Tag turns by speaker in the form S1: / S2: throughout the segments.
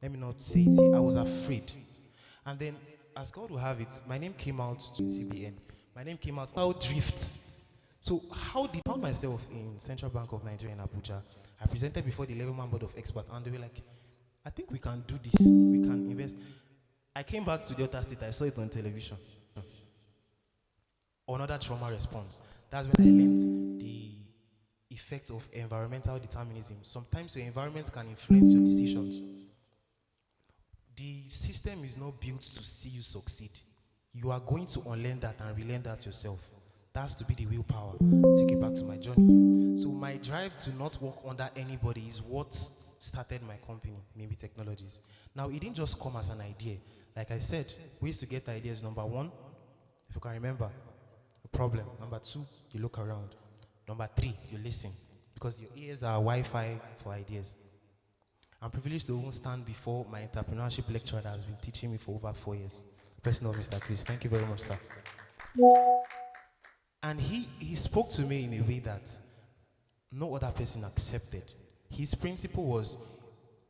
S1: Let me not say it. I was afraid. And then, as God will have it, my name came out to CBN. My name came out. How drift. So how did I found myself in Central Bank of Nigeria in Abuja? I presented before the 11-man board of experts, and they were like, "I think we can do this. We can invest." I came back to the other state. I saw it on television. Another trauma response. That's when I learned the effect of environmental determinism. Sometimes your environment can influence your decisions. The system is not built to see you succeed. You are going to unlearn that and relearn that yourself. That's to be the willpower. Take it back to my journey. So my drive to not work under anybody is what started my company, Maybe Technologies. Now, it didn't just come as an idea. Like I said, we used to get ideas. Number one, if you can remember, a problem. Number two, you look around. Number three, you listen. Because your ears are Wi-Fi for ideas. I'm privileged to even stand before my entrepreneurship lecturer that has been teaching me for over 4 years. Person of Mr. Chris. Thank you very much, sir. And he spoke to me in a way that no other person accepted. His principle was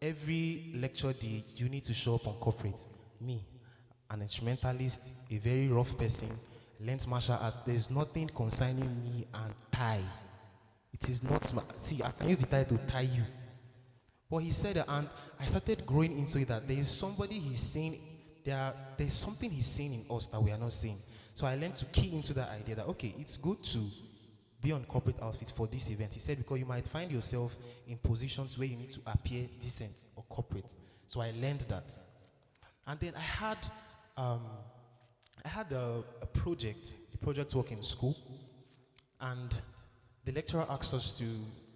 S1: every lecture day, you need to show up on corporate. Me, an instrumentalist, a very rough person, learned martial arts. There's nothing concerning me and tie. It is not, see, I can use the tie to tie you. But he said that, and I started growing into it that there is somebody he's seeing, there's something he's seeing in us that we are not seeing. So I learned to key into that idea that, okay, it's good to be on corporate outfits for this event. He said, because you might find yourself in positions where you need to appear decent or corporate. So I learned that. And then I had a project work in school, and the lecturer asked us to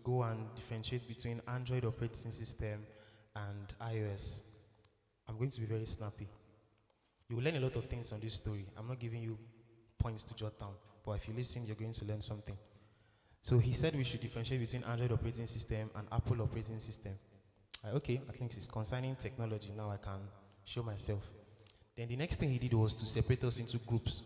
S1: go and differentiate between Android operating system and iOS. I'm going to be very snappy. You will learn a lot of things on this story. I'm not giving you points to jot down, but if you listen, you're going to learn something. So he said we should differentiate between Android operating system and Apple operating system. Okay, I think it's concerning technology. Now I can show myself. Then the next thing he did was to separate us into groups,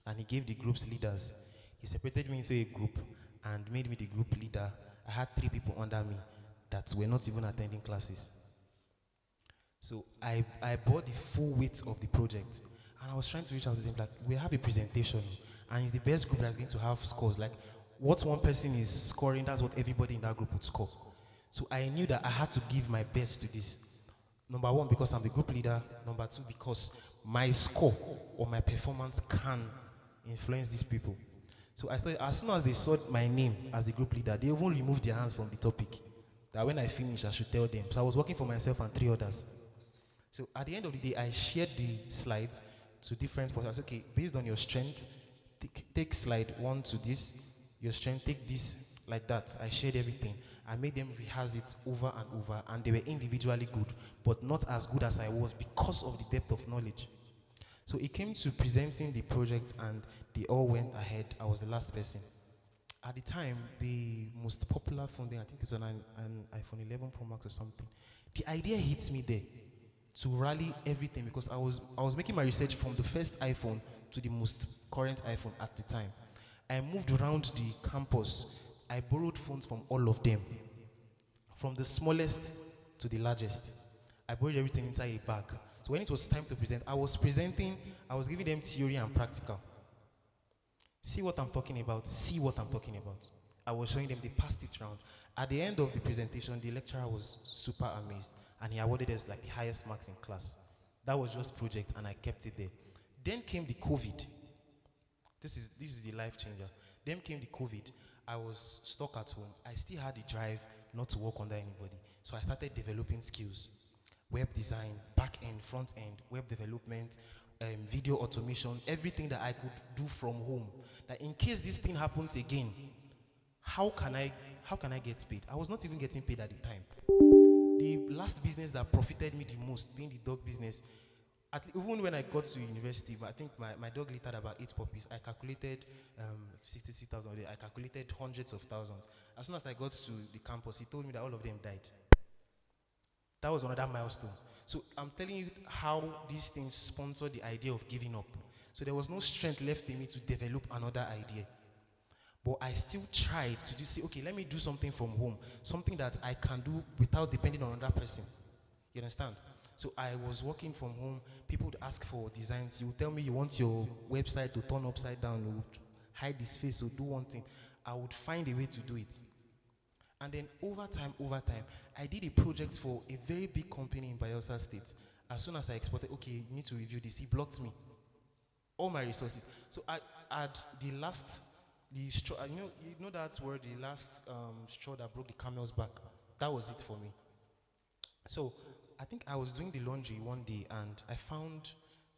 S1: and he gave the groups leaders. He separated me into a group and made me the group leader. I had 3 people under me that were not even attending classes. So I brought the full weight of the project, and I was trying to reach out to them like, we have a presentation, and it's the best group that's going to have scores. Like, what one person is scoring, that's what everybody in that group would score. So I knew that I had to give my best to this. Number one, because I'm the group leader. Number two, because my score or my performance can influence these people. So I started, as soon as they saw my name as the group leader, they even removed their hands from the topic. That when I finish, I should tell them. So I was working for myself and 3 others. So at the end of the day, I shared the slides to different people. I said, okay, based on your strength, take slide 1 to this. Your strength, take this, like that. I shared everything. I made them rehearse it over and over, and they were individually good, but not as good as I was because of the depth of knowledge. So it came to presenting the project, and they all went ahead. I was the last person. At the time, the most popular phone then, I think it's on an iPhone 11 Pro Max or something. The idea hits me there to rally everything, because I was making my research from the first iPhone to the most current iPhone at the time. I moved around the campus. I borrowed phones from all of them, from the smallest to the largest. I borrowed everything inside a bag. So when it was time to present, I was giving them theory and practical. See what I'm talking about, see what I'm talking about. I was showing them, they passed it around. At the end of the presentation, the lecturer was super amazed, and he awarded us like the highest marks in class. That was just project, and I kept it there. Then came the COVID. This is the life changer. Then came the COVID. I was stuck at home. I still had the drive not to work under anybody. So I started developing skills. Web design, back end, front end, web development, video automation, everything that I could do from home. That in case this thing happens again, how can I get paid? I was not even getting paid at the time. The last business that profited me the most, being the dog business, even when I got to university, I think my dog littered about 8 puppies. I calculated 66,000 a day. I calculated hundreds of thousands. As soon as I got to the campus, he told me that all of them died. That was another milestone. So I'm telling you how these things sponsor the idea of giving up. So there was no strength left in me to develop another idea. But I still tried to just say, okay, let me do something from home, something that I can do without depending on another person. You understand? So I was working from home. People would ask for designs. You would tell me you want your website to turn upside down, you would hide his face, or do one thing. I would find a way to do it. And then over time, I did a project for a very big company in Bayelsa State. As soon as I exported, okay, you need to review this, he blocked me. All my resources. So I had the last, the straw, you know that word, the last straw that broke the camel's back. That was it for me. So I think I was doing the laundry one day and I found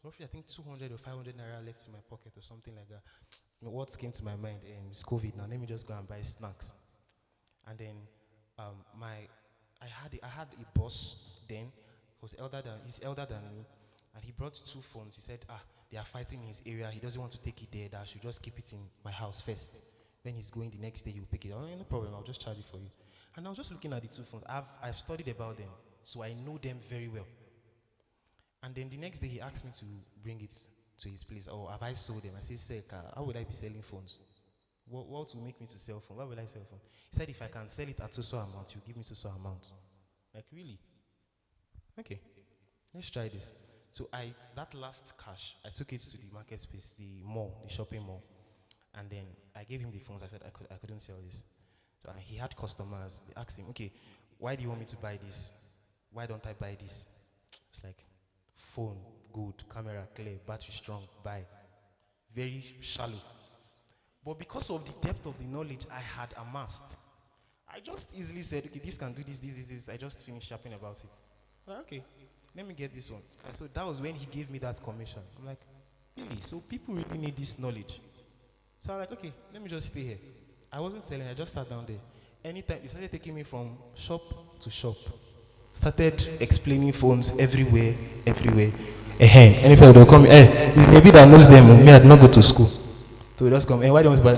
S1: roughly, I think, 200 or 500 naira left in my pocket or something like that. What came to my mind is COVID. Now let me just go and buy snacks. And then my I had a boss then who was he's elder than me, and he brought two phones. He said, they are fighting in his area. He doesn't want to take it there. That I should just keep it in my house first. When he's going the next day, he'll pick it. Oh, no problem. I'll just charge it for you. And I was just looking at the two phones. I've studied about them, so I know them very well. And then the next day, he asked me to bring it to his place. Oh, have I sold them? I said, sir, how would I be selling phones? What will make me to sell phone? Why will I sell phone? He said, if I can sell it at so amount, you give me so amount. Like, really? Okay, let's try this. So that last cash, I took it to the market space, the mall, the shopping mall. And then I gave him the phones. I said I couldn't sell this. So he had customers. They asked him, okay, why do you want me to buy this? Why don't I buy this? It's like, phone, good, camera, clear, battery strong, buy. Very shallow. But because of the depth of the knowledge I had amassed, I just easily said, okay, this can do this. I just finished shopping about it. I'm like, okay, let me get this one. And so that was when he gave me that commission. I'm like, really? So people really need this knowledge. So I'm like, okay, let me just stay here. I wasn't selling, I just sat down there. Anytime, you started taking me from shop to shop. Started explaining phones everywhere. Anytime they'll come, it's maybe that knows them. Me, I did not go to school. So they just come, why don't you buy?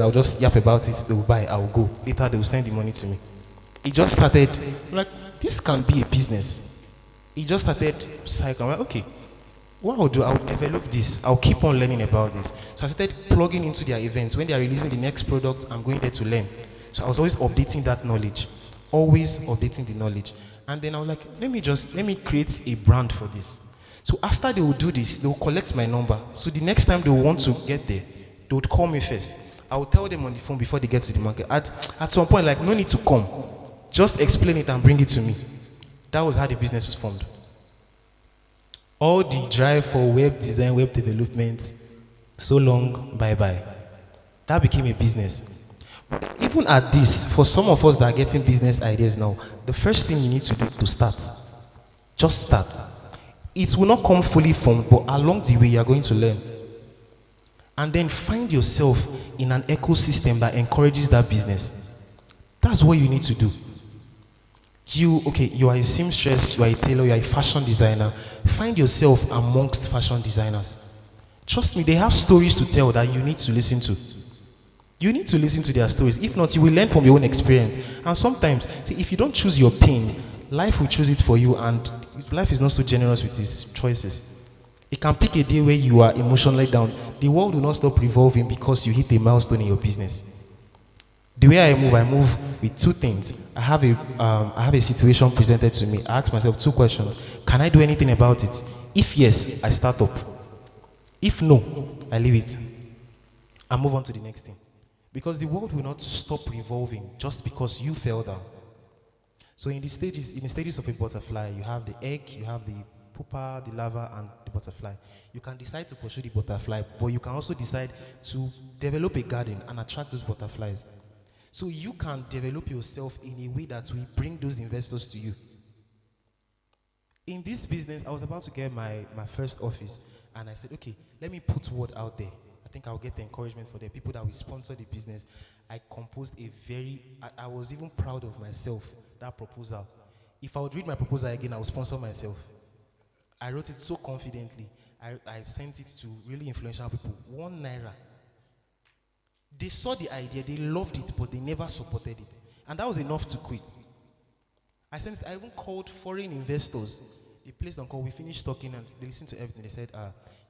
S1: I'll just yap about it. They will buy, I'll go. Later, they will send the money to me. It just started, like, this can be a business. It just started cycling. I'm like, okay, what I'll do, I'll develop this. I'll keep on learning about this. So I started plugging into their events. When they are releasing the next product, I'm going there to learn. So I was always updating that knowledge. Always updating the knowledge. And then I was like, let me create a brand for this. So after they will do this, they will collect my number. So the next time they will want to get there, they would call me first. I will tell them on the phone before they get to the market. At some point, like, no need to come. Just explain it and bring it to me. That was how the business was formed. All the drive for web design, web development, so long, bye-bye. That became a business. Even at this, for some of us that are getting business ideas now, the first thing you need to do to start, just start. It will not come fully formed, but along the way, you are going to learn. And then find yourself in an ecosystem that encourages that business. That's what you need to do. You are a seamstress, you are a tailor, you are a fashion designer. Find yourself amongst fashion designers. Trust me, they have stories to tell that you need to listen to. You need to listen to their stories. If not, you will learn from your own experience. And sometimes, see, if you don't choose your pain, life will choose it for you, and life is not so generous with its choices. It can pick a day where you are emotionally down. The world will not stop revolving because you hit a milestone in your business. The way I move with two things. I have a situation presented to me. I ask myself two questions. Can I do anything about it? If yes, I start up. If no, I leave it. I move on to the next thing. Because the world will not stop revolving just because you fell down. So in the stages of a butterfly, you have the egg, you have the pupa, the larva, and the butterfly. You can decide to pursue the butterfly, but you can also decide to develop a garden and attract those butterflies. So you can develop yourself in a way that will bring those investors to you. In this business, I was about to get my first office, and I said, okay, let me put word out there. I think I'll get the encouragement for the people that will sponsor the business. I composed I was even proud of myself, that proposal. If I would read my proposal again, I would sponsor myself. I wrote it so confidently. I sent it to really influential people. 1 naira. They saw the idea, they loved it, but they never supported it. And that was enough to quit. I even called foreign investors. They placed on call, we finished talking, and they listened to everything. They said,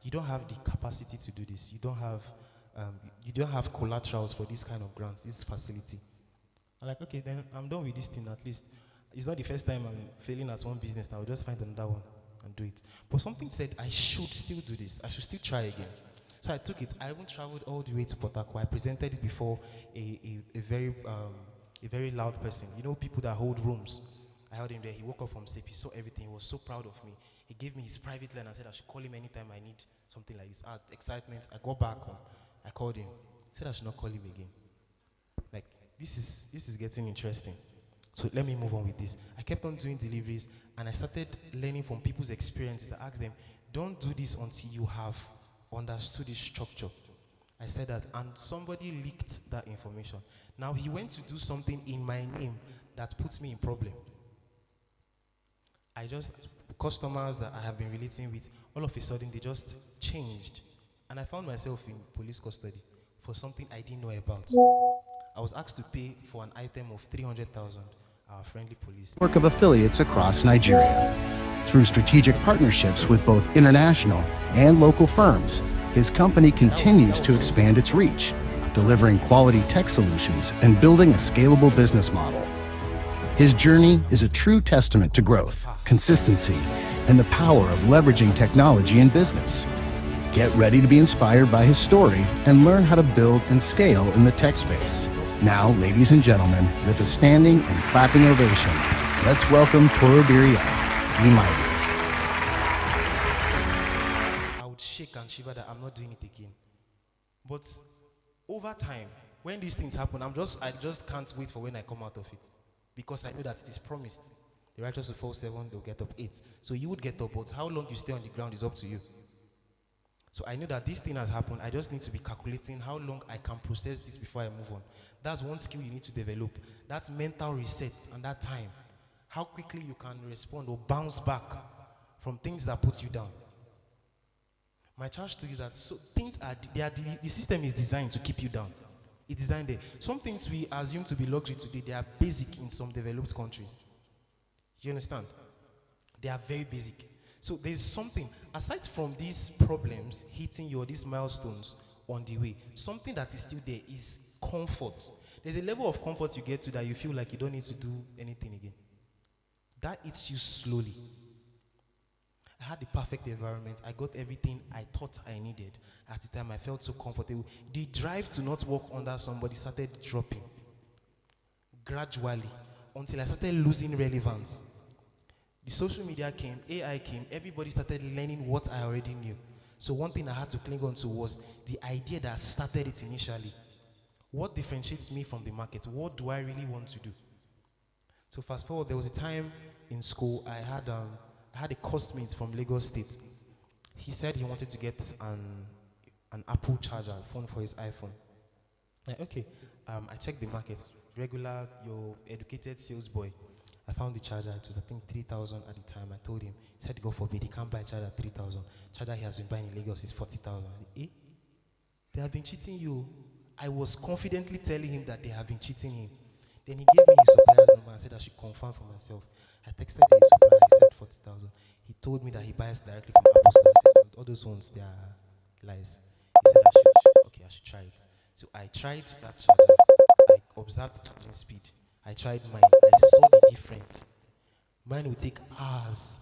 S1: you don't have the capacity to do this. You don't have collaterals for this kind of grants, this facility. I'm like, okay, then I'm done with this thing at least. It's not the first time I'm failing at one business. I'll just find another one and do it. But something said I should still do this. I should still try again. So I took it. I even traveled all the way to Port Harcourt. I presented it before a very loud person. You know, people that hold rooms. I held him there. He woke up from sleep. He saw everything. He was so proud of me. He gave me his private line and said I should call him anytime I need something like this. I had excitement. I got back home. I called him. He said I should not call him again. Like, this is getting interesting. So let me move on with this. I kept on doing deliveries and I started learning from people's experiences. I asked them, don't do this until you have understood the structure. I said that, and somebody leaked that information. Now he went to do something in my name that puts me in problem. Customers that I have been relating with, all of a sudden they just changed. And I found myself in police custody for something I didn't know about. I was asked to pay for an item of 300,000, our friendly police.
S2: Network of affiliates across Nigeria. Through strategic partnerships with both international and local firms, his company continues to expand its reach, delivering quality tech solutions and building a scalable business model. His journey is a true testament to growth, consistency, and the power of leveraging technology in business. Get ready to be inspired by his story and learn how to build and scale in the tech space. Now, ladies and gentlemen, with a standing and clapping ovation, let's welcome Toro Biriya, Onyibe.
S1: I would shake and shiver that I'm not doing it again. But over time, when these things happen, I just can't wait for when I come out of it. Because I know that it is promised. The righteous will fall 7, they'll get up 8. So you would get up, but how long you stay on the ground is up to you. So I know that this thing has happened. I just need to be calculating how long I can process this before I move on. That's one skill you need to develop. That's mental reset and that time. How quickly you can respond or bounce back from things that put you down. My charge to you is that the system is designed to keep you down. It's designed there. Some things we assume to be luxury today, they are basic in some developed countries. You understand? They are very basic. So there's something, aside from these problems hitting you or these milestones on the way, something that is still there is comfort. There's a level of comfort you get to that you feel like you don't need to do anything again. That eats you slowly. I had the perfect environment. I got everything I thought I needed. At the time, I felt so comfortable. The drive to not work under somebody started dropping gradually until I started losing relevance. The social media came, AI came, everybody started learning what I already knew. So one thing I had to cling on to was the idea that started it initially. What differentiates me from the market? What do I really want to do? So fast forward, there was a time in school I had a coursemate from Lagos State. He said he wanted to get an Apple charger, phone for his iPhone. Like, okay, I checked the market. Regular, your educated sales boy. I found the charger. It was, I think, 3,000 at the time. I told him. He said, God forbid, he can't buy a charger at 3,000. Charger he has been buying in Lagos is 40,000. Eh? They have been cheating you. I was confidently telling him that they have been cheating him. Then he gave me his supplier's number and said I should confirm for myself. I texted the supplier. He said 40,000. He told me that he buys directly from Apple stores. All those ones, they are lies. He said I should try it. So I tried that charger. I observed the charging speed. I tried mine. I saw the difference. Mine would take hours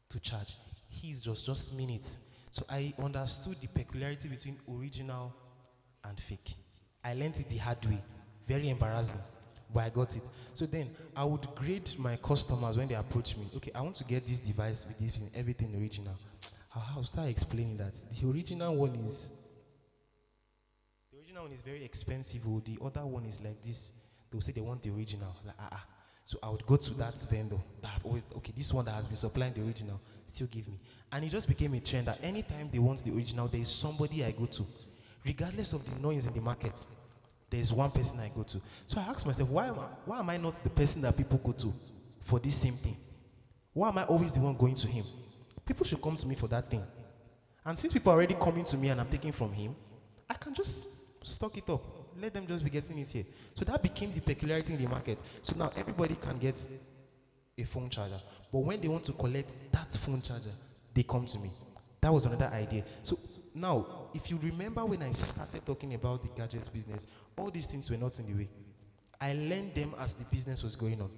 S1: to charge. His just minutes. So I understood the peculiarity between original and fake. I learned it the hard way. Very embarrassing, but I got it. So then I would grade my customers when they approach me. Okay, I want to get this device with this and everything original. I'll start explaining that the original one is very expensive. Or the other one is like this. They'll say they want the original. Like, So I would go to that vendor that I've always, okay, this one that has been supplying the original, still give me. And it just became a trend that anytime they want the original, there is somebody I go to. Regardless of the noise in the market, there is one person I go to. So I asked myself, why am I not the person that people go to for this same thing? Why am I always the one going to him? People should come to me for that thing. And since people are already coming to me and I'm taking from him, I can just stock it up. Let them just be getting it here. So that became the peculiarity in the market. So now everybody can get a phone charger. But when they want to collect that phone charger, they come to me. That was another idea. So now, if you remember when I started talking about the gadgets business, all these things were not in the way. I learned them as the business was going on.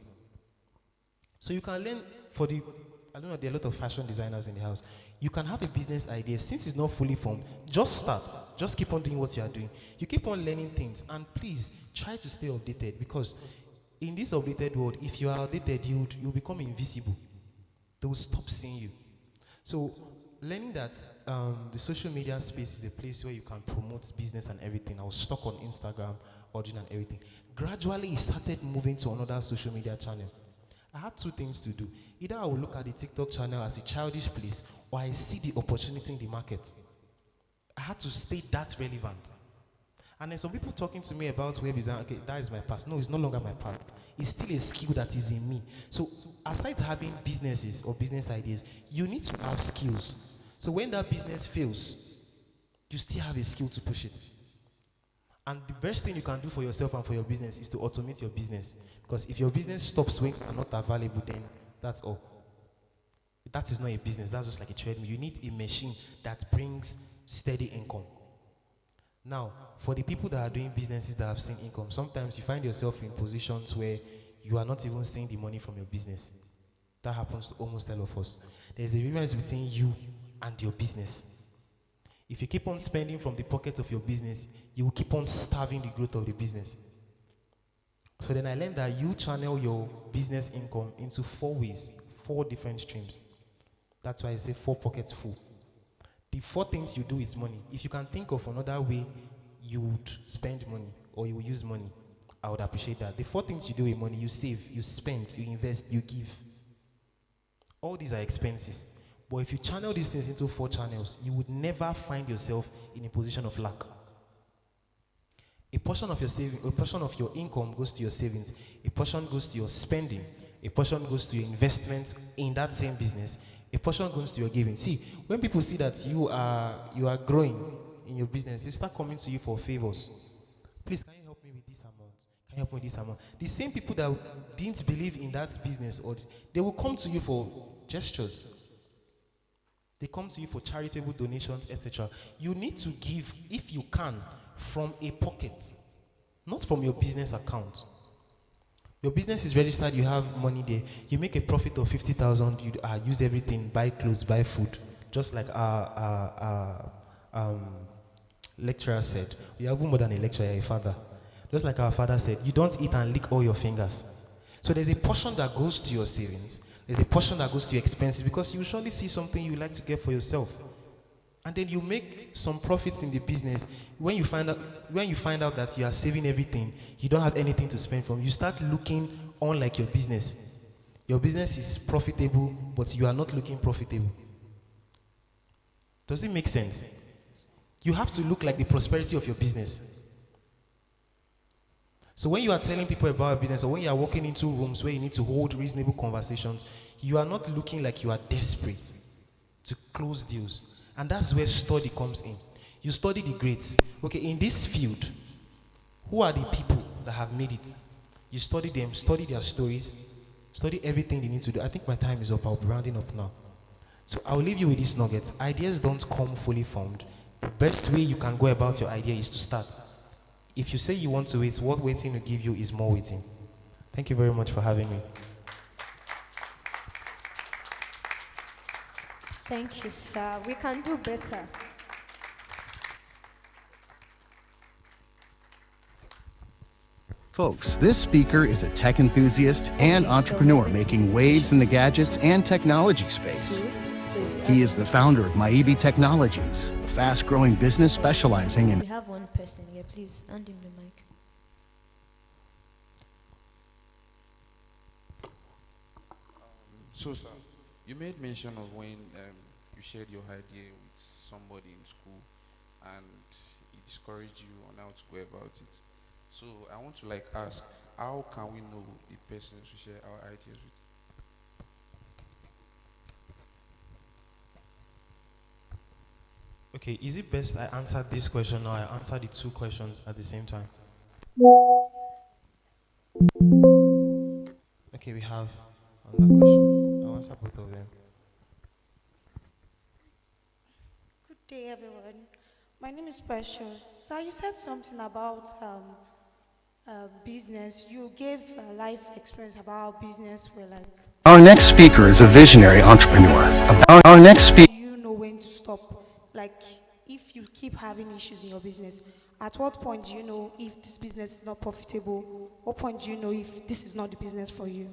S1: So you can learn for the, I don't know, there are a lot of fashion designers in the house. You can have a business idea. Since it's not fully formed, just start. Just keep on doing what you are doing. You keep on learning things. And please, try to stay updated. Because in this updated world, if you are outdated, you'll become invisible. They will stop seeing you. So learning that the social media space is a place where you can promote business and everything. I was stuck on Instagram, Origin and everything. Gradually, it started moving to another social media channel. I had two things to do. Either I will look at the TikTok channel as a childish place, or I see the opportunity in the market. I had to stay that relevant. And then some people talking to me about web design, okay, that is my past. No, it's no longer my past. It's still a skill that is in me. So aside having businesses or business ideas, you need to have skills. So when that business fails, you still have a skill to push it. And the best thing you can do for yourself and for your business is to automate your business. Because if your business stops when you are not available, then that's all. That is not a business, that's just like a treadmill. You need a machine that brings steady income. Now, for the people that are doing businesses that have seen income, sometimes you find yourself in positions where you are not even seeing the money from your business. That happens to almost all of us. There's a difference between you and your business. If you keep on spending from the pocket of your business, you will keep on starving the growth of the business. So then I learned that you channel your business income into 4 ways, 4 different streams. That's why I say 4 pockets full. The 4 things you do is money. If you can think of another way you would spend money or you will use money, I would appreciate that. The 4 things you do with money: you save, you spend, you invest, you give. All these are expenses. But if you channel these things into 4 channels, you would never find yourself in a position of lack. A portion of your saving, a portion of your income goes to your savings, a portion goes to your spending, a portion goes to your investment in that same business, a portion goes to your giving. See, when people see that you are growing in your business, they start coming to you for favors. Please, can you help me with this amount? Can you help me with this amount? The same people that didn't believe in that business, or they will come to you for gestures. They come to you for charitable donations, etc. You need to give, if you can, from a pocket, not from your business account. Your business is registered, you have money there. You make a profit of 50,000, you use everything, buy clothes, buy food. Just like our lecturer said. You have more than a lecturer, you're a father. Just like our father said, you don't eat and lick all your fingers. So there's a portion that goes to your savings. There's a portion that goes to your expenses, because you surely see something you like to get for yourself. And then you make some profits in the business. When you find out that you are saving everything, you don't have anything to spend from, you start looking on like your business. Your business is profitable, but you are not looking profitable. Does it make sense? You have to look like the prosperity of your business. So when you are telling people about your business, or when you are walking into rooms where you need to hold reasonable conversations, you are not looking like you are desperate to close deals. And that's where study comes in. You study the greats. Okay, in this field, who are the people that have made it? You study them, study their stories, study everything they need to do. I think my time is up. I'll be rounding up now. So I'll leave you with these nuggets. Ideas don't come fully formed. The best way you can go about your idea is to start. If you say you want to wait, what waiting will give you is more waiting. Thank you very much for having me.
S3: Thank you, sir. We can do better.
S2: Folks, this speaker is a tech enthusiast and entrepreneur making waves in the gadgets and technology space. He is the founder of Onyibe Technologies, a fast-growing business specializing in...
S3: We have one person here. Please hand him the mic.
S4: So, sir, you made mention of when you shared your idea with somebody in school and he discouraged you on how to go about it. So, I want to ask, how can we know the person to share our ideas with?
S1: Okay, is it best I answer this question or I answer the 2 questions at the same time? Okay, we have another question. I'll answer both of them.
S5: Good day, everyone. My name is Precious. So you said something about business. You gave life experience about how business were
S2: Our next speaker is a visionary entrepreneur. Our next speaker.
S5: Do you know when to stop? Like, if you keep having issues in your business, at what point do you know if this business is not profitable? What point do you know if this is not the business for you?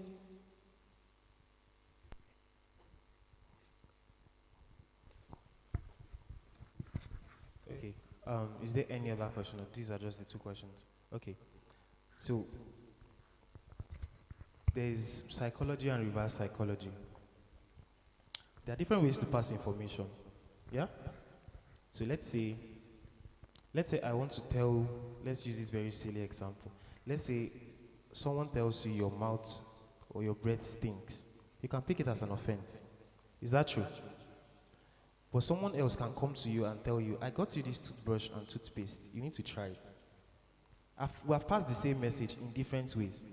S1: Okay. Is there any other question? Or these are just the two questions. Okay. So there's psychology and reverse psychology. There are different ways to pass information. Yeah? So let's say I want to tell, let's use this very silly example. Let's say someone tells you your mouth or your breath stinks. You can pick it as an offense. Is that true? But someone else can come to you and tell you, I got you this toothbrush and toothpaste. You need to try it. We have passed the same message in different ways.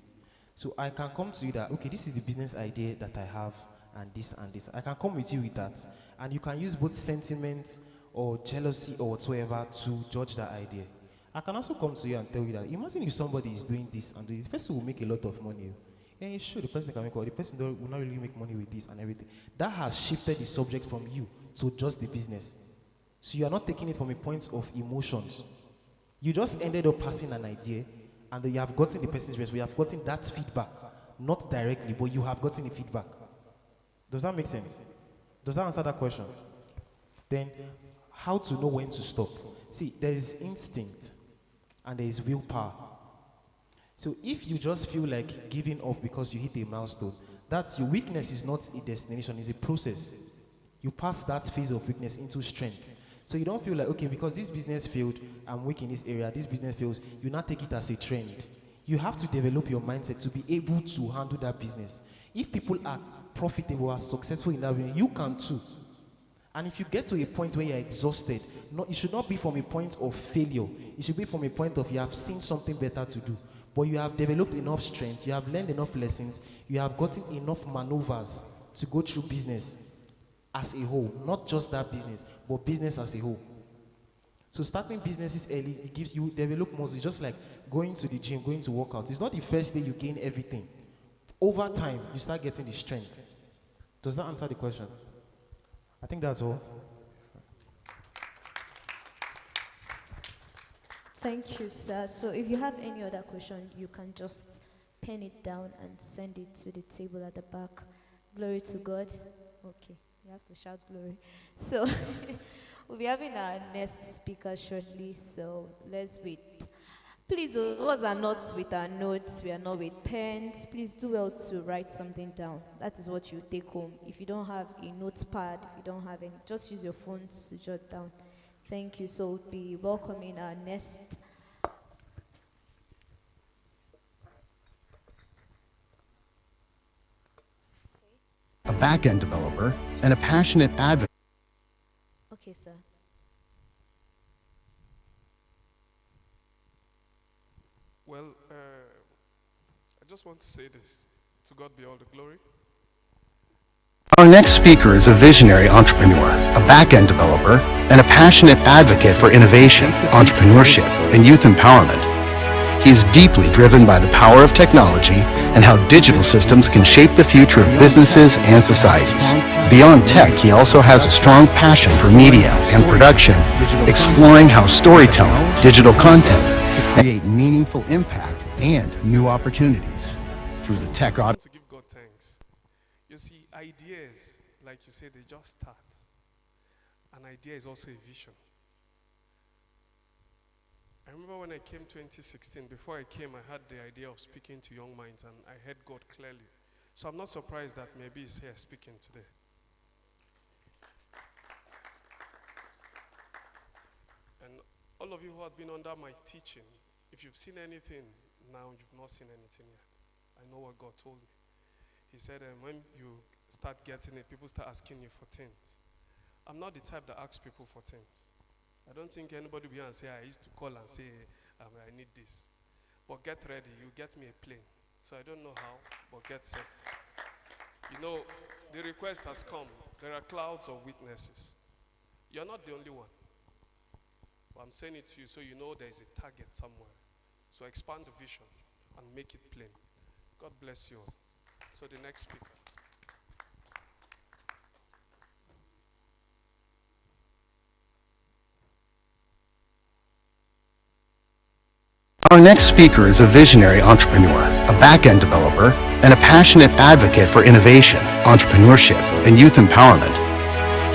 S1: So I can come to you that, okay, this is the business idea that I have, and this and this. I can come with you with that. And you can use both sentiment or jealousy or whatsoever to judge that idea. I can also come to you and tell you that, imagine if somebody is doing this and doing this, the person will make a lot of money. And sure, the person can make money, the person will not really make money with this and everything. That has shifted the subject from you to just the business. So you are not taking it from a point of emotions. You just ended up passing an idea, and you have gotten the person's response. You have gotten that feedback, not directly, but you have gotten the feedback. Does that make sense? Does that answer that question? Then, how to know when to stop? See, there is instinct, and there is willpower. So if you just feel like giving up because you hit a milestone, that's your weakness is not a destination, it's a process. You pass that phase of weakness into strength. So you don't feel like, okay, because this business failed, I'm weak in this area, this business fails, you now take it as a trend. You have to develop your mindset to be able to handle that business. If people are profitable, are successful in that business, you can too. And if you get to a point where you're exhausted, it should not be from a point of failure. It should be from a point of you have seen something better to do. But you have developed enough strength, you have learned enough lessons, you have gotten enough maneuvers to go through business as a whole, not just that business, but business as a whole. So starting businesses early, it gives you develop muscle. Just like going to the gym, going to work out. It's not the first day you gain everything. Over time, you start getting the strength. Does that answer the question? I think that's all.
S3: Thank you, sir. So if you have any other question, you can just pen it down and send it to the table at the back. Glory to God. Okay, you have to shout glory. So we'll be having our next speaker shortly, so let's wait. Please, those of us are not with our notes, we are not with pens. Please do well to write something down. That is what you take home. If you don't have a notepad, if you don't have any, just use your phones to jot down. Thank you. So we'll be welcoming our next.
S2: A back-end developer and a passionate advocate.
S3: Okay, sir.
S6: Well, I just want to say this. To God be all the glory.
S2: Our next speaker is a visionary entrepreneur, a back-end developer, and a passionate advocate for innovation, entrepreneurship, and youth empowerment. He is deeply driven by the power of technology and how digital systems can shape the future of businesses and societies. Beyond tech, he also has a strong passion for media and production, exploring how storytelling, digital content, create meaningful impact and new opportunities through the tech audience.
S6: To give God thanks. You see, ideas, like you say, they just start. An idea is also a vision. I remember when I came 2016, before I came, I had the idea of speaking to young minds, and I heard God clearly. So I'm not surprised that maybe he's here speaking today. And all of you who have been under my teaching, if you've seen anything now, you've not seen anything yet. I know what God told me. He said, when you start getting it, people start asking you for things. I'm not the type that asks people for things. I don't think anybody will be here and say, I used to call and say, I need this. But get ready, you get me a plane. So I don't know how, but get set. You know, the request has come. There are clouds of witnesses. You're not the only one. But I'm saying it to you so you know there is a target somewhere. So expand the vision and make it plain. God bless you all. So the next speaker.
S2: Our next speaker is a visionary entrepreneur, a back-end developer, and a passionate advocate for innovation, entrepreneurship, and youth empowerment.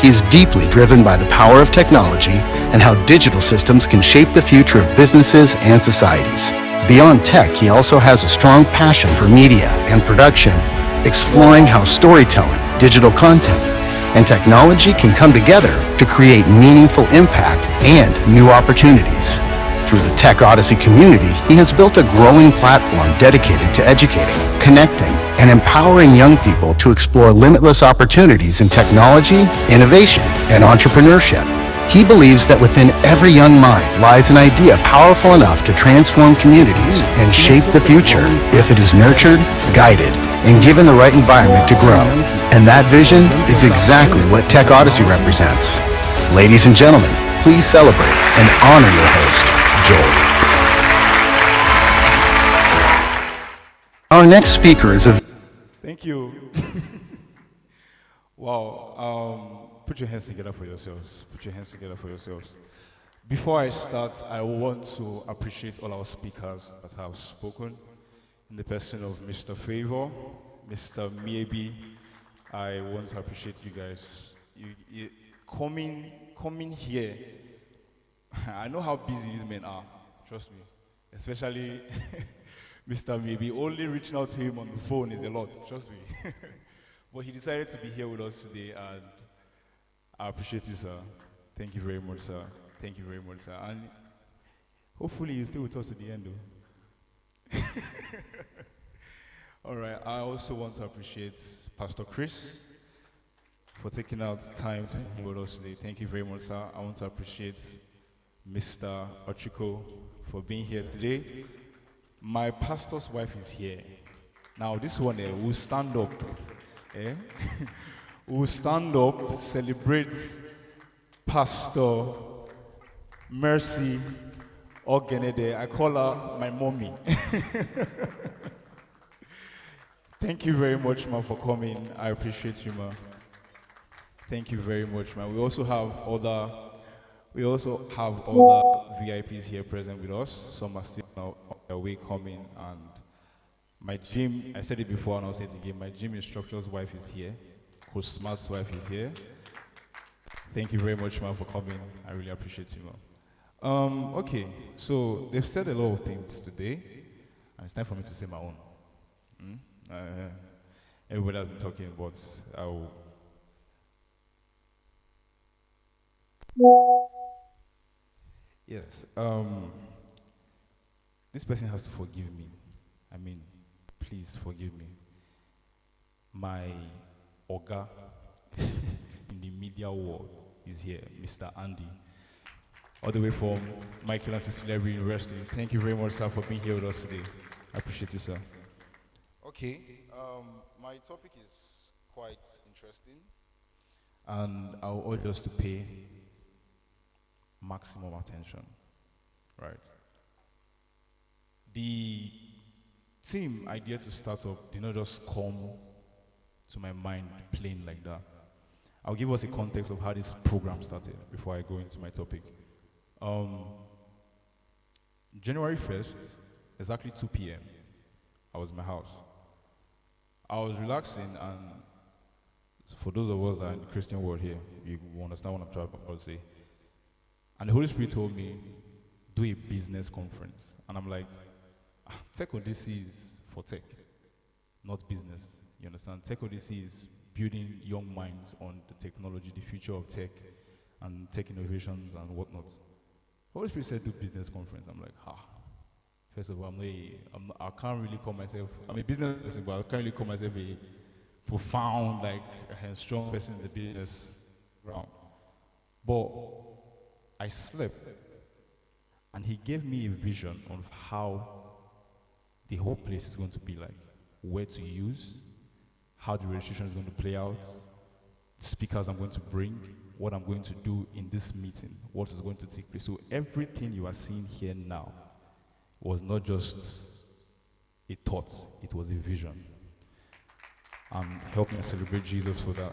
S2: He is deeply driven by the power of technology and how digital systems can shape the future of businesses and societies. Beyond tech, he also has a strong passion for media and production, exploring how storytelling, digital content, and technology can come together to create meaningful impact and new opportunities. Through the Tech Odyssey community, he has built a growing platform dedicated to educating, connecting, and empowering young people to explore limitless opportunities in technology, innovation, and entrepreneurship. He believes that within every young mind lies an idea powerful enough to transform communities and shape the future if it is nurtured, guided, and given the right environment to grow. And that vision is exactly what Tech Odyssey represents. Ladies and gentlemen, please celebrate and honor your host, Joel. Our next speaker is a...
S7: Thank you. Wow. Put your hands together for yourselves. Put your hands together for yourselves. Before I start, I want to appreciate all our speakers that have spoken in the person of Mr. Favor, Mr. Miebe. I want to appreciate you guys. You coming here. I know how busy these men are, trust me. Especially Mr. Miebe. Only reaching out to him on the phone is a lot, trust me. But he decided to be here with us today, and I appreciate you, sir. Thank you very much, sir. Thank you very much, sir. And hopefully you stay with us to the end, though. All right, I also want to appreciate Pastor Chris for taking out time to be with us today. Thank you very much, sir. I want to appreciate Mr. Ochiko for being here today. My pastor's wife is here. Now, this one will stand up. Eh? We'll stand up, celebrate Pastor Mercy Ogenede. I call her my mommy. Thank you very much, ma, for coming. I appreciate you, ma. Thank you very much, ma. We also have other VIPs here present with us. Some are still on their way coming, and my gym, I said it before and I'll say it again, my gym instructor's wife is here. Coach Smart's wife is here. Thank you very much, ma'am, for coming. I really appreciate you, ma'am. Okay, so they've said a lot of things today, and it's time for me to say my own. Everybody has been talking, but yes, this person has to forgive me. I mean, please forgive me. My Oga in the media world is here, Mr. Andy, all the way from Michael and Cecilia University. Thank you very much, sir, for being here with us today. I appreciate you, sir.
S2: Okay, my topic is quite interesting.
S7: And I'll urge us to pay maximum attention, right? The team idea to start up did not just come to my mind plain like that. I'll give us a context of how this program started before I go into my topic. January 1st, exactly 2 p.m., I was in my house. I was relaxing, and for those of us that are in the Christian world here, you will understand what I'm trying to say. And the Holy Spirit told me, do a business conference. And I'm like, Tech Odyssey is for tech, not business. You understand? Tech Odyssey is building young minds on the technology, the future of tech, and tech innovations and whatnot. Holy Spirit said, do business conference. I'm like, First of all, I can't really call myself, I'm a business person, but I can't really call myself a profound, a strong person in the business ground. But I slept, and he gave me a vision of how the whole place is going to be like, where to use, how the registration is going to play out, the speakers I'm going to bring, what I'm going to do in this meeting, what is going to take place. So everything you are seeing here now was not just a thought, it was a vision. Help me celebrate Jesus for that.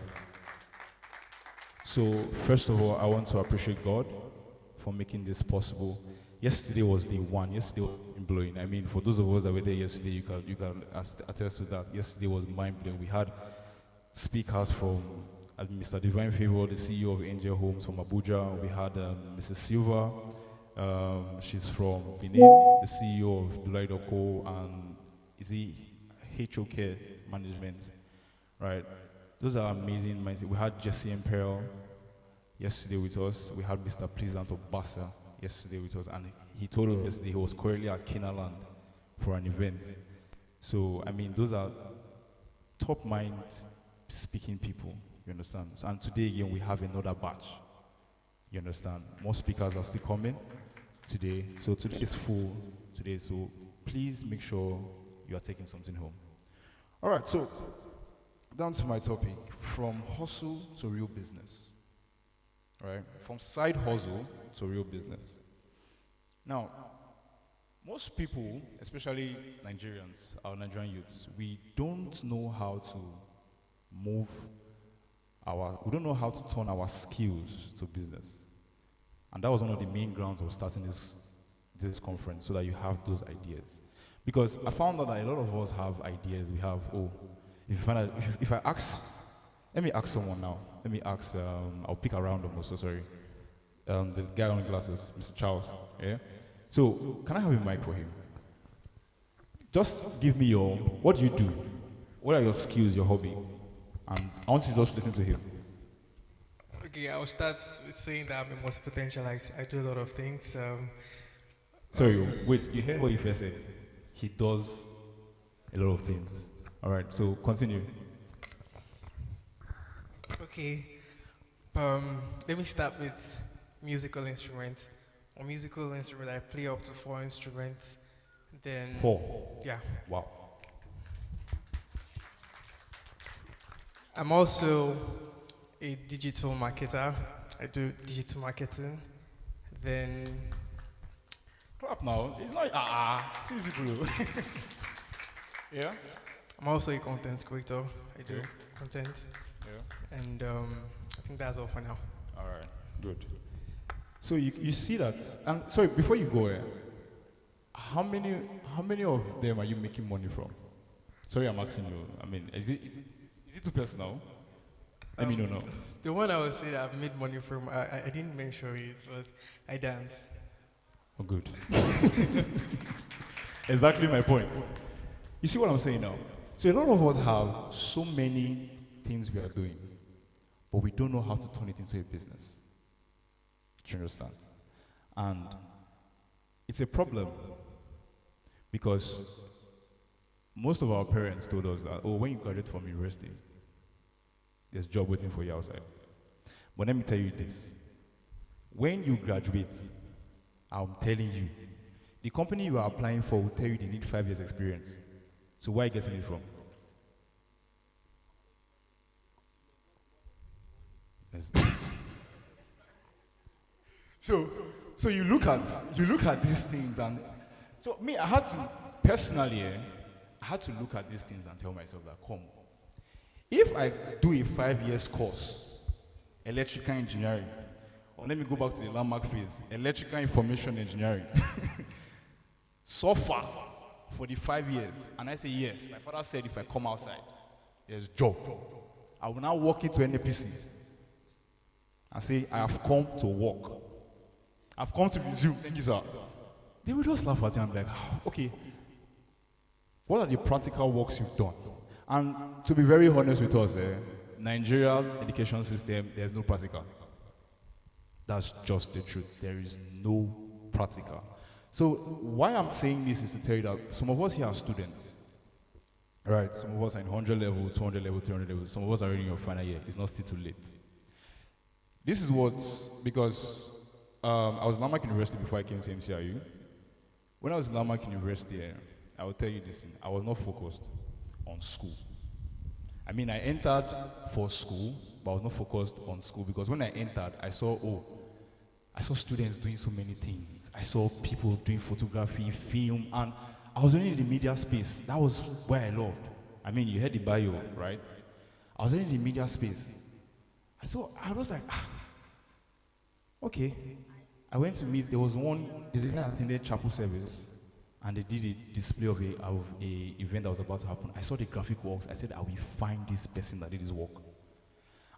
S7: So first of all, I want to appreciate God for making this possible. yesterday was day one. Yesterday was mind blowing. I mean, for those of us that were there yesterday, you can attest to that. Yesterday was mind blowing. We had speakers from Mr. Divine Favor, the CEO of Angel Homes from Abuja. We had Mrs. Silva. She's from Benin, the CEO of Dulaido Co. and is he HOK Management, right? Those are amazing minds. We had Jesse Imperial yesterday with us. We had Mr. Pleasant Obasa yesterday with us, and he told us yesterday he was currently at Kenaland for an event. So, I mean, those are top mind speaking people, you understand? And today again, we have another batch, you understand? More speakers are still coming today. So today is full today, so please make sure you are taking something home. All right, so down to my topic, from hustle to real business, right? From side hustle to real business. Now, most people, especially Nigerians, our Nigerian youths, we don't know how to we don't know how to turn our skills to business. And that was one of the main grounds of starting this conference, so that you have those ideas. Because I found out that a lot of us have ideas. We have, if I ask, let me ask someone now. Let me ask, I'll pick around them also, sorry. The guy on glasses, Mr. Charles, yeah? So, can I have a mic for him? Just give me what do you do? What are your skills, your hobby? And I want you to just listen to him.
S8: Okay, I'll start with saying that I'm a multi-potentialite. I do a lot of things.
S7: Sorry, wait, you heard what you first said? He does a lot of things. All right, so continue.
S8: Okay, let me start with musical instruments. On musical instrument, I play up to 4 instruments. Then
S7: 4?
S8: Yeah.
S7: Wow.
S8: I'm also a digital marketer. I do digital marketing. Then
S7: Clap now. It's not, it's easy, bro. Yeah?
S8: I'm also a content creator. I do
S7: Okay.
S8: content.
S7: Yeah.
S8: And I think that's all for now.
S7: All right, good. So you see that, and sorry, before you go, how many of them are you making money from? Sorry, I'm asking you. I mean, is it too personal? Let me know now.
S8: The one I would say that I've made money from, I didn't mention it, but I dance.
S7: Oh, good. Exactly my point. You see what I'm saying now? So a lot of us have so many things we are doing, but we don't know how to turn it into a business. Do you understand? And it's a problem because most of our parents told us that, when you graduate from university, there's a job waiting for you outside. But let me tell you this. When you graduate, I'm telling you, the company you are applying for will tell you they need 5 years experience. So where are you getting it from? Yes. So you look at these things, and so me, I had to personally, I had to look at these things and tell myself that, come, if I do a 5 years course, electrical engineering, or let me go back to the landmark phase, electrical information engineering, suffer for the 5 years, and I say yes. My father said if I come outside, there's job. I will now walk into NAPC and say I have come to work. I've come to resume. Thank you, sir. They will just laugh at you and be like, okay, what are the practical works you've done? And to be very honest with us, Nigeria education system, there's no practical. That's just the truth. There is no practical. So why I'm saying this is to tell you that some of us here are students. Right? Some of us are in 100 level, 200 level, 300 level. Some of us are already in your final year. It's not still too late. This is because I was in Landmark University before I came to MCIU. When I was in Landmark University, I will tell you this thing, I was not focused on school. I mean, I entered for school, but I was not focused on school because when I entered, I saw students doing so many things. I saw people doing photography, film, and I was only in the media space. That was where I loved. I mean, you heard the bio, right? I was only in the media space. I was like, okay. I went to meet, there was one, there's a guy that attended chapel service, and they did a display of a event that was about to happen. I saw the graphic works. I said, I will find this person that did this work.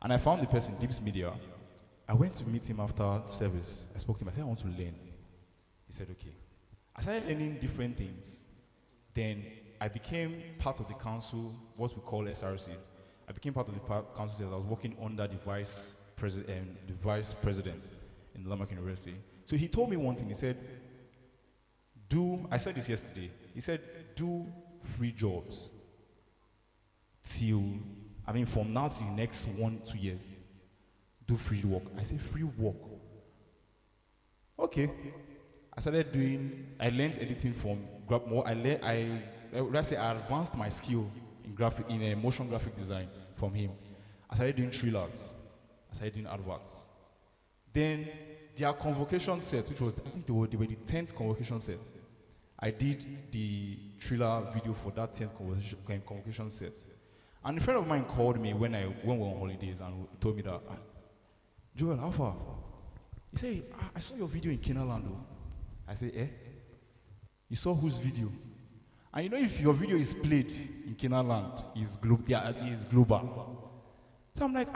S7: And I found the person, Dips Media. I went to meet him after service. I spoke to him. I said, I want to learn. He said, okay. I started learning different things. Then I became part of the council, what we call SRC. I became part of the council. I was working under the vice president in Lamarck University. So he told me one thing. He said, I said this yesterday. He said, do free jobs from now to the next 1-2 years. Do free work. I said, free work. Okay. I learned editing from I advanced my skill in motion graphic design from him. I started doing trailers. I started doing adverts. Then their convocation set, which was, I think they were the 10th convocation set. I did the trailer video for that 10th convocation set. And a friend of mine called me when we were on holidays and told me that, Joel, how far? He said, I saw your video in Kenaland. I said, eh? You saw whose video? And you know, if your video is played in Kenaland, it's global. So I'm like,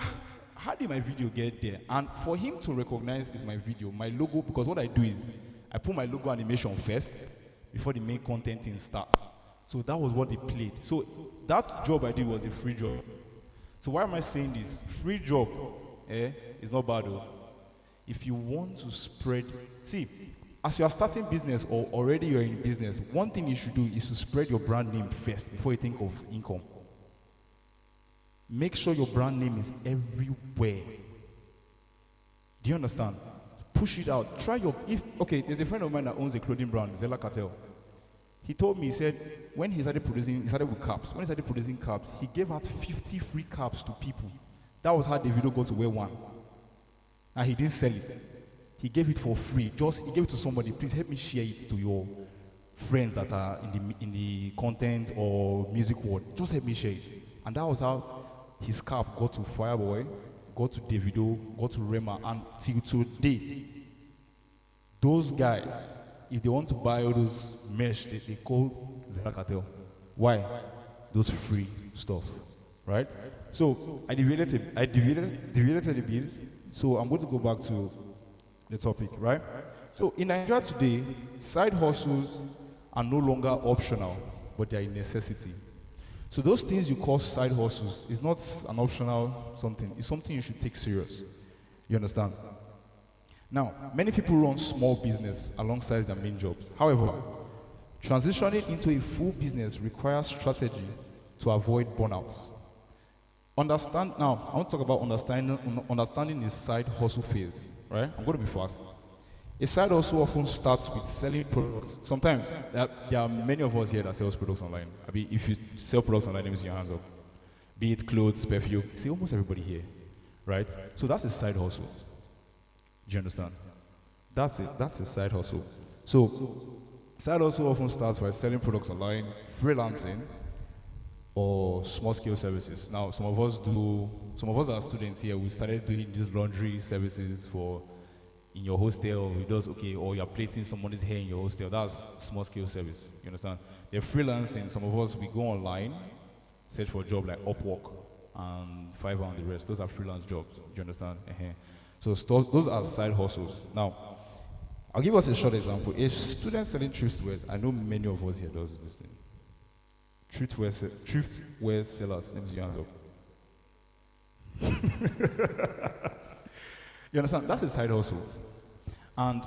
S7: how did my video get there? And for him to recognize it's my video, my logo, because what I do is I put my logo animation first before the main content thing starts. So that was what they played. So that job I did was a free job. So why am I saying this? Free job, is not bad though. If you want to spread, see, as you are starting business or already you're in business, one thing you should do is to spread your brand name first before you think of income. Make sure your brand name is everywhere. Do you understand? Push it out. There's a friend of mine that owns a clothing brand, Zella Cartel. He told me, he said, when he started with caps. When he started producing caps, he gave out 50 free caps to people. That was how Davido got to wear one. And he didn't sell it. He gave it for free. He gave it to somebody. Please help me share it to your friends that are in the content or music world. Just help me share it. And that was how his cap got to Fireboy, got to Davido, got to Rema, and till today, those guys, if they want to buy all those mesh, they call Zella Cartel. Why? Those free stuff, right? So I deviated a bit. So I'm going to go back to the topic, right? So in Nigeria today, side hustles are no longer optional, but they are a necessity. So those things you call side hustles is not an optional something. It's something you should take serious. You understand? Now, many people run small business alongside their main jobs. However, transitioning into a full business requires strategy to avoid burnouts. I want to talk about understanding the side hustle phase, right? I'm going to be fast. A side hustle often starts with selling products. Sometimes, there are many of us here that sells products online. I mean, if you sell products online, let me see your hands up. Be it clothes, perfume, see almost everybody here, right? So that's a side hustle. Do you understand? That's it. That's a side hustle. So, side hustle often starts by selling products online, freelancing, or small-scale services. Now, some of us that are students here, we started doing these laundry services in your hostel, or you're placing someone's hair in your hostel. That's small-scale service. You understand? They're freelancing. Some of us, we go online, search for a job like Upwork and Fiverr and the rest. Those are freelance jobs. Do you understand? So those are side hustles. Now, I'll give us a short example. A student selling thriftwear, I know many of us here does this thing. Thriftwear sellers, let me see your hands up. You understand? That's a side hustle. And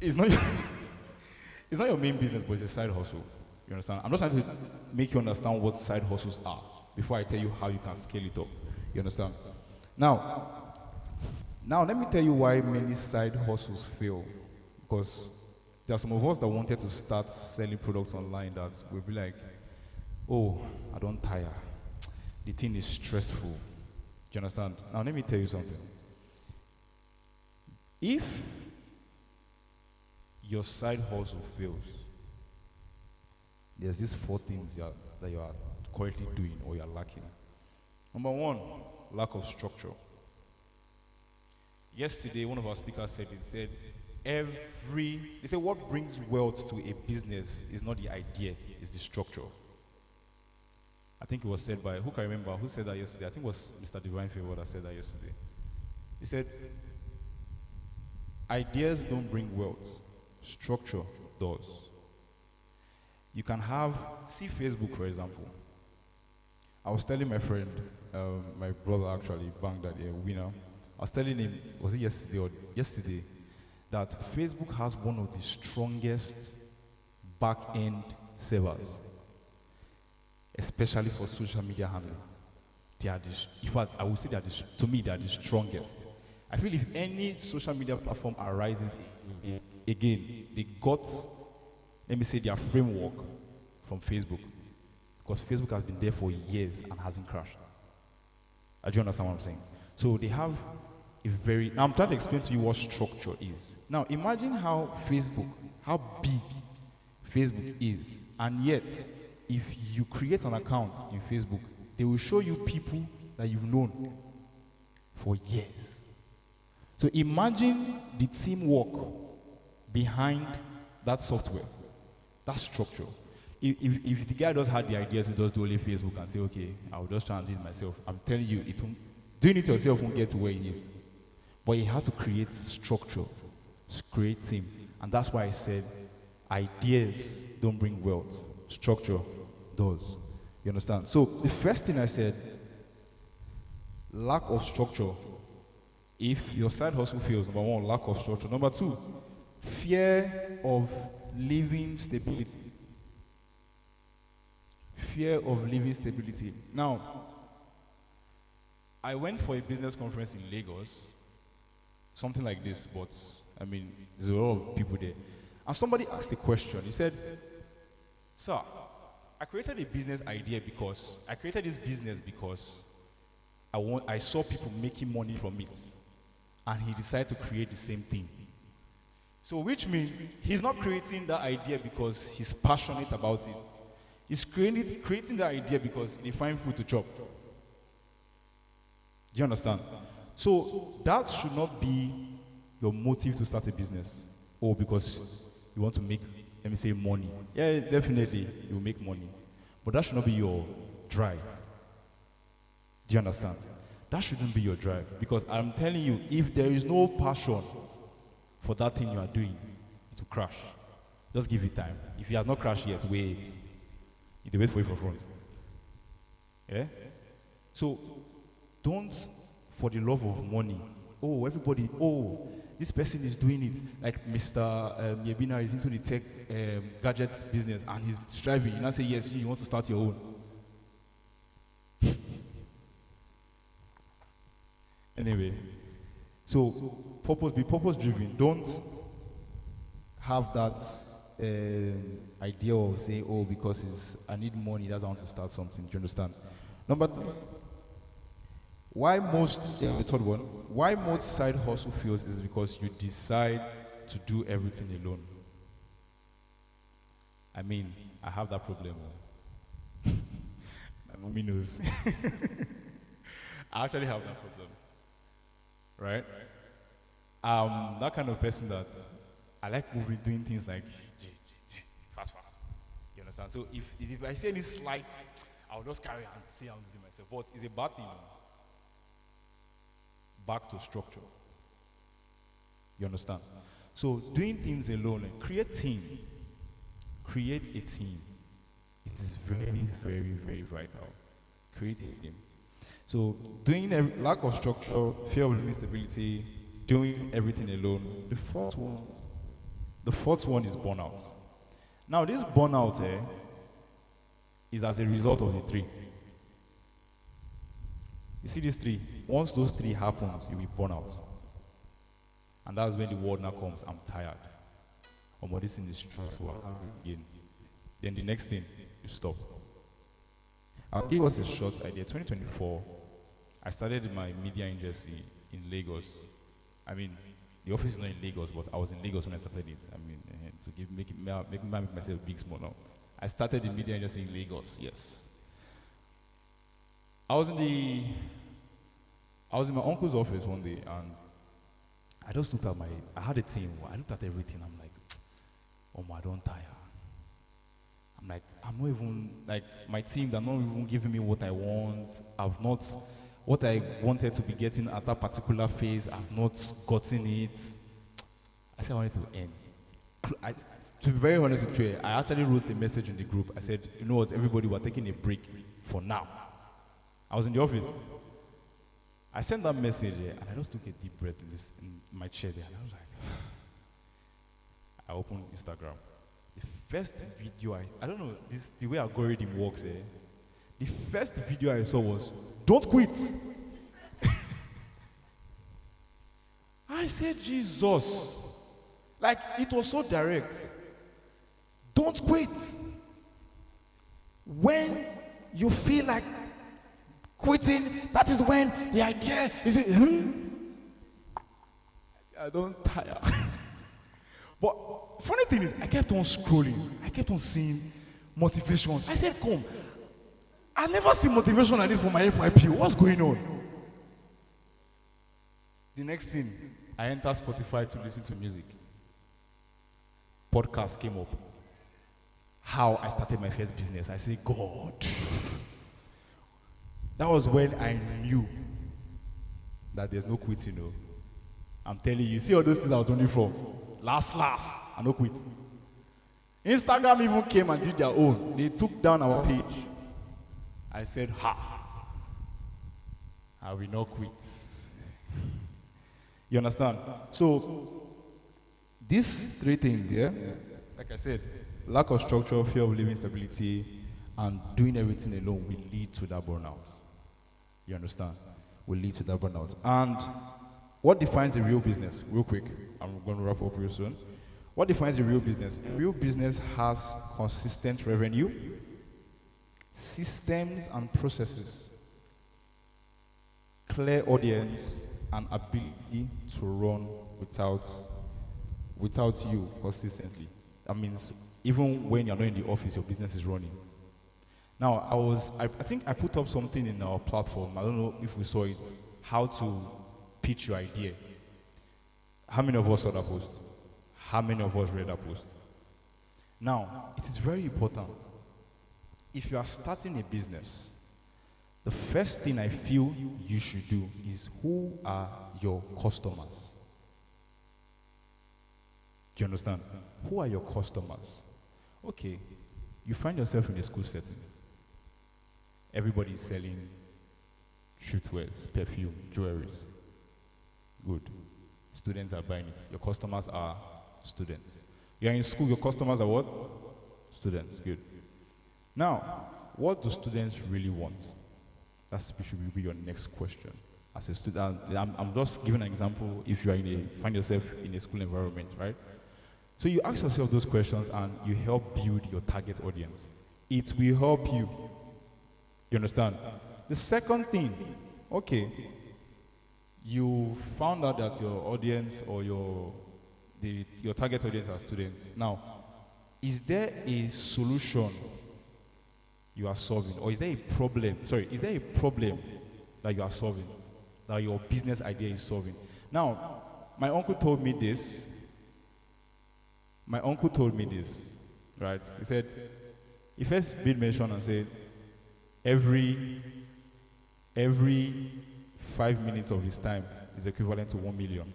S7: it's not your main business, but it's a side hustle. You understand? I'm just trying to make you understand what side hustles are before I tell you how you can scale it up. You understand? Now let me tell you why many side hustles fail. Because there are some of us that wanted to start selling products online that will be like, oh, I don't tire. The thing is stressful. Do you understand? Now let me tell you something. If your side hustle fails, there's these 4 things that you are currently doing or you're lacking. Number 1, lack of structure. Yesterday, one of our speakers said, they said what brings wealth to a business is not the idea, it's the structure. I think it was said by, who can remember, who said that yesterday? I think it was Mr. Divine Favor that said that yesterday. He said, ideas don't bring wealth, structure does. You can have, see Facebook for example. I was telling my friend, my brother actually, banged that winner. I was telling him, was it yesterday, that Facebook has one of the strongest back-end servers, especially for social media handling. They are in fact, I would say to me, they are the strongest. I feel if any social media platform arises again, they got, let me say, their framework from Facebook. Because Facebook has been there for years and hasn't crashed. Do you understand what I'm saying? So they have a very, now I'm trying to explain to you what structure is. Now imagine how big Facebook is, and yet, if you create an account in Facebook, they will show you people that you've known for years. So imagine the teamwork behind that software, that structure. If the guy just had the idea to just do only Facebook and say, okay, I'll just try and do it myself, I'm telling you, doing it yourself won't get to where it is. But he had to create structure, create team. And that's why I said, ideas don't bring wealth, structure does. You understand? So the first thing I said, lack of structure. If your side hustle fails, number one, lack of structure. Number two, fear of leaving stability. Fear of leaving stability. Now, I went for a business conference in Lagos, something like this, but I mean, there's a lot of people there. And somebody asked a question. He said, sir, I created this business because I saw people making money from it. And he decided to create the same thing. So which means he's not creating that idea because he's passionate about it. He's creating that idea because they find food to chop. Do you understand? So that should not be your motive to start a business. Or because you want to make, let me say, money. Yeah, definitely, you will make money. But that should not be your drive. Do you understand? That shouldn't be your drive. Because I'm telling you, if there is no passion for that thing you are doing, it will crash. Just give it time. If it has not crashed yet, wait. You wait for it for front. Yeah? So, don't, for the love of money, this person is doing it. Like Mr. Yebina is into the tech gadgets business and he's striving. You now say, yes, you want to start your own. Anyway, so be purpose driven. Don't have that idea of saying, because I need money, that's why I want to start something. Do you understand? Number three, the third one, why most side hustle fails is because you decide to do everything alone. I mean, I have that problem. My mommy knows. I actually have that problem. Right? That kind of person that I like doing things like fast. You understand? So if I see any slight, I'll just carry on and say I'm doing myself. But it's a bad thing. Back to structure. You understand? So doing things alone and create a team. It is very, very, very vital. Create a team. So doing lack of structure, fear of instability, doing everything alone. The fourth one is burnout. Now this burnout is as a result of the three. You see these three? Once those three happens, you will burn out. And that's when the word now comes, I'm tired. But this thing is stressful again. Then the next thing, you stop. I'll give us a short idea. 2024, I started my media agency in Lagos. I mean, the office is not in Lagos, but I was in Lagos when I started it. I mean, to make myself big small now. I started the media agency in Lagos, yes. I was in my uncle's office one day, and I just looked at I had a team. I looked at everything. I'm like, oh my, I don't tire. I'm like, I'm not even, like, my team, they're not even giving me what I want. What I wanted to be getting at that particular phase, I've not gotten it. I said I wanted to end. To be very honest with you, I actually wrote a message in the group. I said, you know what, everybody, we're taking a break for now. I was in the office. I sent that message and I just took a deep breath in my chair there. And I was like, I opened Instagram. The first video I don't know, the way algorithm works, the first video I saw was, don't quit. I said, Jesus. Like, it was so direct. Don't quit. When you feel like quitting, that is when the idea is, I don't tire. But funny thing is, I kept on scrolling. I kept on seeing motivations. I said, come. I never see motivation like this for my FYP. What's going on? The next thing, I entered Spotify to listen to music. Podcast came up. How I started my first business. I said, God. That was when I knew that there's no quitting. You know. I'm telling you, see all those things I was doing for. Last, I no quit. Instagram even came and did their own. They took down our page. I said, I will not quit. You understand? So, these three things, yeah, like I said, lack of structure, fear of living stability, and doing everything alone will lead to that burnout. You understand? Will lead to that burnout. And what defines a real business? Real quick, I'm going to wrap up real soon. What defines a real business? A real business has consistent revenue, systems and processes, clear audience, and ability to run without you consistently. That means even when you're not in the office, your business is running. Now, I think I put up something in our platform. I don't know if we saw it. How to pitch your idea. How many of us saw that post? How many of us read that post? Now, it is very important. If you are starting a business, the first thing I feel you should do is, who are your customers? Do you understand? Who are your customers? Okay, you find yourself in a school setting. Everybody is selling streetwears, perfume, jewelries. Good. Students are buying it. Your customers are students. You're in school, your customers are what? Students. Good. Now, what do students really want? That should be your next question. As a student, I'm just giving an example. If you are find yourself in a school environment, right? So you ask yourself those questions and you help build your target audience. It will help you. You understand? The second thing, okay, you found out that your audience or your target audience are students. Now, is there a solution you are solving, or is there a problem? Is there a problem that you are solving, that your business idea is solving? Now, my uncle told me this. Right? He said, he first made mention and said, every 5 minutes of his time is equivalent to 1 million.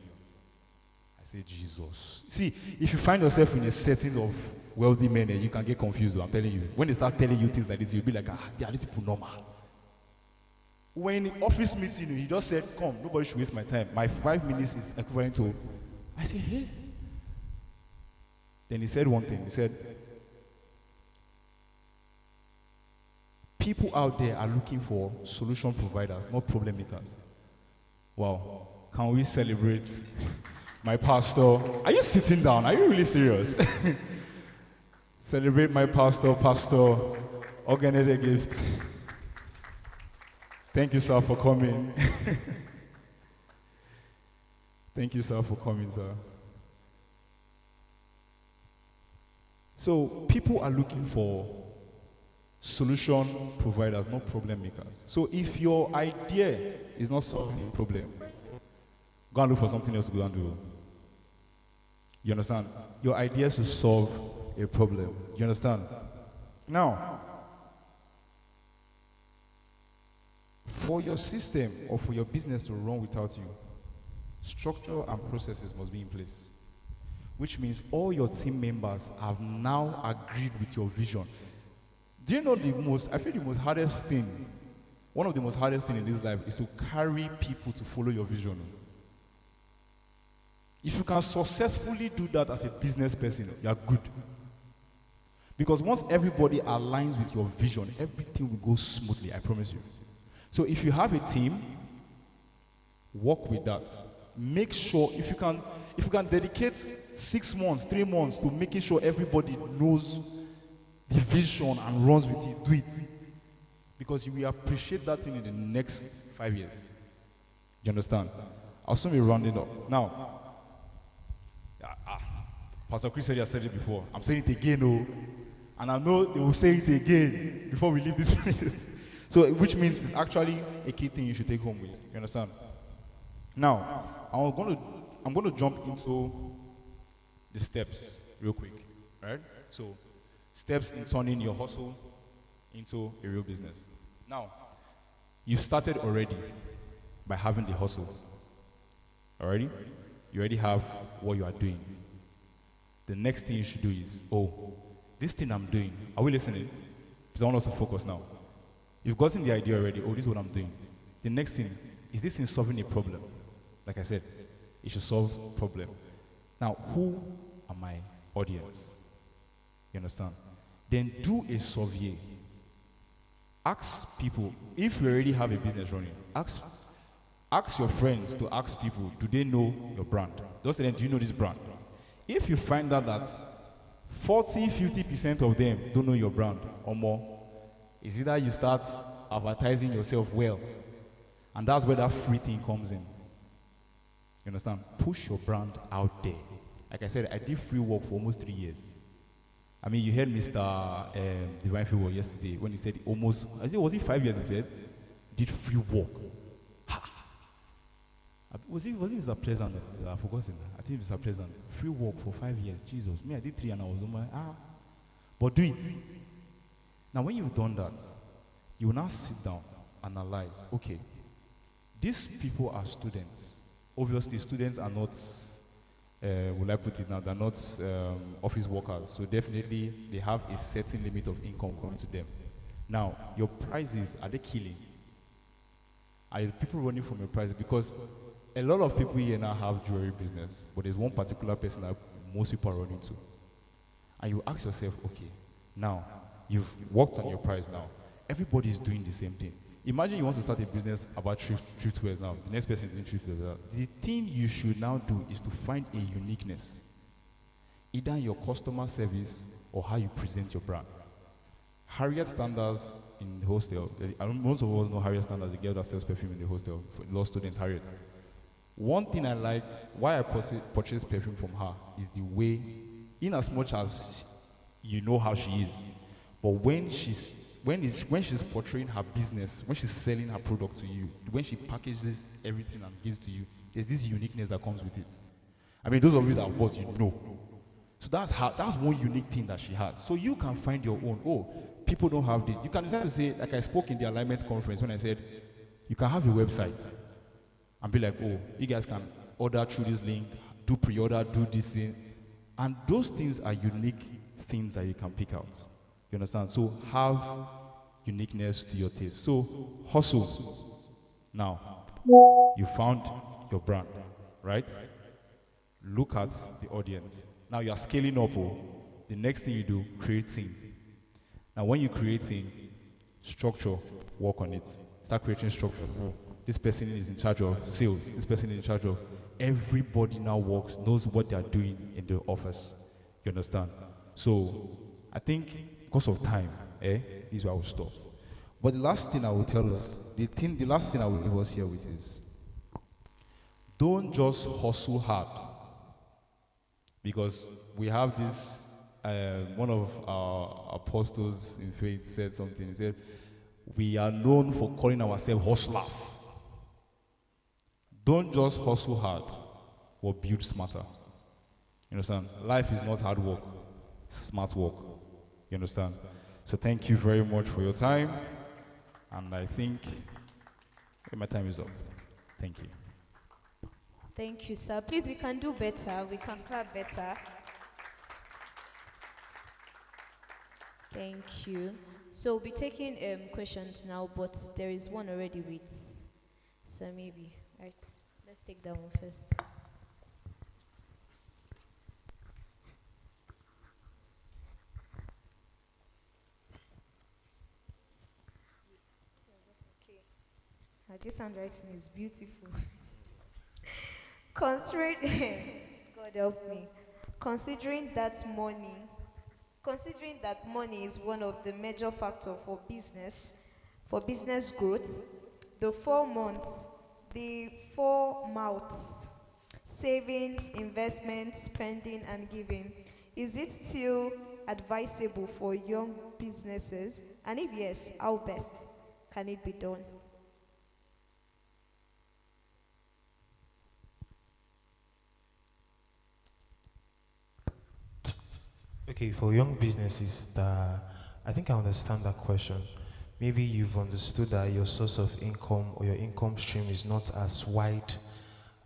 S7: I said, Jesus. See, if you find yourself in a setting of wealthy men, you can get confused. I'm telling you. When they start telling you things like this, you'll be like, are these people normal? When in office meeting, he just said, come, nobody should waste my time. My 5 minutes is equivalent to, I said, hey. Then he said one thing. He said, people out there are looking for solution providers, not problem makers. Wow. Can we celebrate my pastor? Are you sitting down? Are you really serious? Celebrate my pastor, Organize Gift. Thank you, sir, for coming. Thank you, sir, for coming, sir. So people are looking for solution providers, not problem makers. So if your idea is not solving a problem, Go and look for something else to go and do. You understand? Your idea is to solve a problem. You understand? Now, for your system or for your business to run without you, structure and processes must be in place. Which means all your team members have now agreed with your vision. Do you know I feel the most hardest thing, one of the most hardest things in this life is to carry people to follow your vision. If you can successfully do that as a business person, you are good. Because once everybody aligns with your vision, everything will go smoothly, I promise you. So if you have a team, work with that. Make sure if you can dedicate 6 months, 3 months to making sure everybody knows the vision and runs with it, do it. Because you will appreciate that thing in the next 5 years. You understand? I'll soon be rounding up. Now, Pastor Chris said it before. I'm saying it again, oh. And I know they will say it again before we leave this place. So, which means it's actually a key thing you should take home with. You understand? Now, I'm going to jump into the steps real quick, right? So, steps in turning your hustle into a real business. Now, you started already by having the hustle. Already? You already have what you are doing. The next thing you should do is, this thing I'm doing, are we listening? Because I want us to focus now. You've gotten the idea already, this is what I'm doing. The next thing, is this in solving a problem? Like I said, it should solve a problem. Now, who are my audience? You understand? Then do a survey. Ask people, if you already have a business running, ask your friends to ask people, do they know your brand? Just say them, do you know this brand? If you find out that 40-50% of them don't know your brand or more, it's either you start advertising yourself well, and that's where that free thing comes in. You understand? Push your brand out there. Like I said, I did free work for almost 3 years. I mean, you heard Mr. Divine Favor yesterday when he said was it 5 years he said? Did free work. Ha! Was it Mr. Pleasant? I've forgotten. I think Mr. Pleasant. Free work for 5 years. Jesus. Me, I did 3 and I was on my, But do it. Now, when you've done that, you will now sit down, analyze. Okay, these people are students. Obviously, students are not, will I put it now, they're not office workers. So definitely, they have a certain limit of income coming to them. Now, your prices, are they killing? Are people running from your prices? Because a lot of people here now have jewelry business, but there's one particular person that most people are running to. And you ask yourself, okay, now, you've worked on your price now. Everybody's doing the same thing. Imagine you want to start a business about thriftwear now. The next person is doing thriftwear. The thing you should now do is to find a uniqueness, either in your customer service or how you present your brand. Harriet Standards in the hostel, most of us know Harriet Standards, the girl that sells perfume in the hostel, for law students, Harriet. One thing I like, why I purchase perfume from her, is the way, in as much as you know how she is, but when she's portraying her business, when she's selling her product to you, when she packages everything and gives to you, there's this uniqueness that comes with it. I mean, those of you that have bought, you know. So that's one unique thing that she has. So you can find your own. People don't have this. You can decide to say, like I spoke in the alignment conference when I said, you can have a website and be like, you guys can order through this link, do pre-order, do this thing. And those things are unique things that you can pick out. You understand? So have uniqueness to your taste. So hustle. Now, you found your brand, right? Look at the audience. Now you are scaling up. The next thing you do, creating. Now when you creating, structure, work on it. Start creating structure. This person is in charge of sales. This person is in charge of. Everybody now works, knows what they are doing in the office. You understand? So I think because of time, this is where I will stop. But the last thing I will tell us, the last thing I will leave us here with is, don't just hustle hard. Because we have this, one of our apostles in faith said something. He said, we are known for calling ourselves hustlers. Don't just hustle hard or build smarter. You understand? Life is not hard work, it's smart work. You understand? So thank you very much for your time. And I think my time is up. Thank you.
S3: Thank you, sir. Please, we can do better. We can clap better. Thank you. So we'll be taking questions now, but there is one already with Sir maybe. Right. Let's take that one first. This handwriting is beautiful. Considering, God help me. Considering that money is one of the major factors for business growth, the 4 months, the 4 mouths, savings, investment, spending, and giving, is it still advisable for young businesses? And if yes, how best can it be done?
S1: Okay, for young businesses, I think I understand that question. Maybe you've understood that your source of income or your income stream is not as wide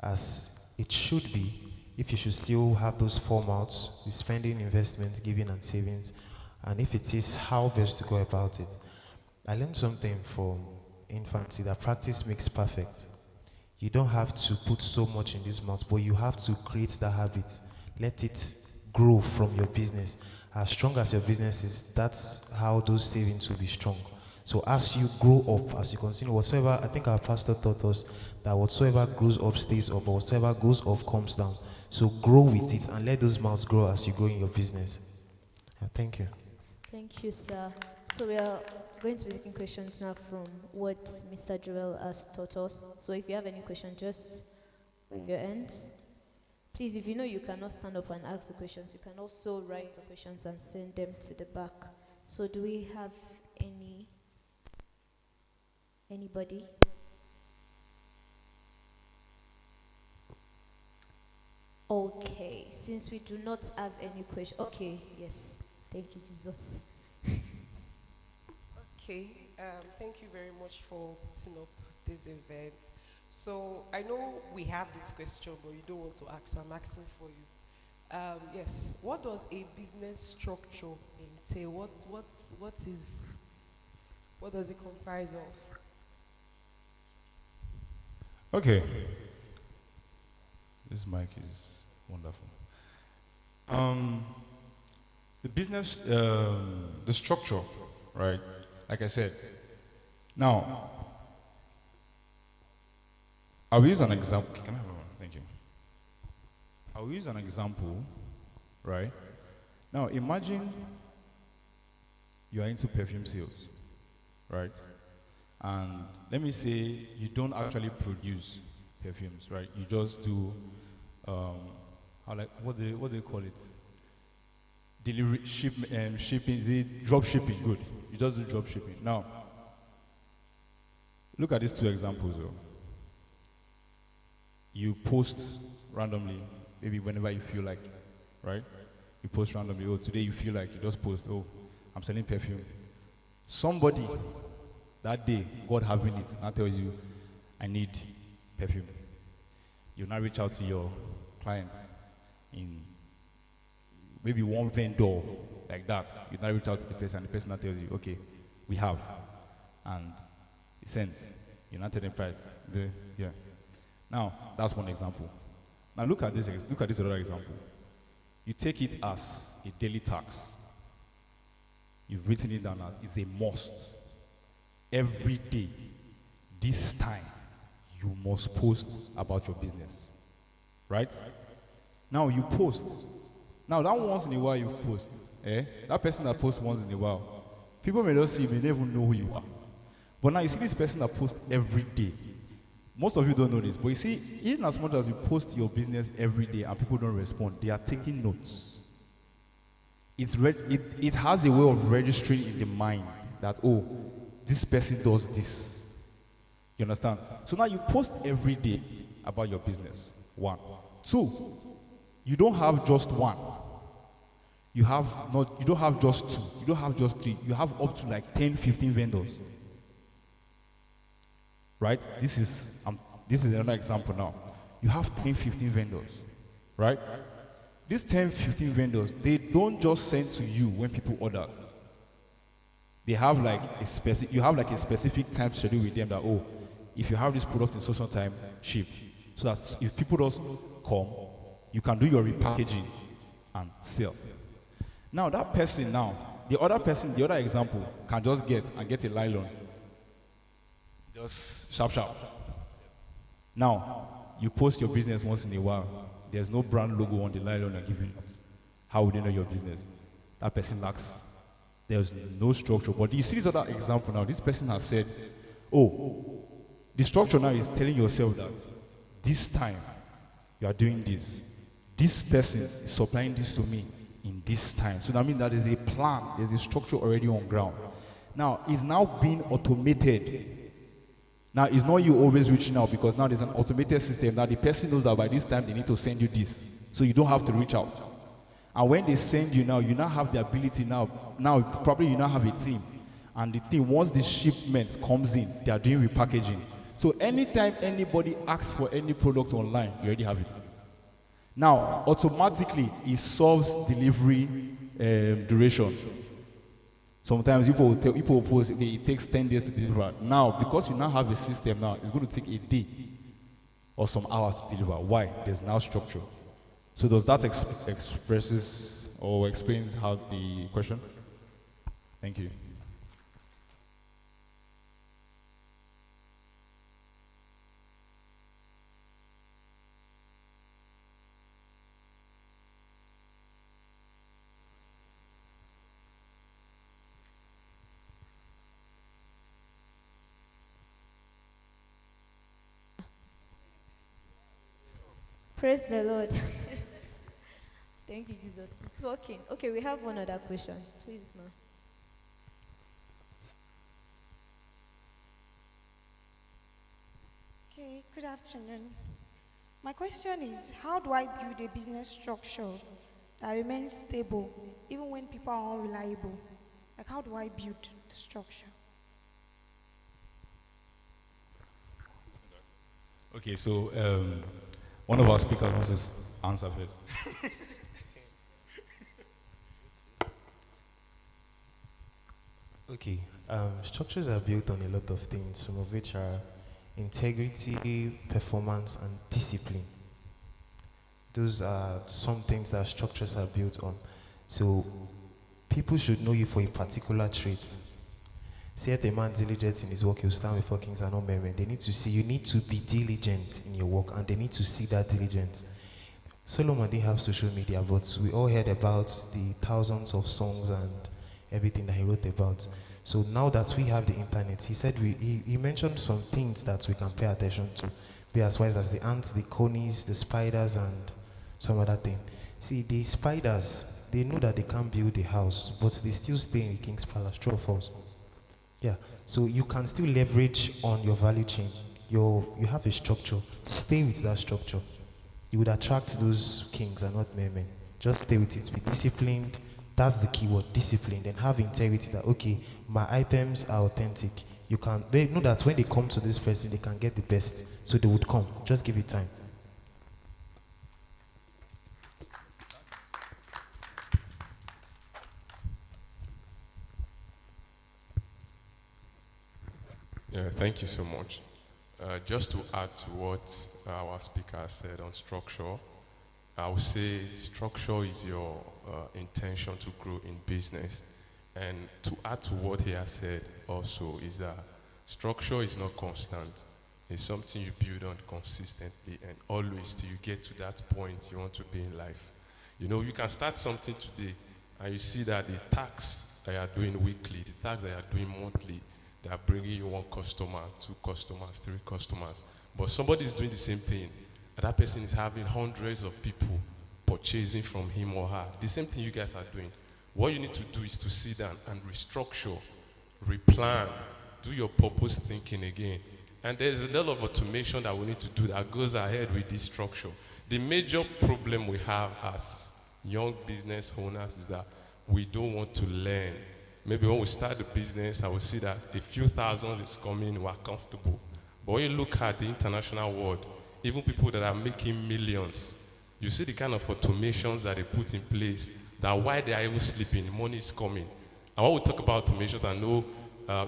S1: as it should be. If you should still have those 4 mouths, the spending, investment, giving, and savings, and if it is, how best to go about it. I learned something from infancy that practice makes perfect. You don't have to put so much in this mouth, but you have to create that habit. Let it grow from your business. As strong as your business is, that's how those savings will be strong. So as you grow up, as you continue, whatsoever, I think our pastor taught us that whatsoever grows up stays up, but whatsoever goes up comes down. So grow with it and let those mouths grow as you grow in your business. Thank you.
S3: Thank you, sir. So we are going to be taking questions now from what Mr. Joel has taught us. So if you have any question, just wave your hands. Please, if you know you cannot stand up and ask the questions, you can also write your questions and send them to the back. So do we have anybody? Okay, since we do not have any question. Okay, yes. Thank you, Jesus.
S9: Okay, thank you very much for putting up this event. So I know we have this question, but you don't want to ask, so I'm asking for you. Yes, what does a business structure entail? What does it comprise of?
S7: Okay. This mic is wonderful. The business, the structure, right? Like I said. Now, I'll use an example. Can I have one? Thank you. I'll use an example, right? Now, imagine you are into perfume sales, right? And let me say you don't actually produce perfumes, right? You just do, what do they call it? Delivery, shipping, is it drop shipping? Good. You just do drop shipping. Now, look at these two examples, though. You post randomly, maybe whenever you feel like, right? You post randomly. Oh, today you feel like, you just post, oh, I'm selling perfume. Somebody that day, God having it, now tells you, I need perfume. You now reach out to your client in maybe one vendor like that. You now reach out to the person, and the person now tells you, okay, we have, and it sends. You now tell them price. Yeah. Now that's one example. Now look at this. Look at this other example. You take it as a daily tax. You've written it down as it's a must. Every day, this time, you must post about your business. Right? Now you post. Now that once in a while you post, that person that posts once in a while, people may not see, may never know who you are. But now you see this person that posts every day. Most of you don't know this, but you see, even as much as you post your business every day and people don't respond, they are taking notes. It has a way of registering in the mind that, oh, this person does this. You understand? So now you post every day about your business. One. Two, you don't have just one. You don't have just two. You don't have just three. You have up to like 10, 15 vendors. Right? This is another example now. You have 10, 15 vendors. Right? These 10, 15 vendors, they don't just send to you when people order. They have like you have like a specific time schedule with them that, oh, if you have this product in social time, ship. So that if people don't come, you can do your repackaging and sell. Now that person the other example can just get a nylon. Just sharp. Now, you post your business once in a while. There's no brand logo on the nylon you're giving. How would they know your business? That person lacks. There's no structure. But you see this other example now. This person has said, oh, the structure now is telling yourself that this time you are doing this. This person is supplying this to me in this time. So that means that there's a plan, there's a structure already on ground. Now, it's now being automated. Now, it's not you always reaching out because now there's an automated system. Now, the person knows that by this time they need to send you this. So you don't have to reach out. And when they send you now have the ability now probably you now have a team. And the thing, once the shipment comes in, they are doing repackaging. So anytime anybody asks for any product online, you already have it. Now, automatically, it solves delivery duration. Sometimes people will post, okay, it takes 10 days to deliver. Now, because you now have a system now, it's going to take a day or some hours to deliver. Why? There's now structure. So does that expresses or explains how the question? Thank you.
S3: Praise the Lord. Thank you, Jesus. It's working. Okay, we have one other question. Please, ma'am.
S5: Okay, good afternoon. My question is, how do I build a business structure that remains stable even when people are unreliable? Like, how do I build the structure?
S7: Okay, so one of our speakers wants to answer first.
S1: Okay, structures are built on a lot of things, some of which are integrity, performance, and discipline. Those are some things that structures are built on. So people should know you for a particular trait. See, if a man diligent in his work, he'll stand before kings and not men. They need to see, you need to be diligent in your work, and they need to see that diligence. Solomon didn't have social media, but we all heard about the thousands of songs and everything that he wrote about. So now that we have the internet, he said he mentioned some things that we can pay attention to. Be as wise as the ants, the conies, the spiders, and some other thing. See, the spiders, they know that they can't build a house, but they still stay in the king's palace. True or false? Yeah. So you can still leverage on your value chain. You have a structure. Stay with that structure. You would attract those kings and not men. Just stay with it. Be disciplined. That's the key word, discipline. Then have integrity that, okay, my items are authentic. They know that when they come to this person, they can get the best. So they would come. Just give it time.
S10: Yeah, thank you so much. Just to add to what our speaker said on structure, I would say structure is your intention to grow in business. And to add to what he has said also is that structure is not constant. It's something you build on consistently and always till you get to that point you want to be in life. You know, you can start something today and you see that the tasks that you are doing weekly, the tasks that you are doing monthly, they are bringing you 1 customer, 2 customers, 3 customers. But somebody is doing the same thing, and that person is having hundreds of people purchasing from him or her. The same thing you guys are doing. What you need to do is to sit down and restructure, replan, do your purpose thinking again, And there's a lot of automation that we need to do that goes ahead with this structure. The major problem we have as young business owners is that we don't want to learn. Maybe when we start the business, I will see that a few thousands is coming, we're comfortable. But when you look at the international world, even people that are making millions, you see the kind of automations that they put in place, that while they are even sleeping, money is coming. And when we talk about automations, I know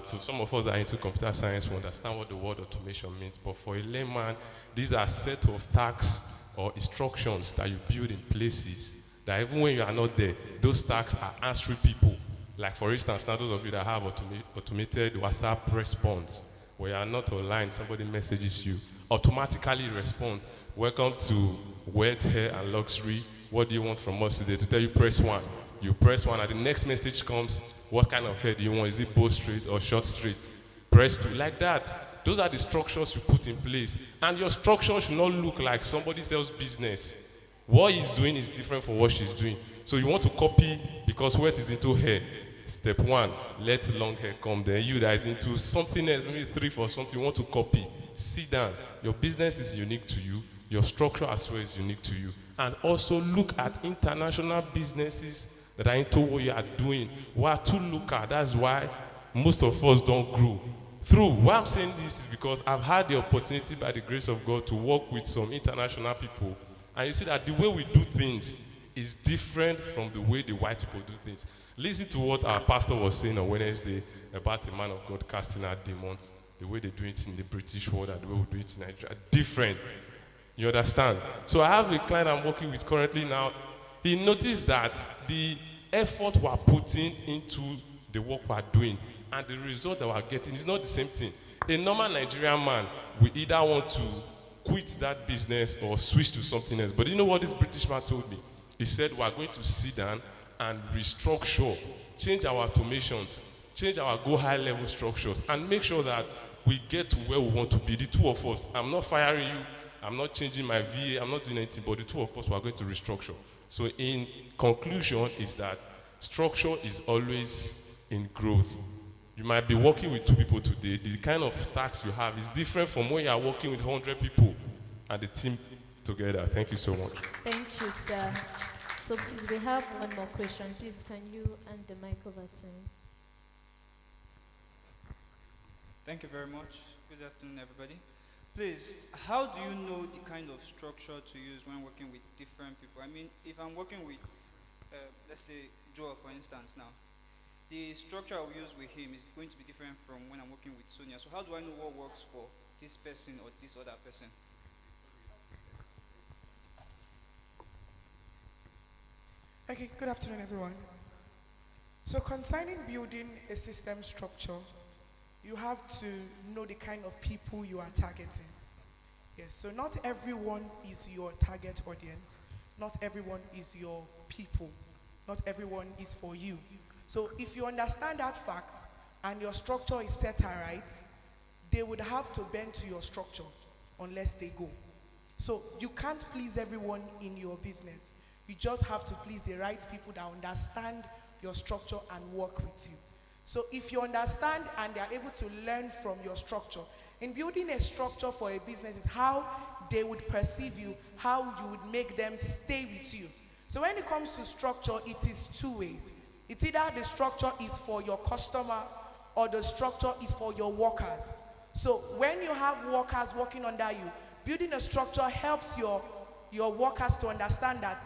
S10: so some of us that are into computer science will understand what the word automation means. But for a layman, these are a set of tasks or instructions that you build in places that even when you are not there, those tasks are answering people. Like for instance, now those of you that have automated WhatsApp response, where you are not online, somebody messages you, automatically responds, welcome to Wet Hair and Luxury. What do you want from us today? To tell you press 1. You press 1 and the next message comes, what kind of hair do you want? Is it bow straight or short straight? Press 2, like that. Those are the structures you put in place. And your structure should not look like somebody else's business. What he's doing is different from what she's doing. So you want to copy because Wet is into hair. Step 1, let long hair come. Then you that is into something else, maybe 3 for something, you want to copy. Sit down. Your business is unique to you. Your structure as well is unique to you. And also look at international businesses that are into what you are doing. We are too local. That's why most of us don't grow. Why I'm saying this is because I've had the opportunity by the grace of God to work with some international people. And you see that the way we do things is different from the way the white people do things. Listen to what our pastor was saying on Wednesday about a man of God casting out demons. The way they do it in the British world and the way we do it in Nigeria. Different. You understand? So I have a client I'm working with currently now. He noticed that the effort we're putting into the work we're doing and the result that we're getting is not the same thing. A normal Nigerian man will either want to quit that business or switch to something else. But you know what this British man told me? He said, we're going to sit down and restructure, change our automations, change our go high level structures, and make sure that we get to where we want to be. The two of us, I'm not firing you, I'm not changing my VA, I'm not doing anything, but the two of us are going to restructure. So in conclusion is that structure is always in growth. You might be working with 2 people today. The kind of task you have is different from when you are working with 100 people and the team together. Thank you so much.
S3: Thank you, sir. So please, we have one more question. Please, can you hand the mic over to him?
S11: Thank you very much. Good afternoon, everybody. Please, how do you know the kind of structure to use when working with different people? I mean, if I'm working with, let's say, Joel, for instance, now, the structure I'll use with him is going to be different from when I'm working with Sonia. So how do I know what works for this person or this other person?
S12: Okay, good afternoon, everyone. So concerning building a system structure, you have to know the kind of people you are targeting. Yes, so not everyone is your target audience. Not everyone is your people. Not everyone is for you. So if you understand that fact and your structure is set right, they would have to bend to your structure unless they go. So you can't please everyone in your business. You just have to please the right people that understand your structure and work with you. So if you understand and they are able to learn from your structure, in building a structure for a business is how they would perceive you, how you would make them stay with you. So when it comes to structure, it is 2 ways. It's either the structure is for your customer or the structure is for your workers. So when you have workers working under you, building a structure helps your workers to understand that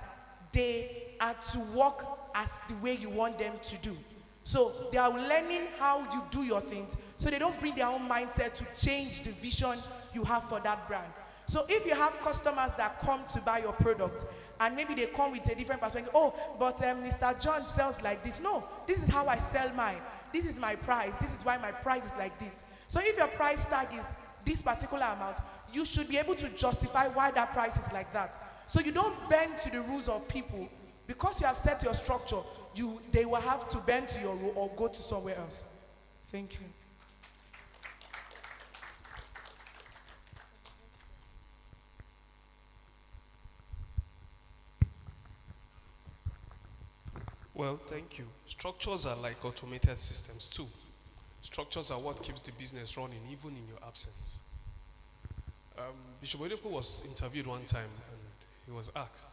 S12: they are to work as the way you want them to do. So they are learning how you do your things, so they don't bring their own mindset to change the vision you have for that brand. So if you have customers that come to buy your product, and maybe they come with a different perspective, oh, but Mr. John sells like this. No, this is how I sell mine. This is my price. This is why my price is like this. So if your price tag is this particular amount, you should be able to justify why that price is like that. So you don't bend to the rules of people. Because you have set your structure, they will have to bend to your rule or go to somewhere else. Thank you.
S6: Well, thank you. Structures are like automated systems too. Structures are what keeps the business running even in your absence. Bishop Oyedepo was interviewed one time and he was asked,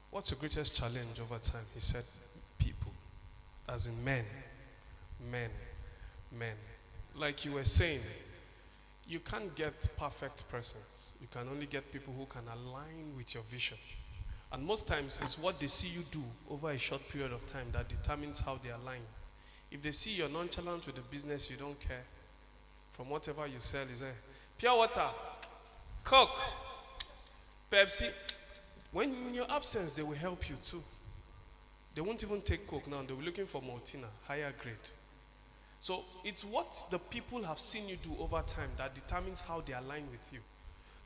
S6: what's your greatest challenge over time? He said, people, as in men, men, men. Like you were saying, you can't get perfect persons. You can only get people who can align with your vision. And most times it's what they see you do over a short period of time that determines how they align. If they see you're nonchalant with the business, you don't care. From whatever you sell, is pure water, Coke, Pepsi. When in your absence, they will help you too. They won't even take Coke now. They'll be looking for Maltina, higher grade. So it's what the people have seen you do over time that determines how they align with you.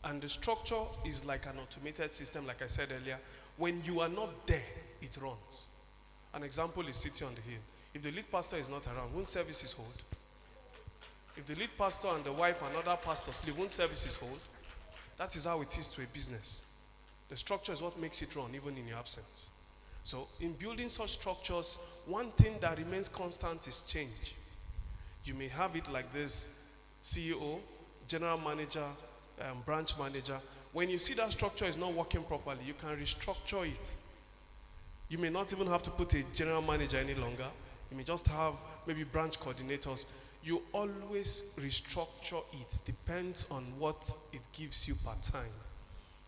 S6: And the structure is like an automated system, like I said earlier. When you are not there, it runs. An example is City on the Hill. If the lead pastor is not around, won't services hold? If the lead pastor and the wife and other pastors leave, won't services hold? That is how it is to a business. The structure is what makes it run, even in your absence. So in building such structures, one thing that remains constant is change. You may have it like this: CEO, general manager, branch manager. When you see that structure is not working properly, you can restructure it. You may not even have to put a general manager any longer. You may just have maybe branch coordinators. You always restructure it. Depends on what it gives you per time.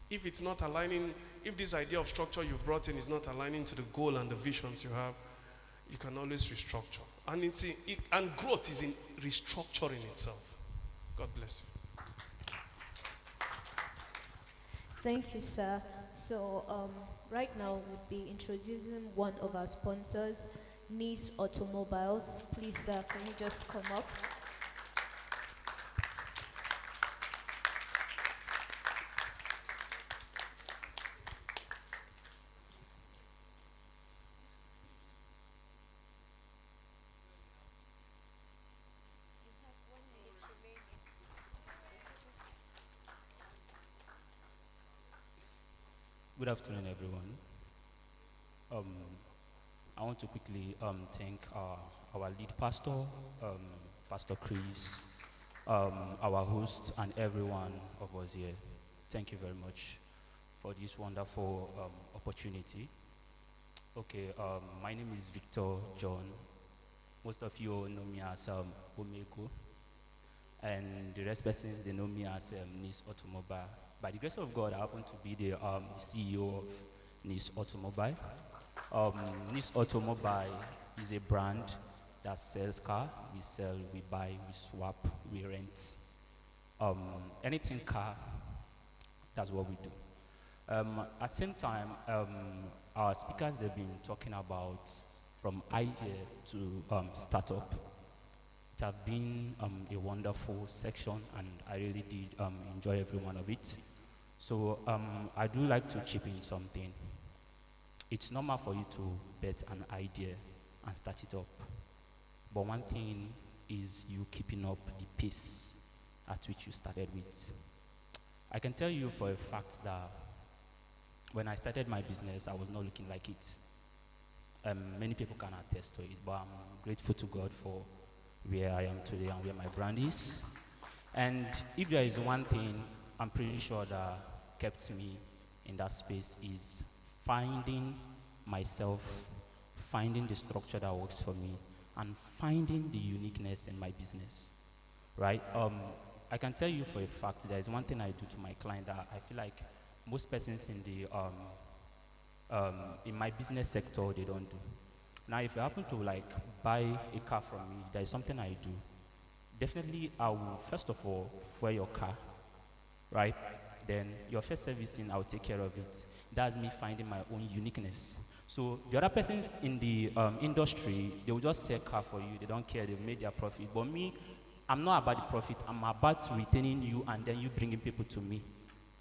S6: If it's not aligning, if this idea of structure you've brought in is not aligning to the goal and the visions you have, you can always restructure. And and growth is in restructuring itself. God bless you.
S3: Thank you, sir. So right now we'll be introducing one of our sponsors, Nice Automobiles. Please, sir, can you just come up?
S13: Good afternoon, everyone. I want to quickly thank our lead pastor, Pastor Chris, our host, and everyone of us here. Thank you very much for this wonderful opportunity. Okay, my name is Victor John. Most of you know me as Omeko, and the rest persons, they know me as Nice Automobile. By the grace of God, I happen to be the CEO of Nice Automobile. Nice Automobile is a brand that sells car. We sell, we buy, we swap, we rent. Anything car, that's what we do. At the same time, our speakers have been talking about from idea to startup. It has been a wonderful section, and I really did enjoy every one of it. So I do like to chip in something. It's normal for you to bet an idea and start it up. But one thing is you keeping up the pace at which you started with. I can tell you for a fact that when I started my business, I was not looking like it. Many people can attest to it, but I'm grateful to God for where I am today and where my brand is. And if there is one thing I'm pretty sure that kept me in that space is finding myself, finding the structure that works for me, and finding the uniqueness in my business, right? I can tell you for a fact there is one thing I do to my client that I feel like most persons in my business sector, they don't do. Now, if you happen to like buy a car from me, there is something I do. Definitely, I will first of all fuel your car, right? Then your first servicing, I'll take care of it. That's me finding my own uniqueness. So the other persons in the industry, they will just sell car for you. They don't care. They've made their profit. But me, I'm not about the profit. I'm about retaining you and then you bringing people to me.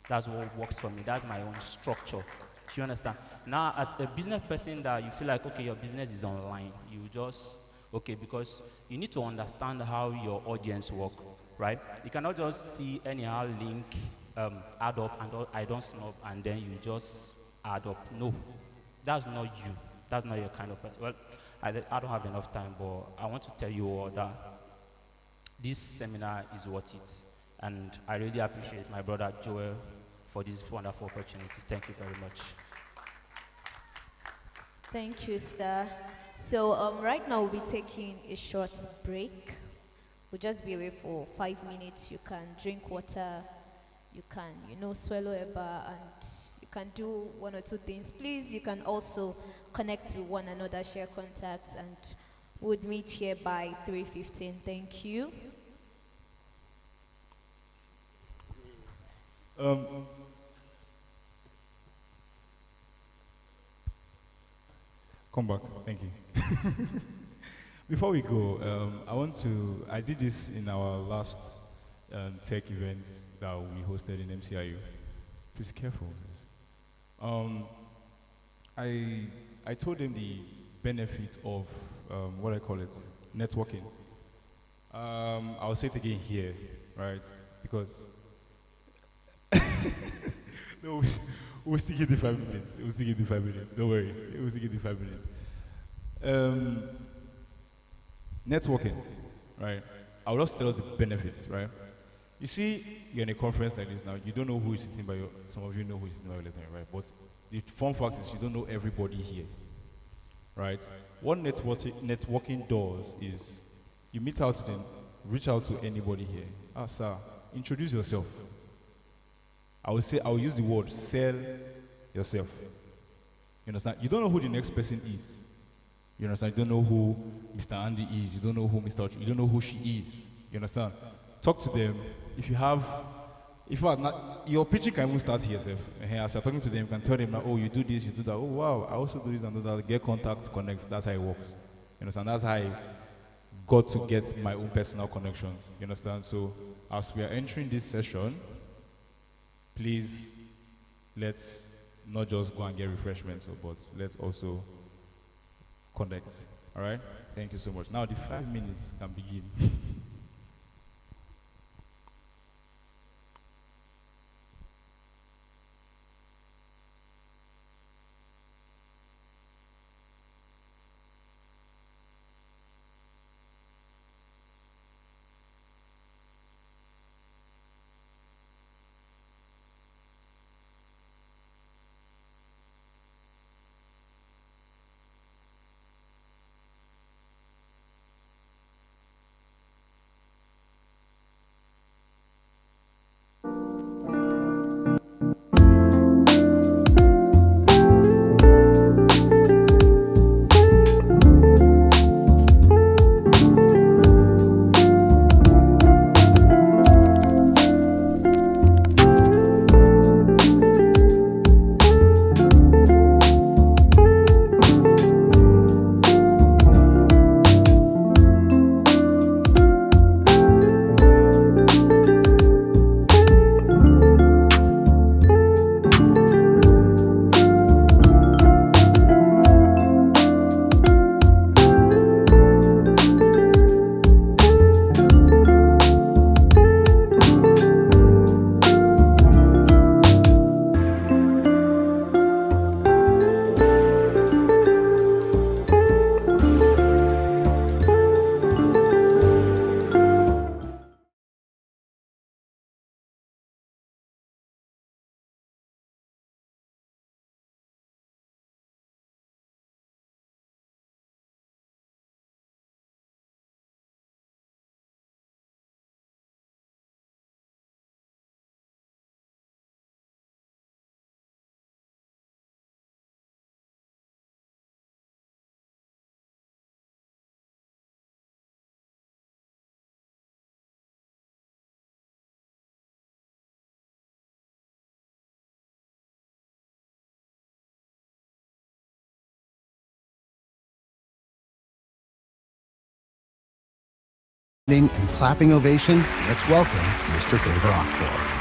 S13: That's what works for me. That's my own structure. Do you understand? Now, as a business person that you feel like, okay, your business is online, you just, okay, because you need to understand how your audience work, right? You cannot just see anyhow link, add up, and I don't snub, and then you just add up. No, that's not you. That's not your kind of person. Well, I don't have enough time, but I want to tell you all that this seminar is worth it. And I really appreciate my brother Joel for these wonderful opportunities. Thank you very much.
S3: Thank you, sir. So right now we'll be taking a short break. We'll just be away for 5 minutes. You can drink water, you can, swallow a bar, and you can do one or two things. Please, you can also connect with one another, share contacts, and would meet here by 3:15. Thank you.
S7: Come back. Thank you. Before we go, I did this in our last tech event that we hosted in MCIU. Please careful. Um, I told them the benefits of what I call it, networking. I'll say it again here, right? Because no, we'll still give the 5 minutes. We'll still give the 5 minutes. Don't worry. We'll still give the 5 minutes. Um, networking, right? I'll just tell us the benefits, right? You see, you're in a conference like this now. You don't know who is sitting by your. Some of you know who is sitting by your left hand, right? But the fun fact is, you don't know everybody here, right? What networking does is, you meet out to them, reach out to anybody here. Ah, sir, introduce yourself. I will use the word sell yourself. You understand? You don't know who the next person is. You understand? You don't know who Mr. Andy is. You don't know who Mr. You don't know who she is. You understand? Talk to them. If you are not, your pitching can even start here, self. As you're talking to them, you can tell them, that, oh, you do this, you do that. Oh, wow, I also do this and do that. Get contacts, connect. That's how it works. You understand? That's how I got to get my own personal connections. You understand? So, as we are entering this session, please, let's not just go and get refreshments, but let's also connect. All right? Thank you so much. Now the 5 minutes can begin.
S2: And clapping ovation, let's welcome Mr. Favor Akbar.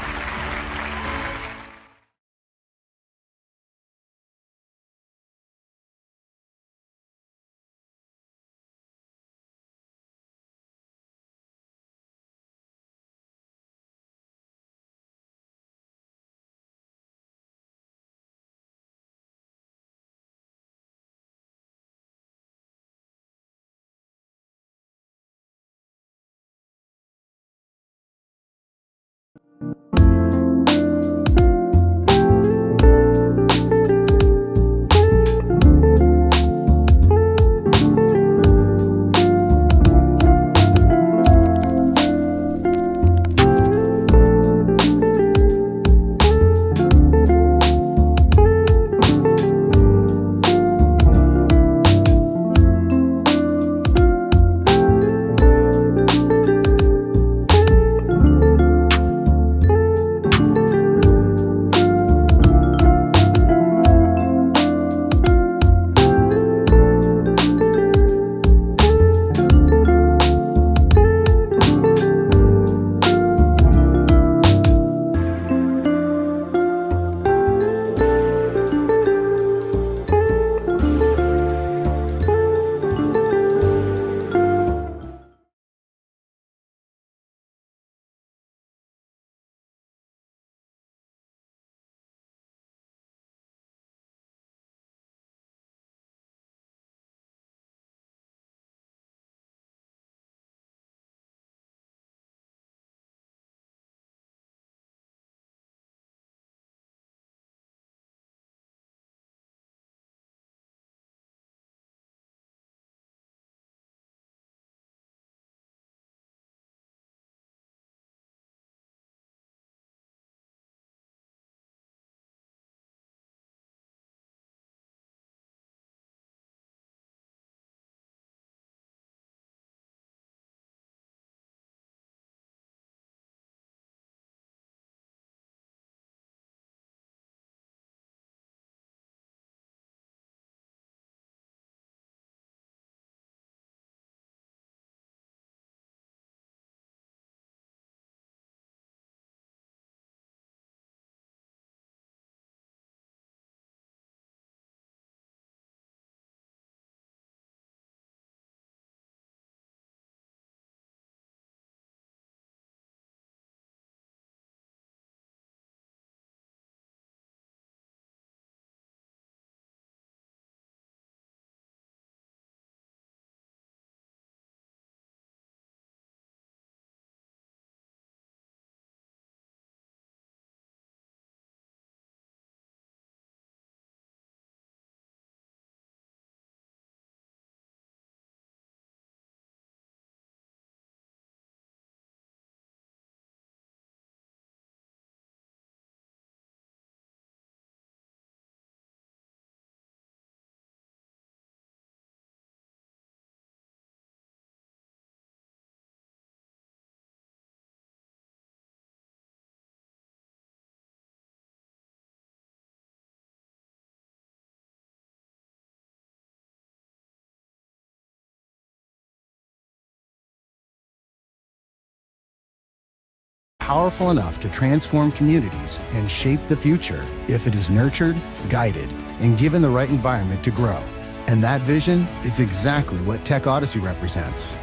S2: Powerful enough to transform communities and shape the future if it is nurtured, guided, and given the right environment to grow. And that vision is exactly what Tech Odyssey represents.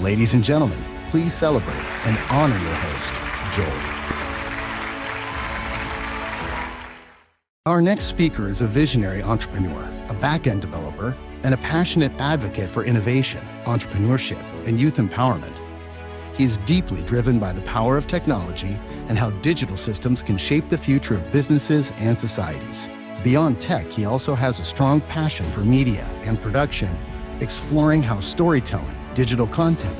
S2: Ladies and gentlemen, please celebrate and honor your host, Joel. Our next speaker is a visionary entrepreneur, a back-end developer, and a passionate advocate for innovation, entrepreneurship, and youth empowerment. He is deeply driven by the power of technology and how digital systems can shape the future of businesses and societies. Beyond tech, he also has a strong passion for media and production, exploring how storytelling, digital content,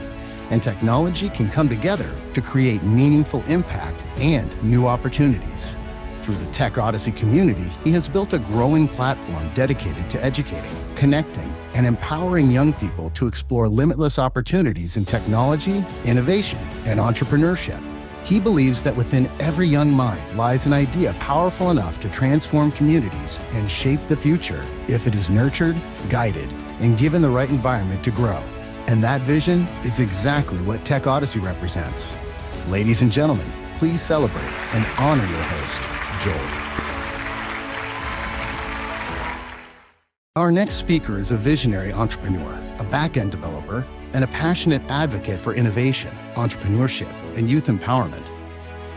S2: and technology can come together to create meaningful impact and new opportunities. Through the Tech Odyssey community, he has built a growing platform dedicated to educating, connecting, and empowering young people to explore limitless opportunities in technology, innovation, and entrepreneurship. He believes that within every young mind lies an idea powerful enough to transform communities and shape the future if it is nurtured, guided, and given the right environment to grow. And that vision is exactly what Tech Odyssey represents. Ladies and gentlemen, please celebrate and honor your host, Joel. Our next speaker is a visionary entrepreneur, a back-end developer, and a passionate advocate for innovation, entrepreneurship, and youth empowerment.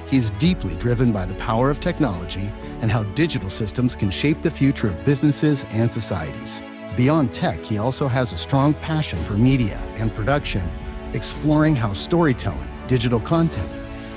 S2: He is deeply driven by the power of technology and how digital systems can shape the future of businesses and societies. Beyond tech, he also has a strong passion for media and production, exploring how storytelling, digital content,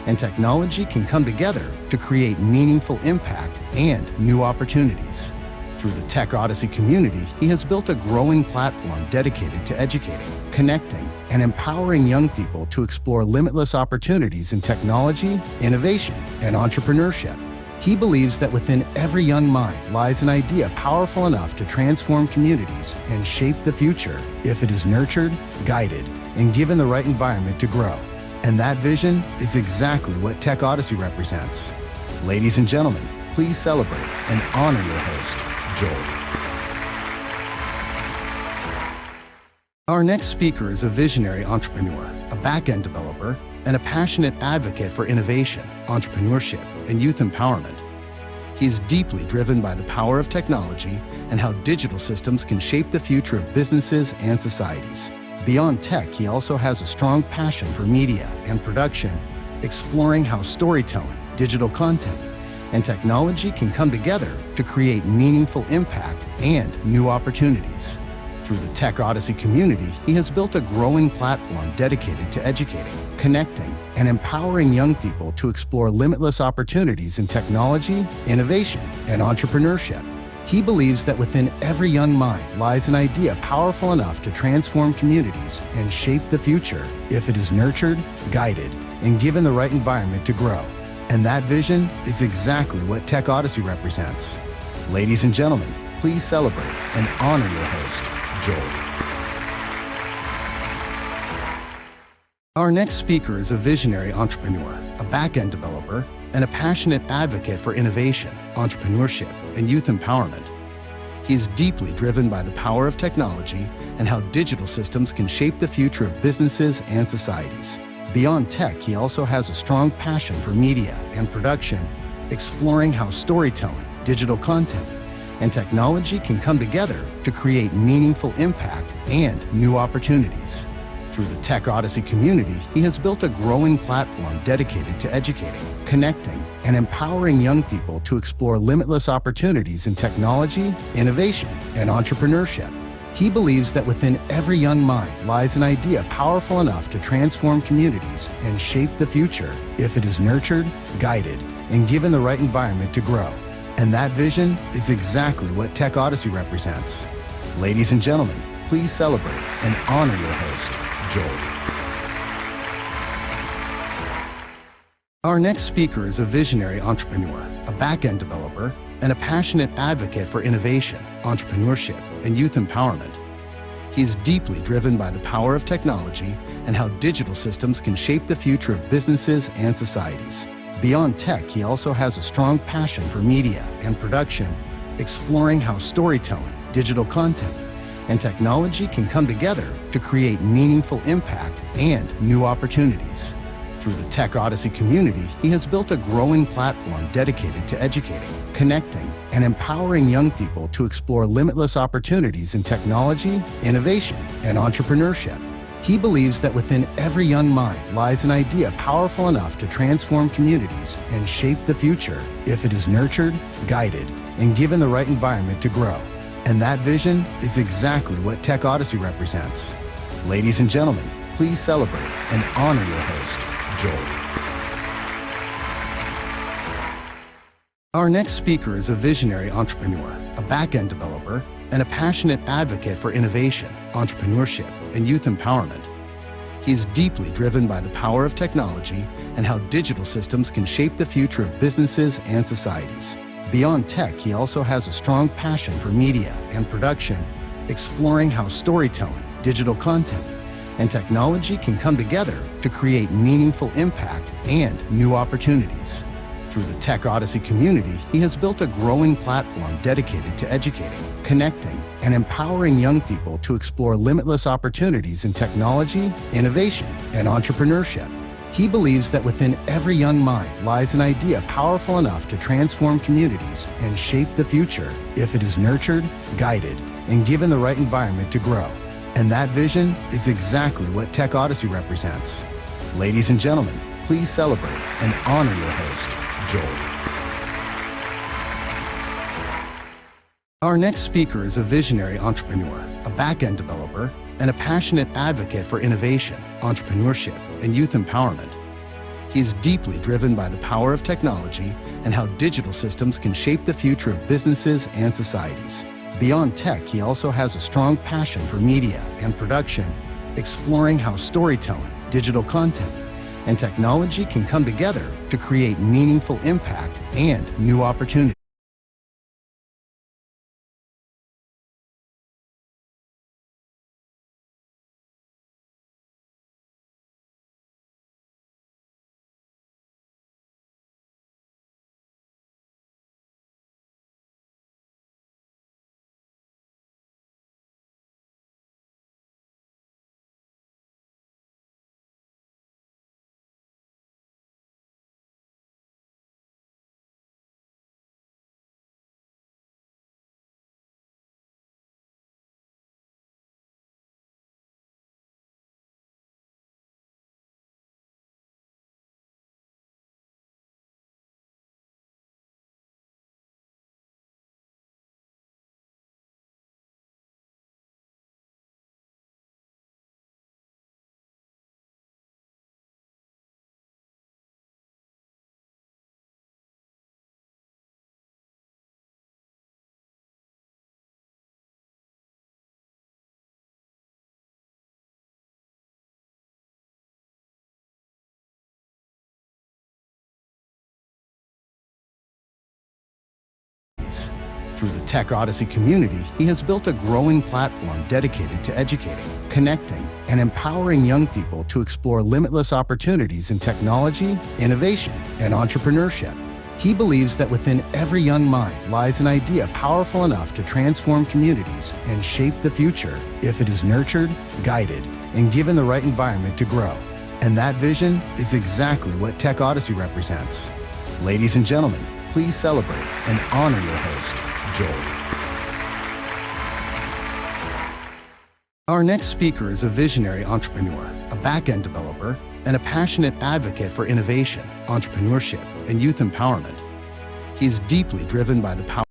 S2: and technology can come together to create meaningful impact and new opportunities. Through the Tech Odyssey community, he has built a growing platform dedicated to educating, connecting, and empowering young people to explore limitless opportunities in technology, innovation, and entrepreneurship. He believes that within every young mind lies an idea powerful enough to transform communities and shape the future if it is nurtured, guided, and given the right environment to grow. And that vision is exactly what Tech Odyssey represents. Ladies and gentlemen, please celebrate and honor your host, Joel. Our next speaker is a visionary entrepreneur, a back-end developer, and a passionate advocate for innovation, entrepreneurship, and youth empowerment. He is deeply driven by the power of technology and how digital systems can shape the future of businesses and societies. Beyond tech, he also has a strong passion for media and production, exploring how storytelling, digital content, and technology can come together to create meaningful impact and new opportunities. Through the Tech Odyssey community, he has built a growing platform dedicated to educating, connecting, and empowering young people to explore limitless opportunities in technology, innovation, and entrepreneurship. He believes that within every young mind lies an idea powerful enough to transform communities and shape the future if it is nurtured, guided, and given the right environment to grow. And that vision is exactly what Tech Odyssey represents. Ladies and gentlemen, please celebrate and honor your host, Joel. Our next speaker is a visionary entrepreneur, a back-end developer, and a passionate advocate for innovation, entrepreneurship, and youth empowerment. He is deeply driven by the power of technology and how digital systems can shape the future of businesses and societies. Beyond tech, he also has a strong passion for media and production, exploring how storytelling, digital content, and technology can come together to create meaningful impact and new opportunities. Through the Tech Odyssey community, he has built a growing platform dedicated to educating, connecting, and empowering young people to explore limitless opportunities in technology, innovation, and entrepreneurship. He believes that within every young mind lies an idea powerful enough to transform communities and shape the future if it is nurtured, guided, and given the right environment to grow. And that vision is exactly what Tech Odyssey represents. Ladies and gentlemen, please celebrate and honor your host, Joel. Our next speaker is a visionary entrepreneur, a back-end developer, and a passionate advocate for innovation, entrepreneurship, and youth empowerment. He is deeply driven by the power of technology and how digital systems can shape the future of businesses and societies. Beyond tech, he also has a strong passion for media and production, exploring how storytelling, digital content, and technology can come together to create meaningful impact and new opportunities. Through the Tech Odyssey community, he has built a growing platform dedicated to educating, connecting, and empowering young people to explore limitless opportunities in technology, innovation, and entrepreneurship. He believes that within every young mind lies an idea powerful enough to transform communities and shape the future if it is nurtured, guided, and given the right environment to grow. And that vision is exactly what Tech Odyssey represents. Ladies and gentlemen, please celebrate and honor your host, Joel. Our next speaker is a visionary entrepreneur, a back-end developer, and a passionate advocate for innovation, entrepreneurship, and youth empowerment. He is deeply driven by the power of technology and how digital systems can shape the future of businesses and societies. Beyond tech, he also has a strong passion for media and production, exploring how storytelling, digital content, and technology can come together to create meaningful impact and new opportunities. Through the Tech Odyssey community, he has built a growing platform dedicated to educating, connecting, and empowering young people to explore limitless opportunities in technology, innovation, and entrepreneurship. He believes that within every young mind lies an idea powerful enough to transform communities and shape the future if it is nurtured, guided, and given the right environment to grow. And that vision is exactly what Tech Odyssey represents. Ladies and gentlemen, please celebrate and honor your host, Joel. Our next speaker is a visionary entrepreneur, a back-end developer, and a passionate advocate for innovation, entrepreneurship, and youth empowerment. He is deeply driven by the power of technology and how digital systems can shape the future of businesses and societies. Beyond tech, he also has a strong passion for media and production, exploring how storytelling, digital content, and technology can come together to create meaningful impact and new opportunities. Through the Tech Odyssey community, he has built a growing platform dedicated to educating, connecting, and empowering young people to explore limitless opportunities in technology, innovation, and entrepreneurship. He believes that within every young mind lies an idea powerful enough to transform communities and shape the future if it is nurtured, guided, and given the right environment to grow. And that vision is exactly what Tech Odyssey represents. Ladies and gentlemen, please celebrate and honor your host, Joel. Our next speaker is a visionary entrepreneur, a back-end developer, and a passionate advocate for innovation, entrepreneurship, and youth empowerment. He is deeply driven by the power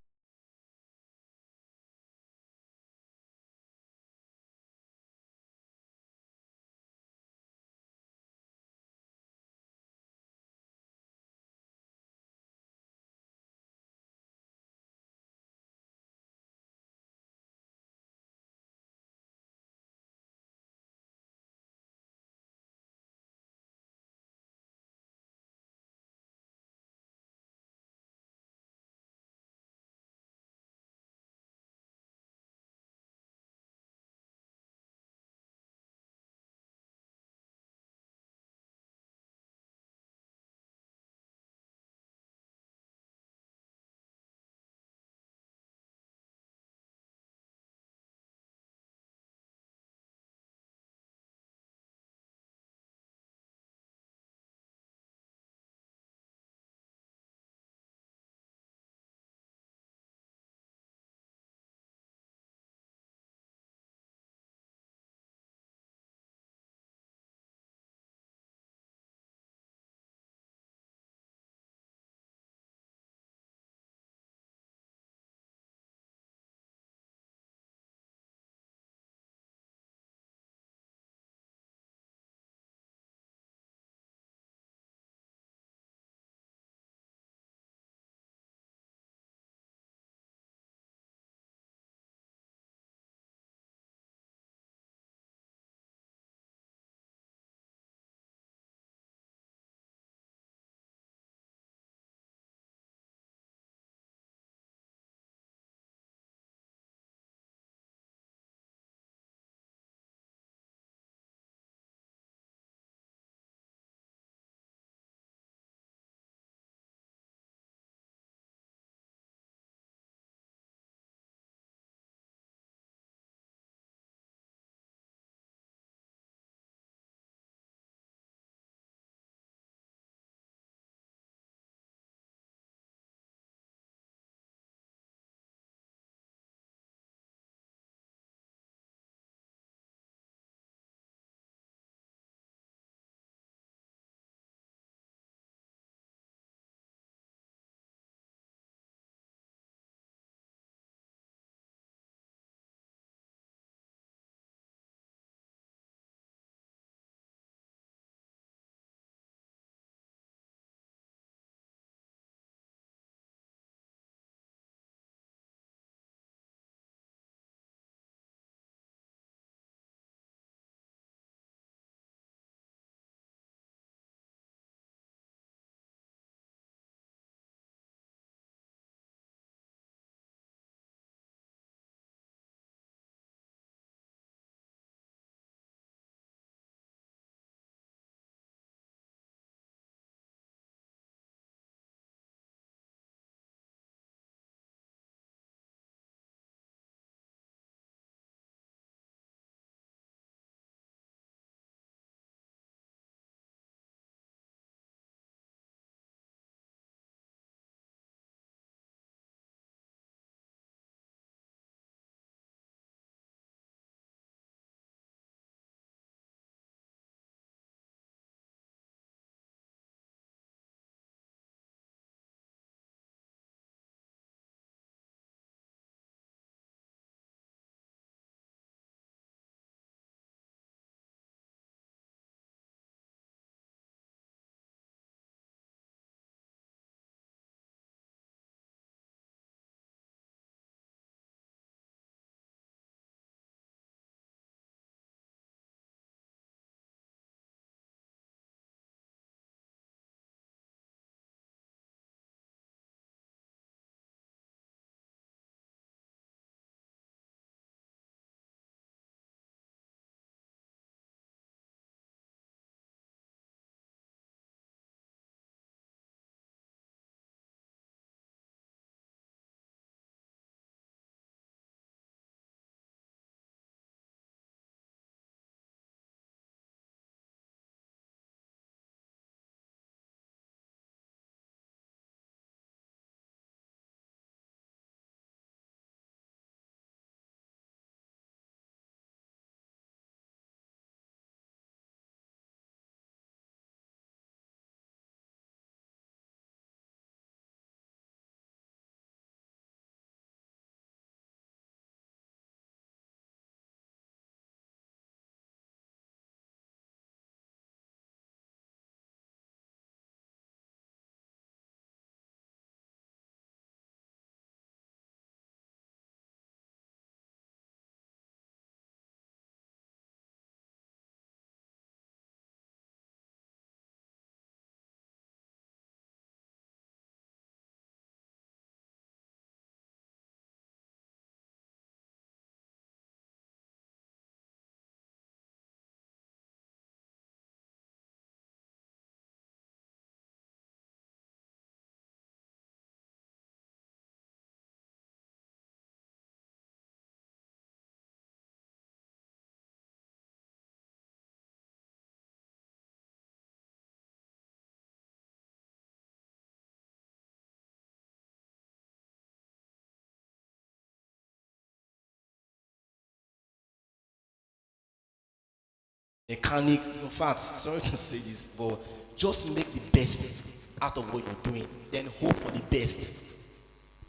S14: mechanic. In fact, sorry to say this, but just make the best out of what you're doing, then hope for the best.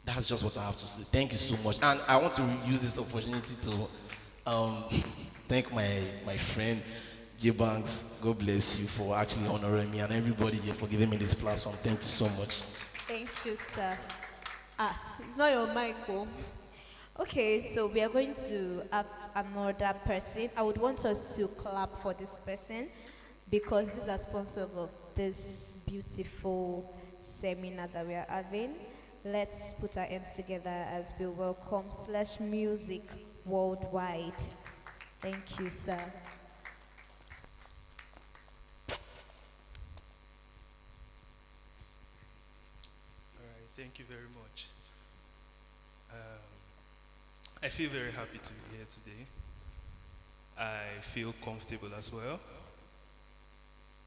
S14: That's just what I have to say. Thank you so much. And I want to use this opportunity to thank my friend J Banks. God bless you for actually honoring me and everybody here for giving me this platform. Thank you so much.
S3: Thank you, sir. It's not your mic, oh. Okay, so we are going to have another person. I would want us to clap for this person because this is a sponsor of this beautiful seminar that we are having. Let's put our hands together as we welcome Slash Music Worldwide. Thank you, sir.
S15: All right, thank you very much. I feel very happy to be here today. I feel comfortable as well.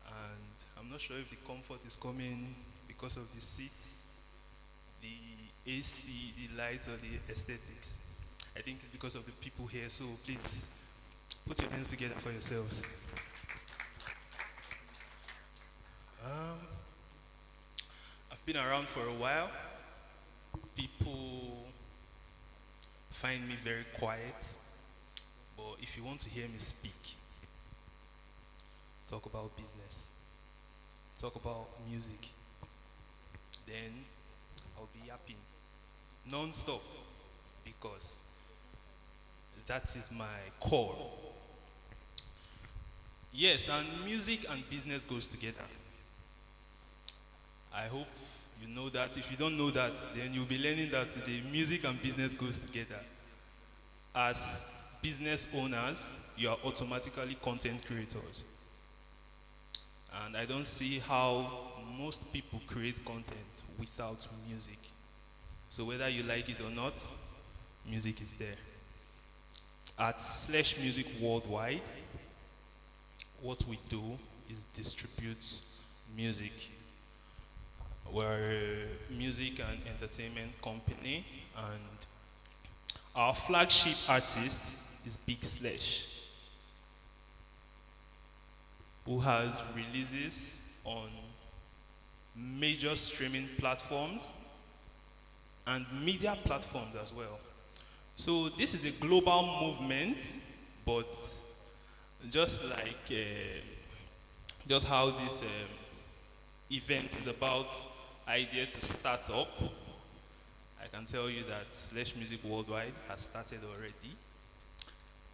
S15: And I'm not sure if the comfort is coming because of the seats, the AC, the lights, or the aesthetics. I think it's because of the people here, so please put your hands together for yourselves. Um, I've been around for a while. People find me very quiet, but if you want to hear me speak, talk about business, talk about music, then I'll be yapping non-stop because that is my core. Yes, and music and business goes together. I hope you know that. If you don't know that, then you'll be learning that today. Music and business goes together. As business owners, you are automatically content creators. And I don't see how most people create content without music. So whether you like it or not, music is there. At Slash Music Worldwide, what we do is distribute music. We're a music and entertainment company, and our flagship artist is Big Slash, who has releases on major streaming platforms and media platforms as well. So this is a global movement, but just like just how this event is about idea to start up, I can tell you that Slash Music Worldwide has started already.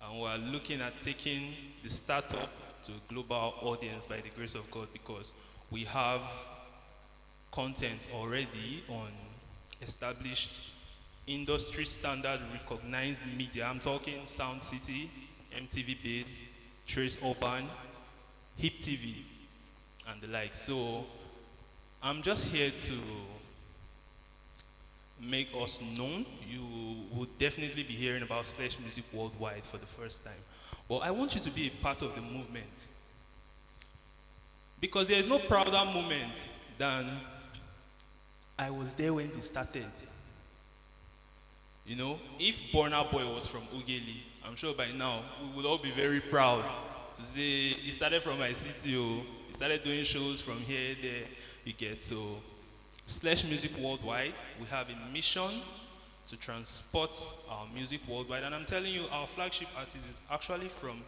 S15: And we are looking at taking the startup to a global audience by the grace of God, because we have content already on established industry standard recognized media. I'm talking Sound City, MTV Base, Trace Urban, Hip TV, and the like. So I'm just here to make us known. You will definitely be hearing about Slash Music Worldwide for the first time. But I want you to be a part of the movement. Because there is no prouder moment than I was there when they started. You know, if Burna Boy was from Ugeli, I'm sure by now we would all be very proud to say he started from my city, he started doing shows from here, there, you get. So, Slash Music Worldwide, we have a mission to transport our music worldwide. And I'm telling you, our flagship artist is actually from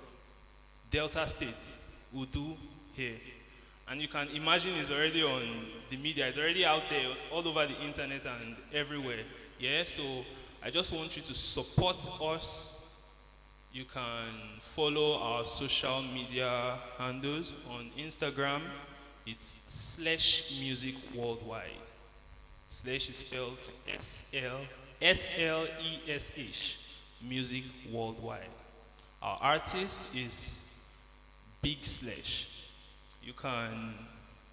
S15: Delta State, Udu, here. And you can imagine it's already on the media, it's already out there, all over the internet and everywhere. Yeah, so I just want you to support us. You can follow our social media handles on Instagram. It's Slash Music Worldwide. Slash is spelled S-L-E-S-H, Music Worldwide. Our artist is Big Slash. You can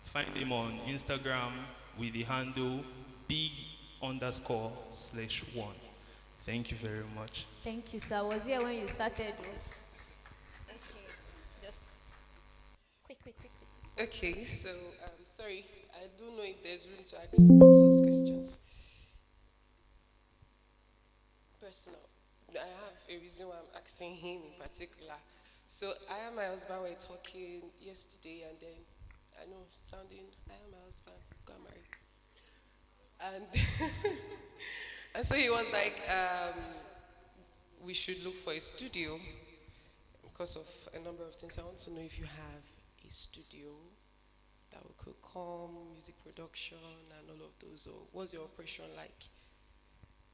S15: find him on Instagram with the handle big_slash1. Thank you very much.
S3: Thank you, sir. I was here when you started. Okay, just quick.
S9: Okay, so sorry, I don't know if there's room to ask sponsors questions. Personal. I have a reason why I'm asking him in particular. So I and my husband were talking yesterday, and then I know sounding I am my husband got married, and and so he was like, we should look for a studio because of a number of things. I want to know if you have a studio that we could come, music production and all of those, or what's your operation like?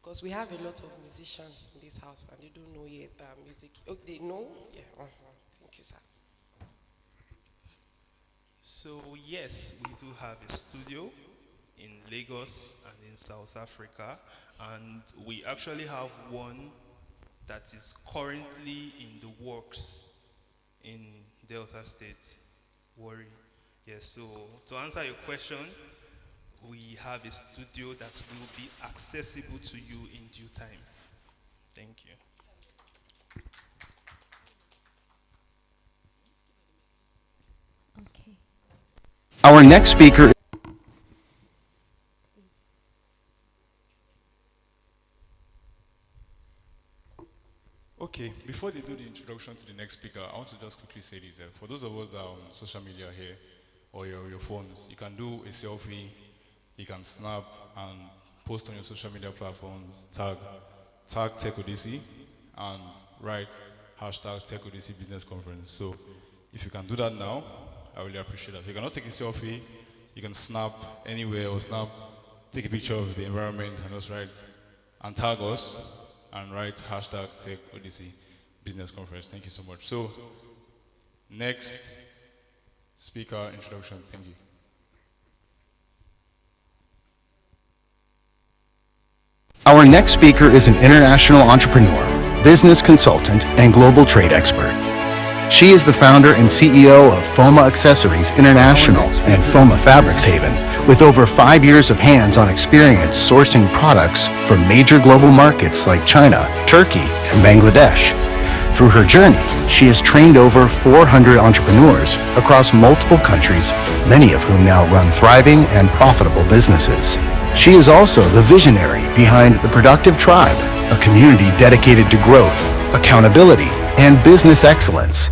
S9: Because we have a lot of musicians in this house and they don't know yet that music. Oh, they know? Yeah. Thank you, sir.
S15: So yes, we do have a studio in Lagos and in South Africa, and we actually have one that is currently in the works in Delta State, Warri. Yes, so to answer your question, we have a studio that will be accessible to you in due time. Thank you.
S3: Okay.
S2: Our next speaker.
S7: Okay, before they do the introduction to the next speaker, I want to just quickly say this. For those of us that are on social media here or your phones, you can do a selfie, you can snap and post on your social media platforms, tag Tech Odyssey and write hashtag Tech Odyssey Business Conference. So if you can do that now, I really appreciate that. If you cannot take a selfie, you can snap anywhere or take a picture of the environment and just write and tag us and write hashtag Tech Odyssey Business Conference. Thank you so much. So, next speaker introduction. Thank you.
S2: Our next speaker is an international entrepreneur, business consultant, and global trade expert. She is the founder and CEO of FOMA Accessories International and FOMA Fabrics Haven, with over 5 years of hands-on experience sourcing products from major global markets like China, Turkey, and Bangladesh. Through her journey, she has trained over 400 entrepreneurs across multiple countries, many of whom now run thriving and profitable businesses. She is also the visionary behind The Productive Tribe, a community dedicated to growth, accountability, and business excellence.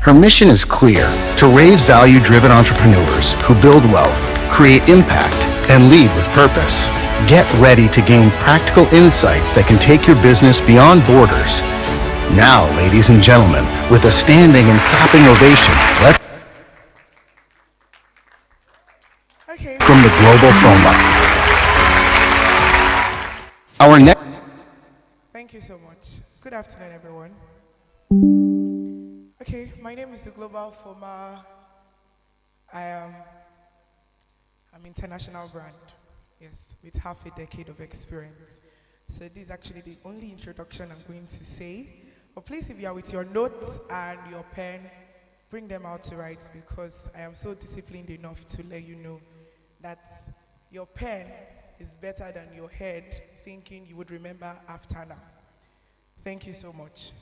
S2: Her mission is clear: to raise value-driven entrepreneurs who build wealth, create impact, and lead with purpose. Get ready to gain practical insights that can take your business beyond borders. Now, ladies and gentlemen, with a standing and clapping ovation, let's from the Global FOMA. Our next.
S12: Thank you so much. Good afternoon, everyone. Okay, my name is the Global FOMA. I'm international brand, yes, with half a decade of experience. So this is actually the only introduction I'm going to say. But please, if you are with your notes and your pen, bring them out to write, because I am so disciplined enough to let you know that your pen is better than your head thinking you would remember after now. Thank you so much.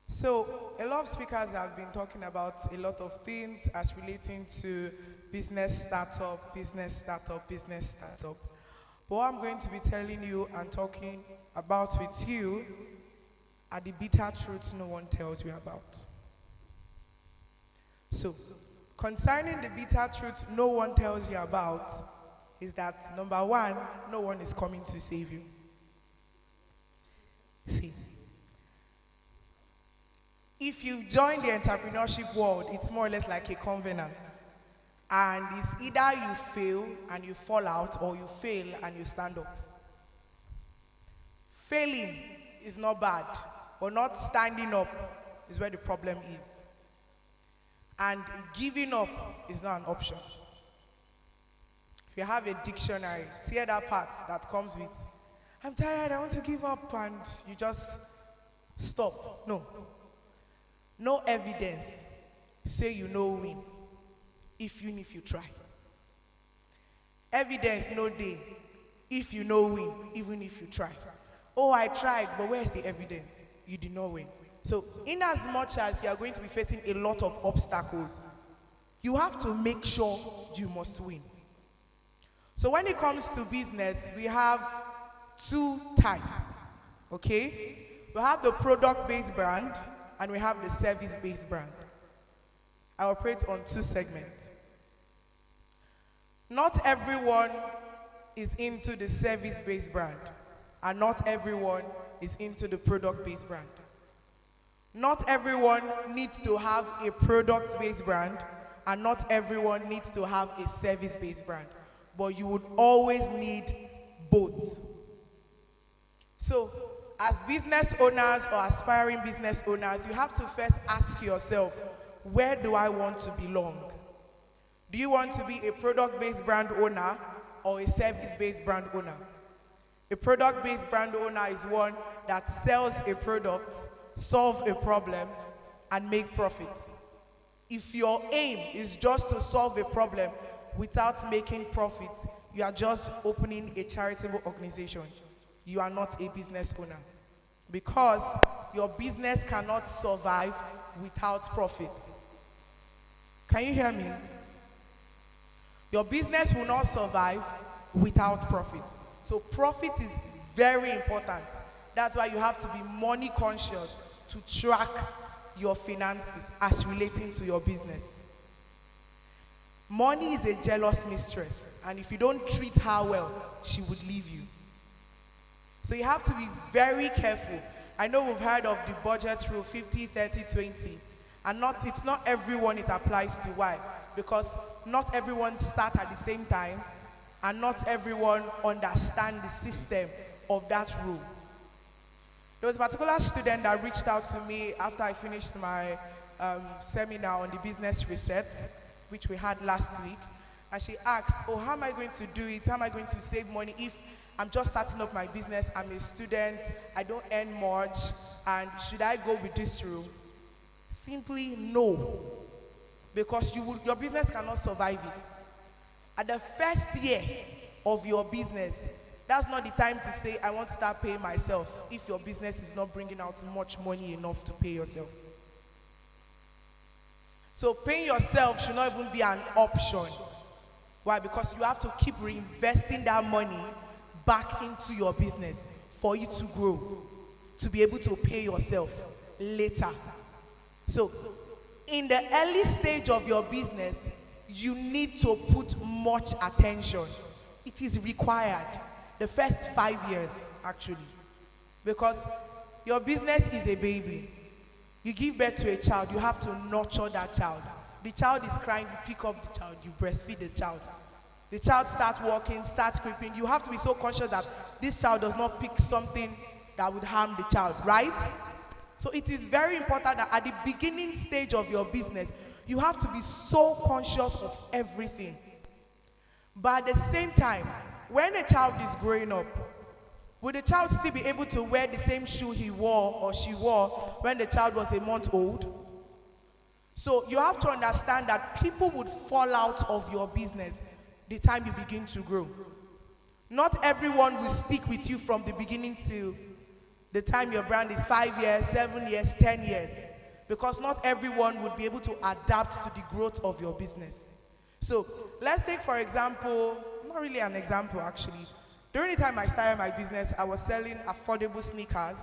S12: So, a lot of speakers have been talking about a lot of things as relating to business startup, business startup, business startup. But what I'm going to be telling you and talking about with you are the bitter truths no one tells you about. So, concerning the bitter truth no one tells you about is that, number one, no one is coming to save you. See, if you join the entrepreneurship world, it's more or less like a covenant. And it's either you fail and you fall out, or you fail and you stand up. Failing is not bad, but not standing up is where the problem is. And giving up is not an option. If you have a dictionary, tear that part that comes with, I'm tired, I want to give up, and you just stop. No. No evidence say you know win, even if you try. Evidence no day if you know win, even if you try. Oh, I tried, but where's the evidence? You did not win. So, in as much as you are going to be facing a lot of obstacles, you have to make sure you must win. So when it comes to business, we have two types, okay? We have the product-based brand and we have the service-based brand. I operate on two segments. Not everyone is into the service-based brand, and not everyone is into the product-based brand. Not everyone needs to have a product-based brand, and not everyone needs to have a service-based brand. But you would always need both. So, as business owners or aspiring business owners, you have to first ask yourself, where do I want to belong? Do you want to be a product-based brand owner or a service-based brand owner? A product-based brand owner is one that sells a product, solve a problem, and make profit. If your aim is just to solve a problem without making profit, you are just opening a charitable organization. You are not a business owner. Because your business cannot survive without profit. Can you hear me? Your business will not survive without profit. So profit is very important. That's why you have to be money conscious to track your finances as relating to your business. Money is a jealous mistress, and if you don't treat her well, she would leave you. So you have to be very careful. I know we've heard of the budget rule, 50, 30, 20. And it's not everyone it applies to. Why? Because not everyone starts at the same time, and not everyone understands the system of that rule. There was a particular student that reached out to me after I finished my seminar on the business reset, which we had last week. And she asked, oh, how am I going to do it? How am I going to save money if I'm just starting up my business, I'm a student, I don't earn much, and should I go with this rule? Simply no. Because your business cannot survive it. At the first year of your business, that's not the time to say, I want to start paying myself, if your business is not bringing out much money enough to pay yourself. So paying yourself should not even be an option. Why? Because you have to keep reinvesting that money back into your business for you to grow, to be able to pay yourself later. So, in the early stage of your business, you need to put much attention. It is required. The first 5 years, actually. Because your business is a baby. You give birth to a child, you have to nurture that child. The child is crying, you pick up the child, you breastfeed the child. The child starts walking, starts creeping. You have to be so conscious that this child does not pick something that would harm the child, right? So it is very important that at the beginning stage of your business, you have to be so conscious of everything. But at the same time, when a child is growing up, will the child still be able to wear the same shoe he wore or she wore when the child was a month old? So you have to understand that people would fall out of your business the time you begin to grow. Not everyone will stick with you from the beginning till the time your brand is 5 years, 7 years, 10 years. Because not everyone would be able to adapt to the growth of your business. So let's take, for example, not really an example actually. During the time I started my business, I was selling affordable sneakers.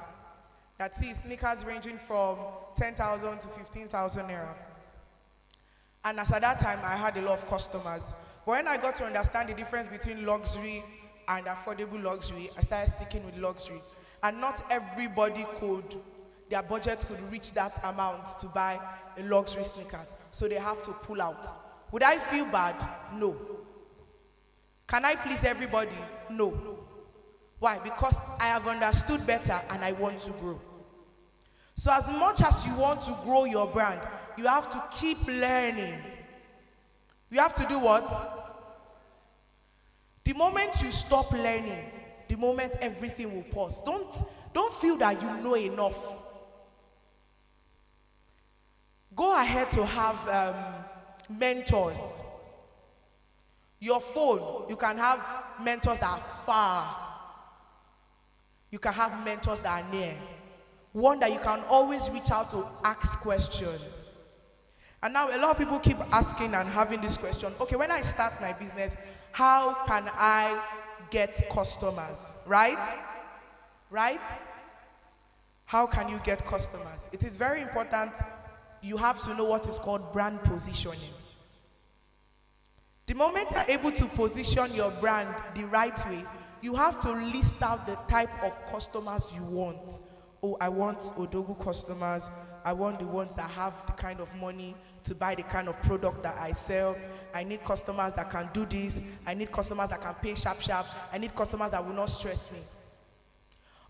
S12: That is, sneakers ranging from 10,000 to 15,000 naira. And as at that time, I had a lot of customers. But when I got to understand the difference between luxury and affordable luxury, I started sticking with luxury. And not everybody their budget could reach that amount to buy a luxury sneakers. So they have to pull out. Would I feel bad? No. Can I please everybody? No. Why? Because I have understood better and I want to grow. So as much as you want to grow your brand, you have to keep learning. You have to do what? The moment you stop learning, the moment everything will pause. Don't feel that you know enough. Go ahead to have mentors. Your phone, you can have mentors that are far. You can have mentors that are near. One that you can always reach out to ask questions. And now a lot of people keep asking and having this question, okay, when I start my business, how can I get customers, right? Right? How can you get customers? It is very important you have to know what is called brand positioning. The moment you're able to position your brand the right way, you have to list out the type of customers you want. Oh, I want Odogu customers. I want the ones that have the kind of money to buy the kind of product that I sell. I need customers that can do this. I need customers that can pay sharp sharp. I need customers that will not stress me.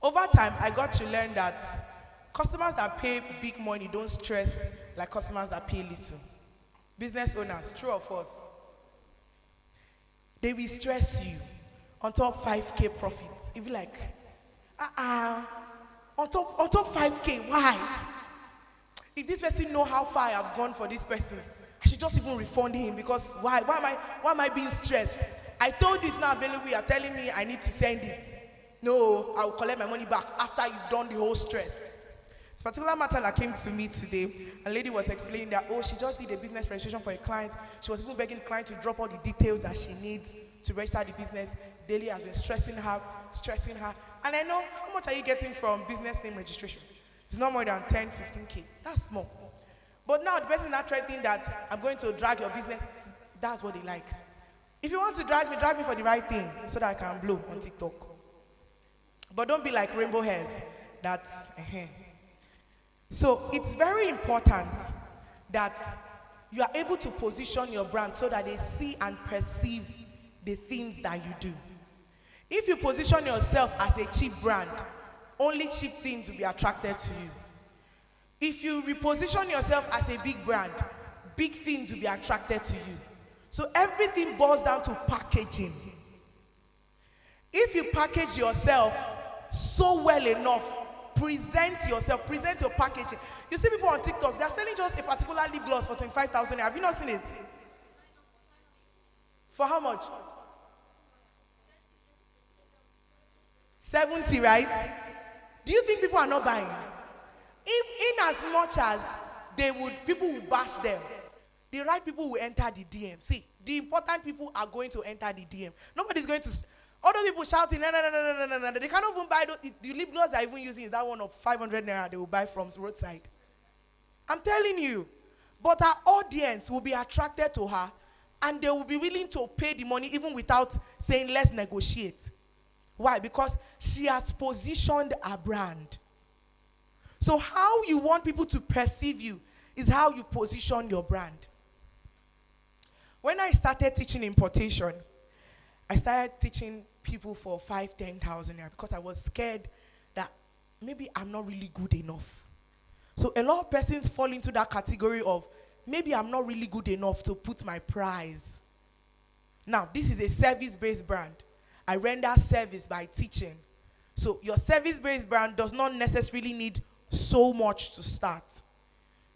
S12: Over time, I got to learn that customers that pay big money don't stress like customers that pay little. Business owners, true or false? They will stress you on top 5K profit. You'll be like, on top 5K, why? If this person know how far I have gone for this person, I should just even refund him because why? Why am I being stressed? I told you it's not available. You're telling me I need to send it. No, I will collect my money back after you've done the whole stress. This particular matter that came to me today, a lady was explaining that, oh, she just did a business registration for a client. She was even begging the client to drop all the details that she needs to register the business. Daily has been stressing her. And I know, how much are you getting from business name registration? It's not more than 10, 15K. That's small. But now the person is not threatening that I'm going to drag your business. That's what they like. If you want to drag me for the right thing so that I can blow on TikTok. But don't be like rainbow hairs. That's So it's very important that you are able to position your brand so that they see and perceive the things that you do. If you position yourself as a cheap brand, only cheap things will be attracted to you. If you reposition yourself as a big brand, big things will be attracted to you. So everything boils down to packaging. If you package yourself so well enough, present yourself, present your packaging. You see people on TikTok, they're selling just a particular lip gloss for 25,000. Have you not seen it? For how much? 70, right? Do you think people are not buying? In as much as people will bash them, the right people will enter the DM. See, the important people are going to enter the DM. Nobody's going to. Other people shouting, no. They can't even buy the lip gloss they're even using is that one of 500 naira they will buy from roadside. I'm telling you. But our audience will be attracted to her and they will be willing to pay the money even without saying, let's negotiate. Why? Because she has positioned her brand. So how you want people to perceive you is how you position your brand. When I started teaching importation, I started teaching people for 5,000, 10,000 naira because I was scared that maybe I'm not really good enough. So a lot of persons fall into that category of maybe I'm not really good enough to put my price. Now, this is a service-based brand. I render service by teaching. So your service-based brand does not necessarily need so much to start.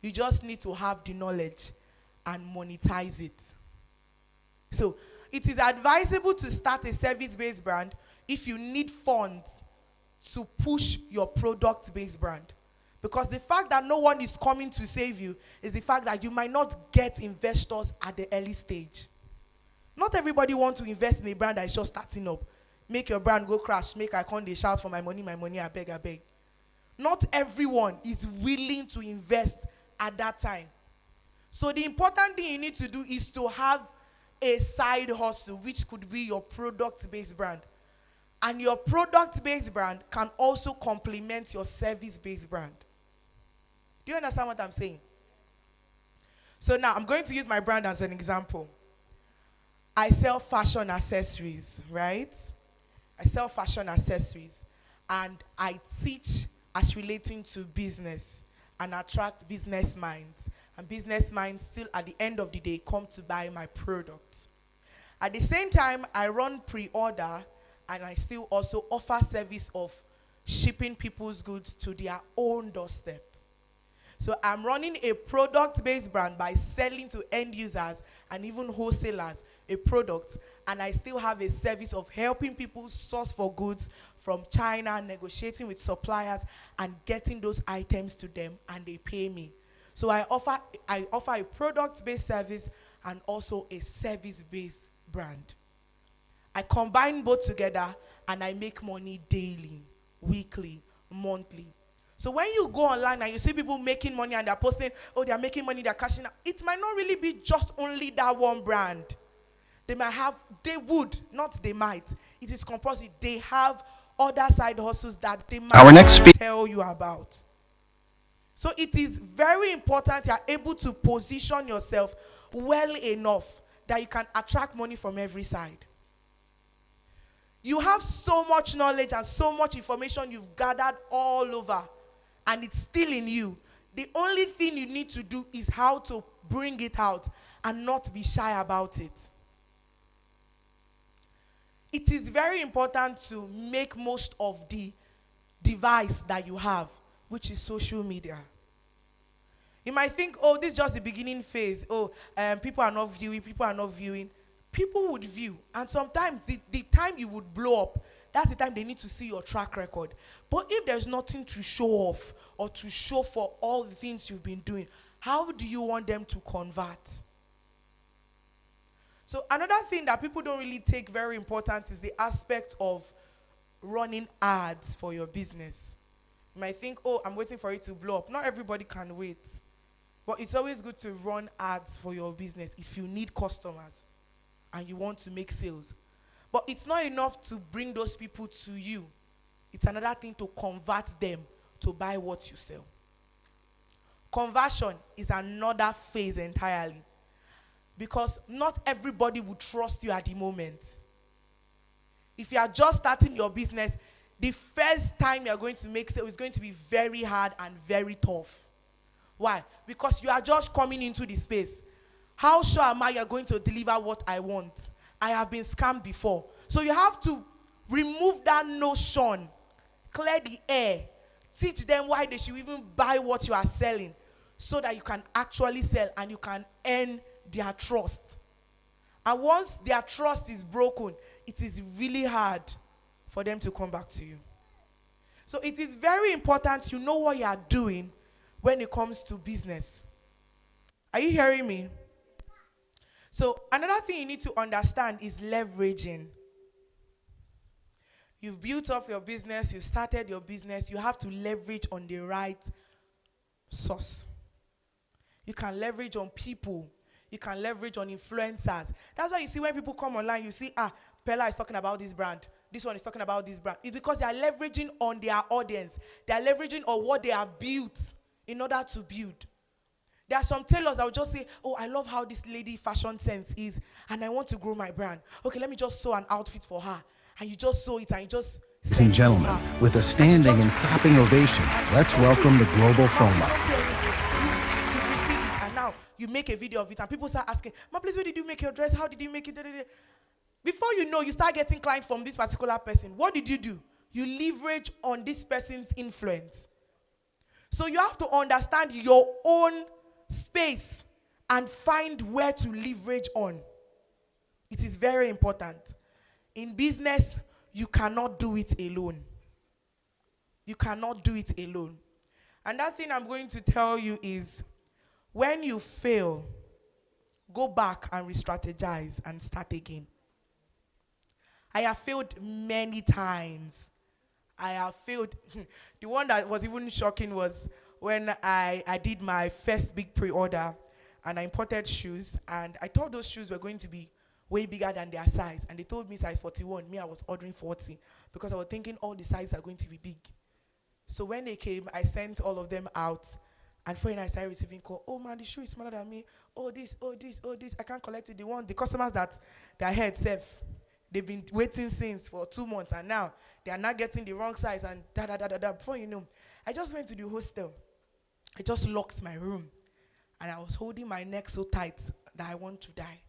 S12: You just need to have the knowledge and monetize it. So it is advisable to start a service-based brand if you need funds to push your product-based brand. Because the fact that no one is coming to save you is the fact that you might not get investors at the early stage. Not everybody wants to invest in a brand that is just starting up. Make your brand go crash, make I come, they shout for my money, I beg. Not everyone is willing to invest at that time. So the important thing you need to do is to have a side hustle, which could be your product-based brand. And your product-based brand can also complement your service-based brand. Do you understand what I'm saying? So now I'm going to use my brand as an example. I sell fashion accessories, right? I sell fashion accessories. And I teach as relating to business and attract business minds. And business minds still at the end of the day come to buy my products. At the same time, I run pre-order and I still also offer service of shipping people's goods to their own doorstep. So I'm running a product-based brand by selling to end users and even wholesalers a product, and I still have a service of helping people source for goods from China, negotiating with suppliers and getting those items to them, and they pay me. So I offer a product-based service and also a service-based brand. I combine both together and I make money daily, weekly, monthly. So when you go online and you see people making money and they're posting, oh, they're making money, they're cashing out, it might not really be just only that one brand. They might have, they would, not they might. It is compulsory. They have other side hustles that they might
S2: Our next
S12: not tell you about. So it is very important you are able to position yourself well enough that you can attract money from every side. You have so much knowledge and so much information you've gathered all over, and it's still in you. The only thing you need to do is how to bring it out and not be shy about it. It is very important to make most of the device that you have, which is social media. You might think, oh, this is just the beginning phase. Oh, people are not viewing, people are not viewing. People would view. And sometimes the time you would blow up, that's the time they need to see your track record. But if there's nothing to show off or to show for all the things you've been doing, how do you want them to convert? So another thing that people don't really take very important is the aspect of running ads for your business. You might think, oh, I'm waiting for it to blow up. Not everybody can wait. But it's always good to run ads for your business if you need customers and you want to make sales. But it's not enough to bring those people to you. It's another thing to convert them to buy what you sell. Conversion is another phase entirely, because not everybody will trust you at the moment. If you are just starting your business, the first time you are going to make sales is going to be very hard and very tough. Why? Because you are just coming into the space. How sure am I you are going to deliver what I want? I have been scammed before. So you have to remove that notion, clear the air, teach them why they should even buy what you are selling, so that you can actually sell and you can earn their trust. And once their trust is broken, it is really hard for them to come back to you. So it is very important you know what you are doing when it comes to business. Are you hearing me? So another thing you need to understand is leveraging. You've built up your business, you started your business, you have to leverage on the right source. You can leverage on people. You can leverage on influencers. That's why you see when people come online, you see, Pella is talking about this brand. This one is talking about this brand. It's because they are leveraging on their audience. They are leveraging on what they have built in order to build. There are some tailors that will just say, oh, I love how this lady fashion sense is, and I want to grow my brand. Okay, let me just sew an outfit for her. And you just sew it, and you just
S2: Ladies and gentlemen, with a standing and clapping ovation, let's welcome the Global Froma.
S12: You receive it, and now you make a video of it, and people start asking, Ma, please, where did you make your dress? How did you make it? Before you know, you start getting clients from this particular person. What did you do? You leverage on this person's influence. So you have to understand your own space and find where to leverage on. It is very important. In business, you cannot do it alone. You cannot do it alone. And that thing I'm going to tell you is, when you fail, go back and re-strategize and start again. I have failed many times. I have failed. The one that was even shocking was when I did my first big pre-order and I imported shoes, and I thought those shoes were going to be way bigger than their size, and they told me size 41. Me, I was ordering 40 because I was thinking all the sizes are going to be big. So when they came, I sent all of them out, and before I started receiving call, oh man, the shoe is smaller than me. Oh this, oh this, oh this. I can't collect it. The customers that their head safe, they've been waiting since for 2 months, and now they are not getting the wrong size, and da da da da da. Before you know, I just went to the hostel. I just locked my room, and I was holding my neck so tight that I want to die.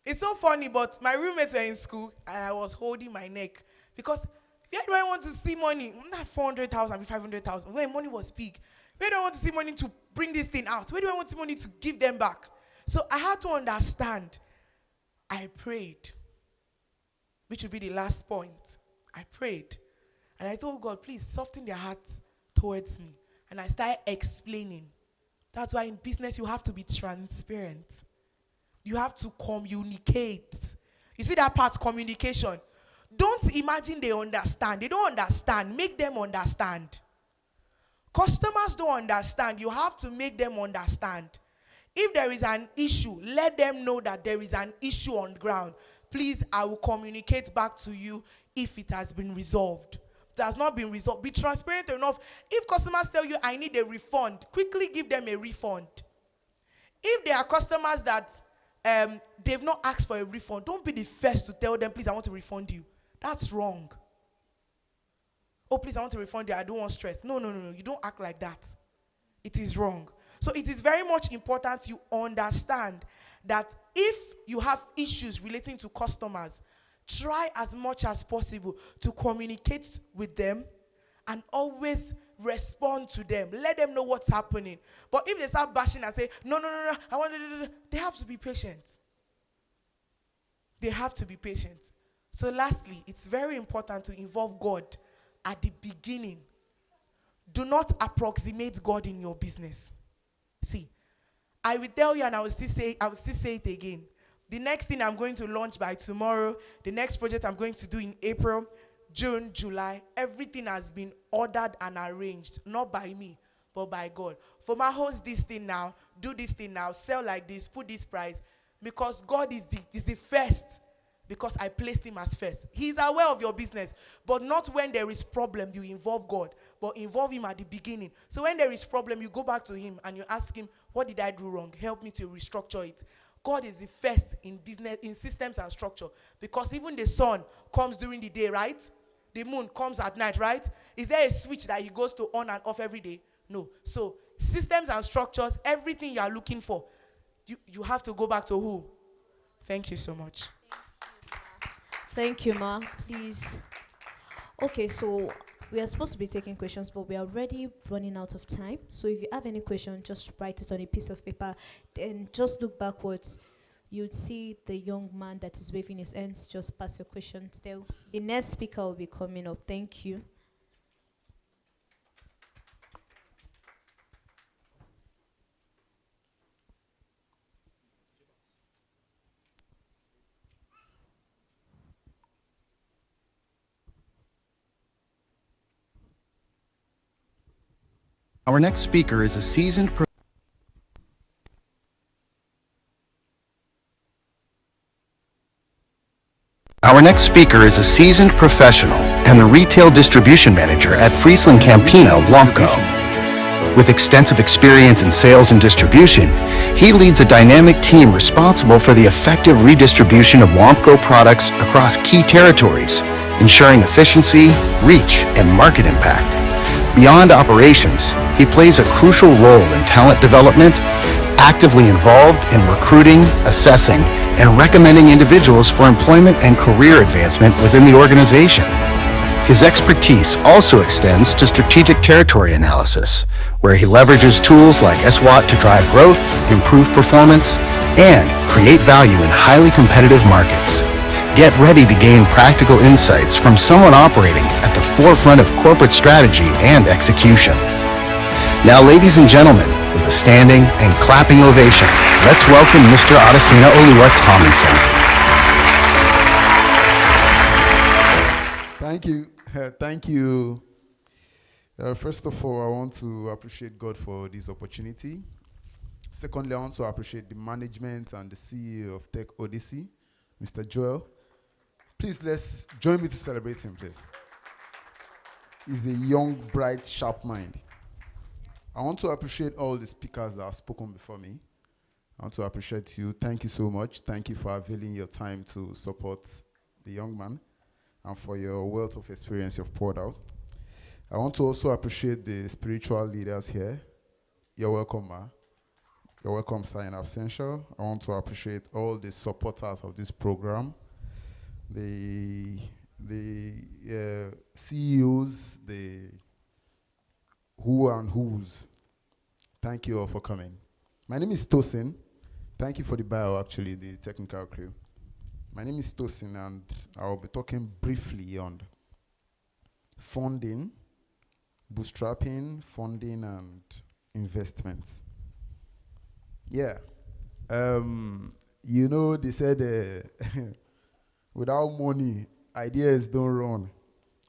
S12: It's so funny, but my roommates were in school, and I was holding my neck because where do I want to see money? Not 400,000, 500,000. When money was big, where do I want to see money to bring this thing out? Where do I want to see money to give them back? So I had to understand. I prayed, which would be the last point. I prayed, and I told God, please soften their hearts towards me. And I started explaining. That's why in business you have to be transparent. You have to communicate. You see that part, communication. Don't imagine they understand. They don't understand. Make them understand. Customers don't understand. You have to make them understand. If there is an issue, let them know that there is an issue on ground. Please, I will communicate back to you if it has been resolved. If it has not been resolved, be transparent enough. If customers tell you, I need a refund, quickly give them a refund. If there are customers that they've not asked for a refund, don't be the first to tell them, please, I want to refund you. That's wrong. Oh, please, I want to refund you. I don't want stress. No. You don't act like that. It is wrong. So it is very much important you understand that if you have issues relating to customers, try as much as possible to communicate with them and always respond to them. Let them know what's happening. But if they start bashing and say, no, I want to, they have to be patient. They have to be patient. So lastly, it's very important to involve God at the beginning. Do not approximate God in your business. See, I will tell you and I will still say it again. The next thing I'm going to launch by tomorrow, the next project I'm going to do in April, June, July, everything has been ordered and arranged, not by me, but by God. For my host this thing now, do this thing now, sell like this, put this price, because God is the first, because I placed him as first. He's aware of your business, but not when there is problem you involve God, but involve him at the beginning. So when there is problem, you go back to him and you ask him, what did I do wrong? Help me to restructure it. God is the first in business, in systems and structure, because even the sun comes during the day, right? The moon comes at night, right? Is there a switch that he goes to on and off every day? No. So systems and structures, everything you are looking for, you have to go back to who? Thank you so much.
S3: Thank you, Ma. Please. Okay, so we are supposed to be taking questions, but we are already running out of time. So if you have any question, just write it on a piece of paper. Then just look backwards. You'd see the young man that is waving his hands. Just pass your question still. The next speaker will be coming up. Thank you.
S2: Our next speaker is a seasoned professional and the retail distribution manager at Friesland Campina, Blanco. With extensive experience in sales and distribution, he leads a dynamic team responsible for the effective redistribution of Wampco products across key territories, ensuring efficiency, reach, and market impact. Beyond operations, he plays a crucial role in talent development, actively involved in recruiting, assessing, and recommending individuals for employment and career advancement within the organization. His expertise also extends to strategic territory analysis, where he leverages tools like SWOT to drive growth, improve performance, and create value in highly competitive markets. Get ready to gain practical insights from someone operating at the forefront of corporate strategy and execution. Now, ladies and gentlemen, with a standing and clapping ovation, let's welcome Mr. Adesina Oluwa Tomlinson.
S16: Thank you. Thank you. First of all, I want to appreciate God for this opportunity. Secondly, I want to appreciate the management and the CEO of Tech Odyssey, Mr. Joel. Please, let's join me to celebrate him, please. He's a young, bright, sharp mind. I want to appreciate all the speakers that have spoken before me. I want to appreciate you. Thank you so much. Thank you for availing your time to support the young man and for your wealth of experience you've poured out. I want to also appreciate the spiritual leaders here. You're welcome, Ma. You're welcome, sir, in absentia. I want to appreciate all the supporters of this program, the CEOs, the who and who's. Thank you all for coming. My name is Tosin. Thank you for the bio, actually, the technical crew. My name is Tosin, and I'll be talking briefly on funding, bootstrapping, funding, and investments. Yeah. You know, they said without money, ideas don't run,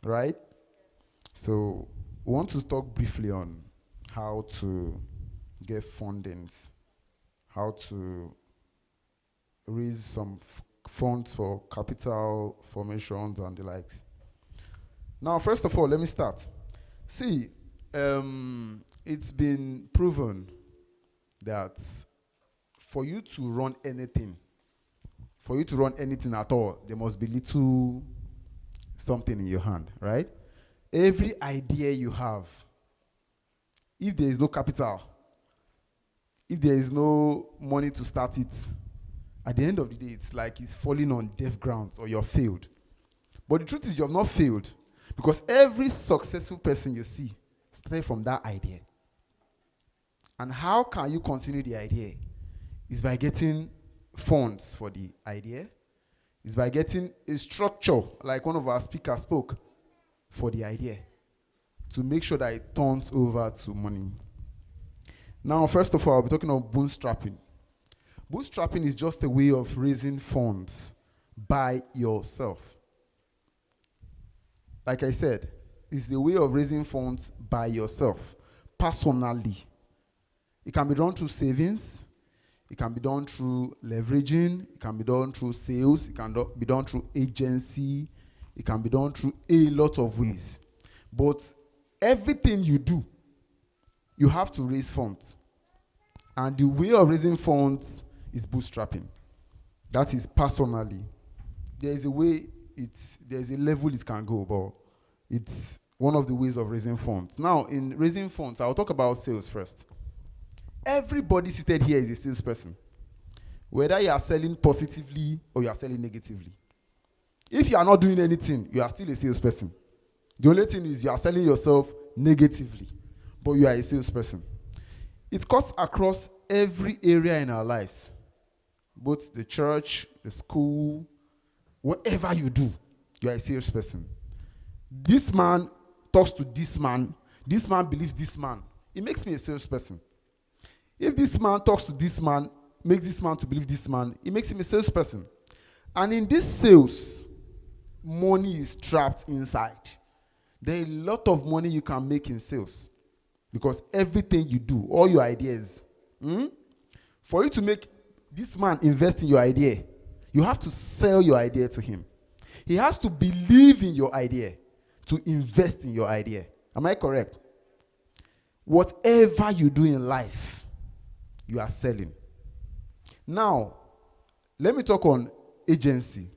S16: right? So we want to talk briefly on how to get fundings, how to raise some funds for capital formations and the likes. Now, first of all, let me start. See, it's been proven that for you to run anything at all, there must be little something in your hand, right? Every idea you have, if there is no capital, if there is no money to start it, at the end of the day, it's like it's falling on deaf grounds or you're failed. But the truth is, you have not failed, because every successful person you see started from that idea. And how can you continue the idea? Is by getting funds for the idea. Is by getting a structure, like one of our speakers spoke, for the idea, to make sure that it turns over to money. Now, first of all, I'll be talking about bootstrapping. Bootstrapping is just a way of raising funds by yourself. Like I said, it's the way of raising funds by yourself, personally. It can be done through savings. It can be done through leveraging. It can be done through sales. It can be done through agency. It can be done through a lot of ways. But everything you do, you have to raise funds. And the way of raising funds is bootstrapping. That is personally. There is a way, there's a level it can go, but it's one of the ways of raising funds. Now, in raising funds, I'll talk about sales first. Everybody seated here is a salesperson. Whether you are selling positively or you are selling negatively. If you are not doing anything, you are still a salesperson. The only thing is you are selling yourself negatively, but you are a salesperson. It cuts across every area in our lives. Both the church, the school, whatever you do, you are a salesperson. This man talks to this man believes this man. It makes me a salesperson. If this man talks to this man, makes this man to believe this man, it makes him a salesperson. And in this sales, money is trapped inside. There is a lot of money you can make in sales. Because everything you do, all your ideas, for you to make this man invest in your idea, you have to sell your idea to him. He has to believe in your idea to invest in your idea. Am I correct? Whatever you do in life, you are selling. Now, let me talk on agency.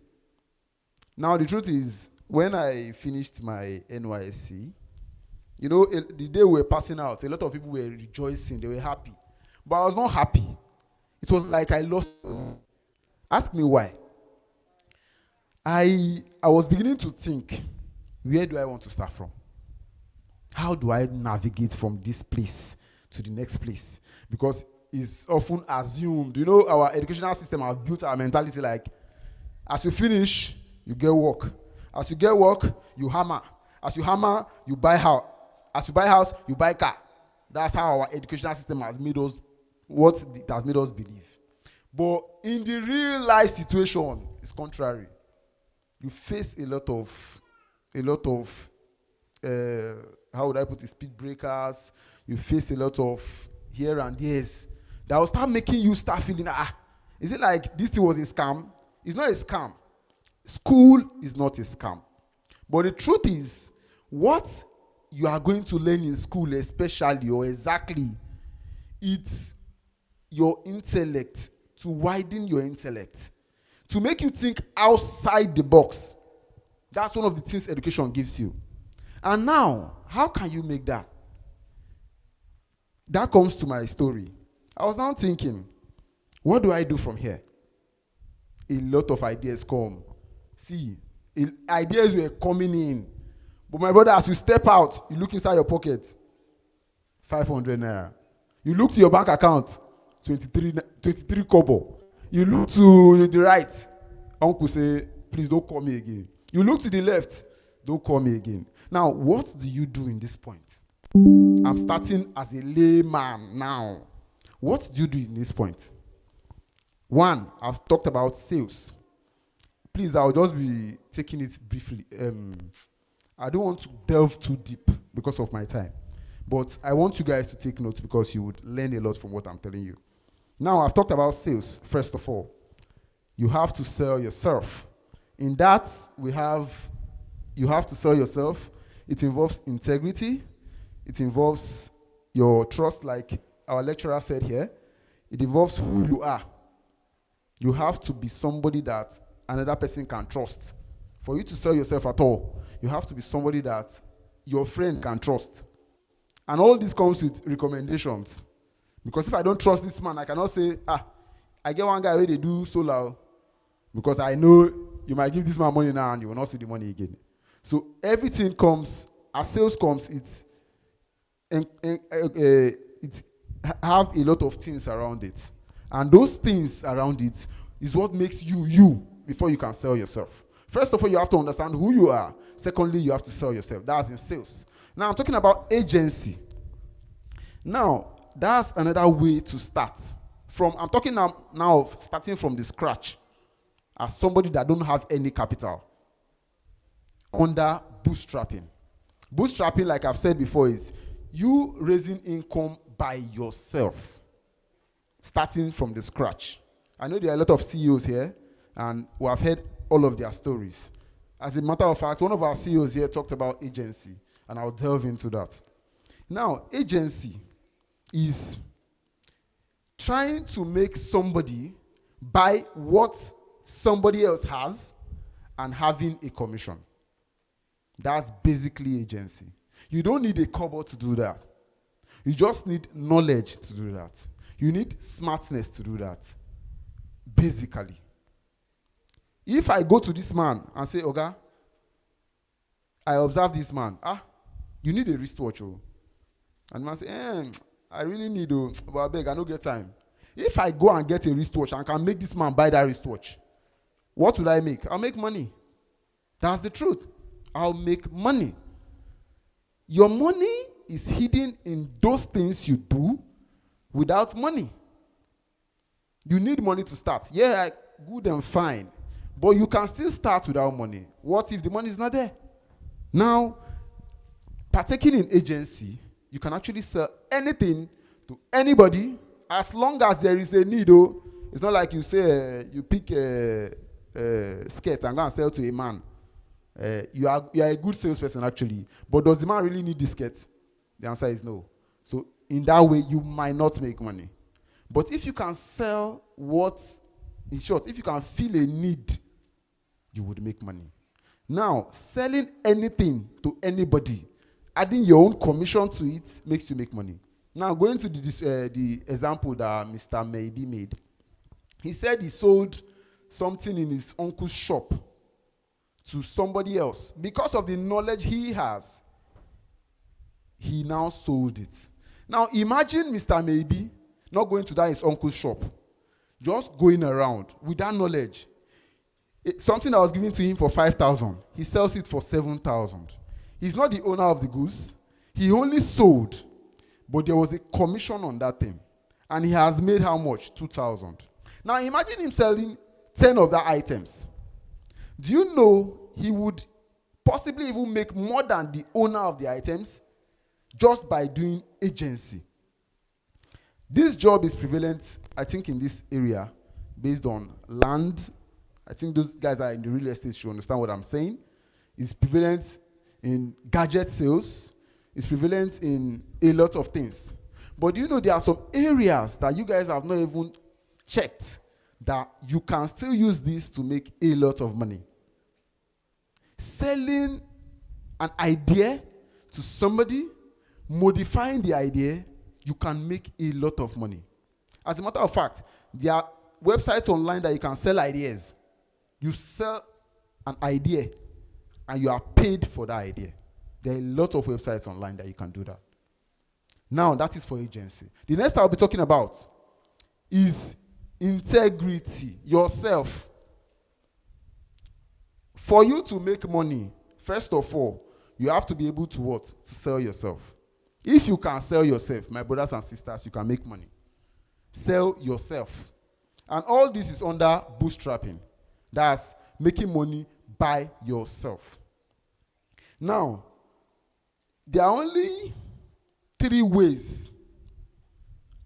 S16: Now, the truth is, when I finished my NYSC, you know, the day we were passing out, a lot of people were rejoicing. They were happy. But I was not happy. It was like I lost. Ask me why. I was beginning to think, where do I want to start from? How do I navigate from this place to the next place? Because it's often assumed, you know, our educational system has built our mentality like, as you finish, you get work. As you get work, you hammer. As you hammer, you buy house. As you buy house, you buy car. That's how our educational system has made us, what it has made us believe. But in the real life situation, it's contrary. You face a lot of, how would I put it, speed breakers. You face a lot of here and there's that will start making you start feeling, is it like this thing was a scam? It's not a scam. School is not a scam. But the truth is, what you are going to learn in school, especially or exactly, it's your intellect, to widen your intellect, to make you think outside the box. That's one of the things education gives you. And now, how can you make that? That comes to my story. I was now thinking, what do I do from here? A lot of ideas come. See, ideas were coming in. But my brother, as you step out, you look inside your pocket, 500 naira. You look to your bank account, 23 kobo. You look to the right, uncle say, please don't call me again. You look to the left, don't call me again. Now, what do you do in this point? I'm starting as a layman now. What do you do in this point? One, I've talked about sales. Please, I'll just be taking it briefly. I don't want to delve too deep because of my time. But I want you guys to take notes because you would learn a lot from what I'm telling you. Now, I've talked about sales, first of all. You have to sell yourself. In that, you have to sell yourself. It involves integrity. It involves your trust, like our lecturer said here. It involves who you are. You have to be somebody that another person can trust. For you to sell yourself at all, you have to be somebody that your friend can trust. And all this comes with recommendations. Because if I don't trust this man, I cannot say, I get one guy where they do solar, because I know you might give this man money now and you will not see the money again. So everything comes, as sales comes, it have a lot of things around it. And those things around it is what makes you you before you can sell yourself. First of all, you have to understand who you are. Secondly, you have to sell yourself. That's in sales. Now, I'm talking about agency. Now, that's another way to start. I'm talking now of starting from the scratch as somebody that don't have any capital under bootstrapping. Bootstrapping, like I've said before, is you raising income by yourself, starting from the scratch. I know there are a lot of CEOs here, and we have heard all of their stories. As a matter of fact, one of our CEOs here talked about agency, and I'll delve into that. Now, agency is trying to make somebody buy what somebody else has and having a commission. That's basically agency. You don't need a kobo to do that. You just need knowledge to do that. You need smartness to do that. Basically. If I go to this man and say, Oga, I observe this man. You need a wristwatch. Oh. And the man say, I really need to, but I beg, I don't get time. If I go and get a wristwatch and can make this man buy that wristwatch, what will I make? I'll make money. That's the truth. I'll make money. Your money is hidden in those things you do without money. You need money to start. Yeah, good and fine. But you can still start without money. What if the money is not there? Now, partaking in agency, you can actually sell anything to anybody as long as there is a need. It's not like you say you pick a skirt and go and sell to a man. You are a good salesperson actually, but does the man really need the skirt? The answer is no. So in that way, you might not make money. But if you can sell in short, if you can feel a need, you would make money. Now, selling anything to anybody, adding your own commission to it makes you make money. Now, going to the example that Mr. Maybe made, he said he sold something in his uncle's shop to somebody else. Because of the knowledge he has, he now sold it. Now, imagine Mr. Maybe not going to that his uncle's shop, just going around with that knowledge. Something that was given to him for 5,000, he sells it for 7,000. He's not the owner of the goods. He only sold, but there was a commission on that thing. And he has made how much? 2,000. Now imagine him selling 10 of the items. Do you know he would possibly even make more than the owner of the items just by doing agency? This job is prevalent, I think, in this area based on land. I think those guys are in the real estate should understand what I'm saying. It's prevalent in gadget sales. It's prevalent in a lot of things. But do you know there are some areas that you guys have not even checked that you can still use this to make a lot of money? Selling an idea to somebody, modifying the idea, you can make a lot of money. As a matter of fact, there are websites online that you can sell ideas. You sell an idea and you are paid for that idea. There are a lot of websites online that you can do that. Now, that is for agency. The next I'll be talking about is integrity, yourself. For you to make money, first of all, you have to be able to what? To sell yourself. If you can sell yourself, my brothers and sisters, you can make money. Sell yourself. And all this is under bootstrapping. That's making money by yourself. Now, there are only three ways.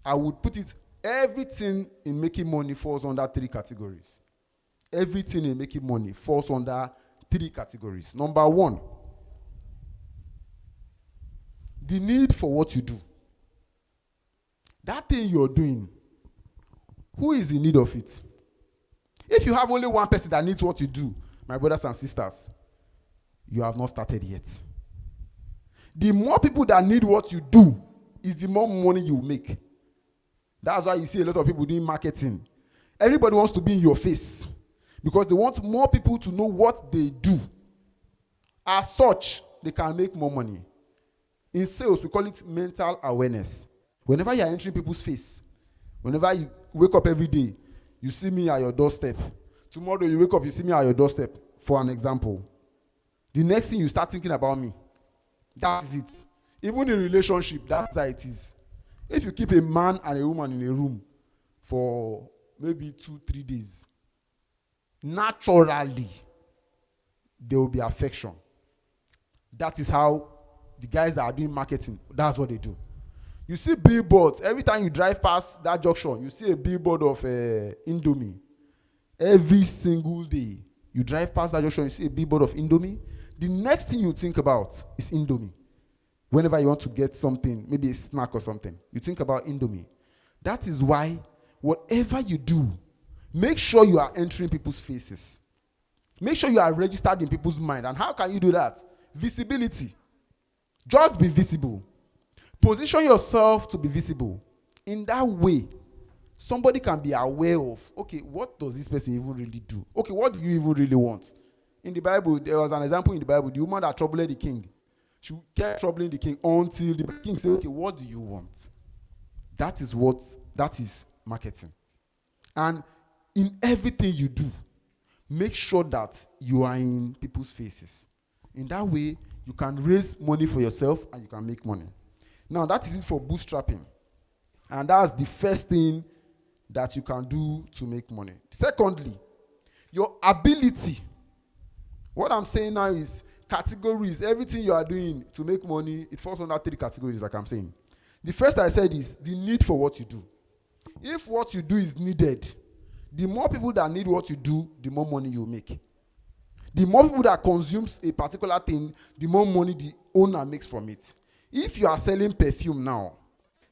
S16: I would put it, everything in making money falls under three categories. Everything in making money falls under three categories. Number one, the need for what you do. That thing you're doing, who is in need of it? If you have only one person that needs what you do, my brothers and sisters, you have not started yet. The more people that need what you do is the more money you make. That's why you see a lot of people doing marketing. Everybody wants to be in your face because they want more people to know what they do. As such, they can make more money. In sales, we call it mental awareness. Whenever you are entering people's face, whenever you wake up every day, you see me at your doorstep. Tomorrow you wake up, you see me at your doorstep, for an example. The next thing you start thinking about me. That is it. Even in relationship, that's how it is. If you keep a man and a woman in a room for maybe 2-3 days, naturally, there will be affection. That is how the guys that are doing marketing, that's what they do. You see billboards. Every time you drive past that junction, you see a billboard of Indomie. Every single day, you drive past that junction, you see a billboard of Indomie. The next thing you think about is Indomie. Whenever you want to get something, maybe a snack or something, you think about Indomie. That is why whatever you do, make sure you are entering people's faces. Make sure you are registered in people's mind. And how can you do that? Visibility. Just be visible. Position yourself to be visible. In that way, somebody can be aware of, okay, what does this person even really do? Okay, what do you even really want? In the Bible, there was an example in the Bible, the woman that troubled the king. She kept troubling the king until the king said, okay, what do you want? That is marketing. And in everything you do, make sure that you are in people's faces. In that way, you can raise money for yourself and you can make money. Now, that is it for bootstrapping. And that's the first thing that you can do to make money. Secondly, your ability. What I'm saying now is categories. Everything you are doing to make money, it falls under three categories, like I'm saying. The first I said is the need for what you do. If what you do is needed, the more people that need what you do, the more money you make. The more people that consumes a particular thing, the more money the owner makes from it. If you are selling perfume now,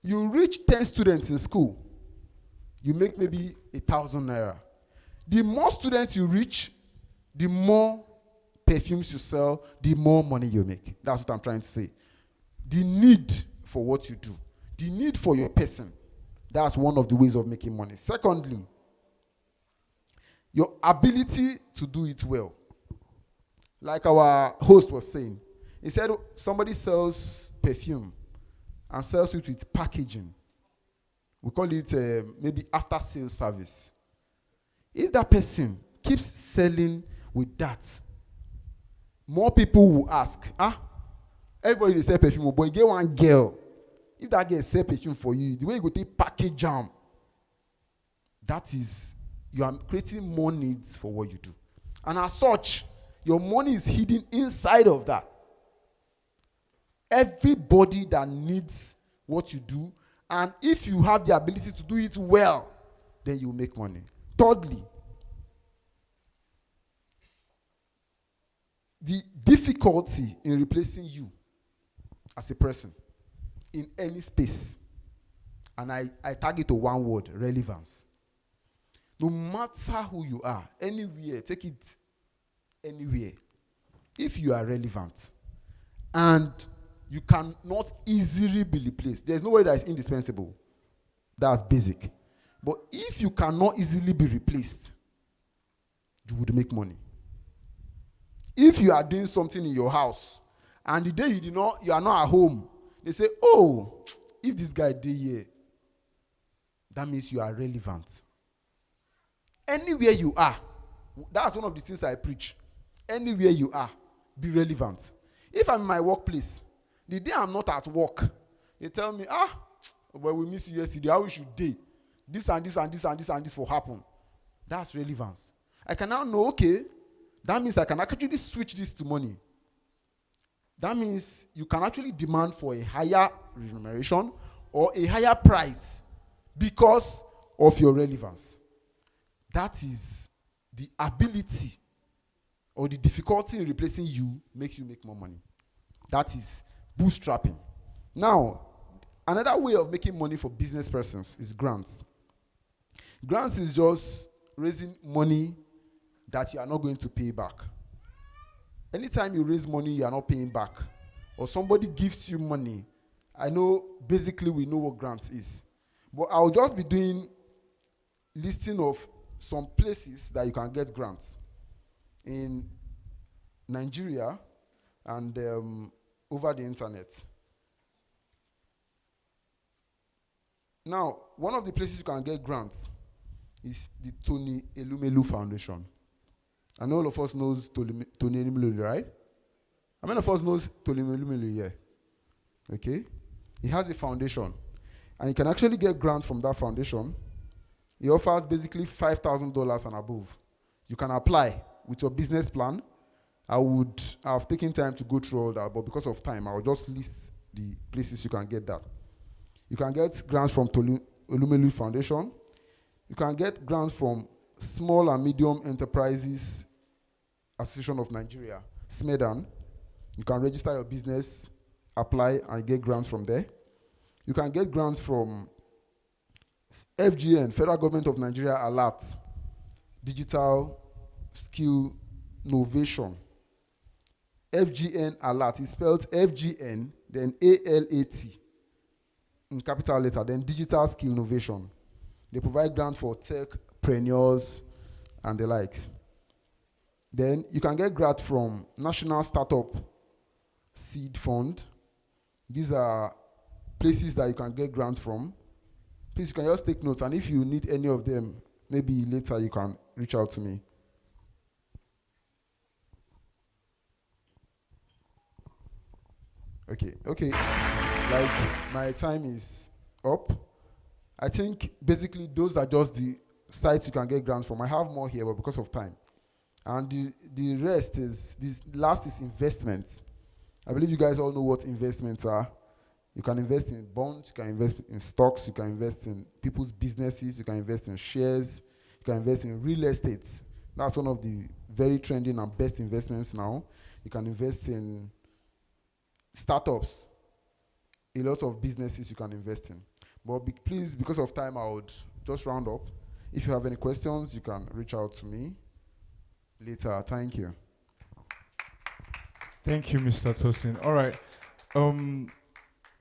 S16: you reach 10 students in school, you make maybe 1,000 naira. The more students you reach, the more perfumes you sell, the more money you make. That's what I'm trying to say. The need for what you do, the need for your person, that's one of the ways of making money. Secondly, your ability to do it well. Like our host was saying, he said somebody sells perfume and sells it with packaging. We call it maybe after sales service. If that person keeps selling with that, more people will ask, everybody they sell perfume, but you get one girl. If that girl sell perfume for you, the way you go take package jam, that is, you are creating more needs for what you do. And as such, your money is hidden inside of that. Everybody that needs what you do, and if you have the ability to do it well, then you make money. Thirdly, the difficulty in replacing you as a person in any space, and I target to one word, relevance. No matter who you are, anywhere, take it anywhere. If you are relevant and you cannot easily be replaced, there's nobody that is indispensable. That's basic. But if you cannot easily be replaced, you would make money. If you are doing something in your house and the day you are not at home, they say, oh, if this guy did here, that means you are relevant. Anywhere you are, that's one of the things I preach. Anywhere you are, be relevant. If I'm in my workplace, the day I'm not at work, they tell me, well, we missed you yesterday, how we should day? This and this and this and this and this will happen. That's relevance. I can now know, okay, that means I can actually switch this to money. That means you can actually demand for a higher remuneration or a higher price because of your relevance. That is the ability or the difficulty in replacing you makes you make more money. That is bootstrapping. Now, another way of making money for business persons is grants. Grants is just raising money that you are not going to pay back. Anytime you raise money you are not paying back, or somebody gives you money, I know basically we know what grants is. But I'll just be doing listing of some places that you can get grants in Nigeria and over the internet. Now, one of the places you can get grants is the Tony Elumelu Foundation. I know all of us knows Tony Elumelu, right? How many of us knows Tony Elumelu here? Okay. He has a foundation, and you can actually get grants from that foundation. He offers basically $5,000 and above. You can apply with your business plan. I've taken time to go through all that, but because of time, I'll just list the places you can get that. You can get grants from Tony Elumelu Foundation. You can get grants from Small and Medium Enterprises Association of Nigeria, SMEDAN. You can register your business, apply, and get grants from there. You can get grants from FGN, Federal Government of Nigeria Alert, Digital Skill Innovation. FGN Alert is spelled FGN, then ALAT, in capital letter, then Digital Skill Innovation. They provide grants for techpreneurs and the likes. Then you can get grant from National Startup Seed Fund. These are places that you can get grants from. Please, you can just take notes, and if you need any of them, maybe later you can reach out to me. Okay. Like, my time is up. I think basically those are just the sites you can get grants from. I have more here, but because of time. And the rest is, this last is investments. I believe you guys all know what investments are. You can invest in bonds, you can invest in stocks, you can invest in people's businesses, you can invest in shares, you can invest in real estate. That's one of the very trending and best investments now. You can invest in startups. A lot of businesses you can invest in. But please, because of time, I would just round up. If you have any questions, you can reach out to me later. Thank you.
S7: Thank you, Mr. Tosin. All right.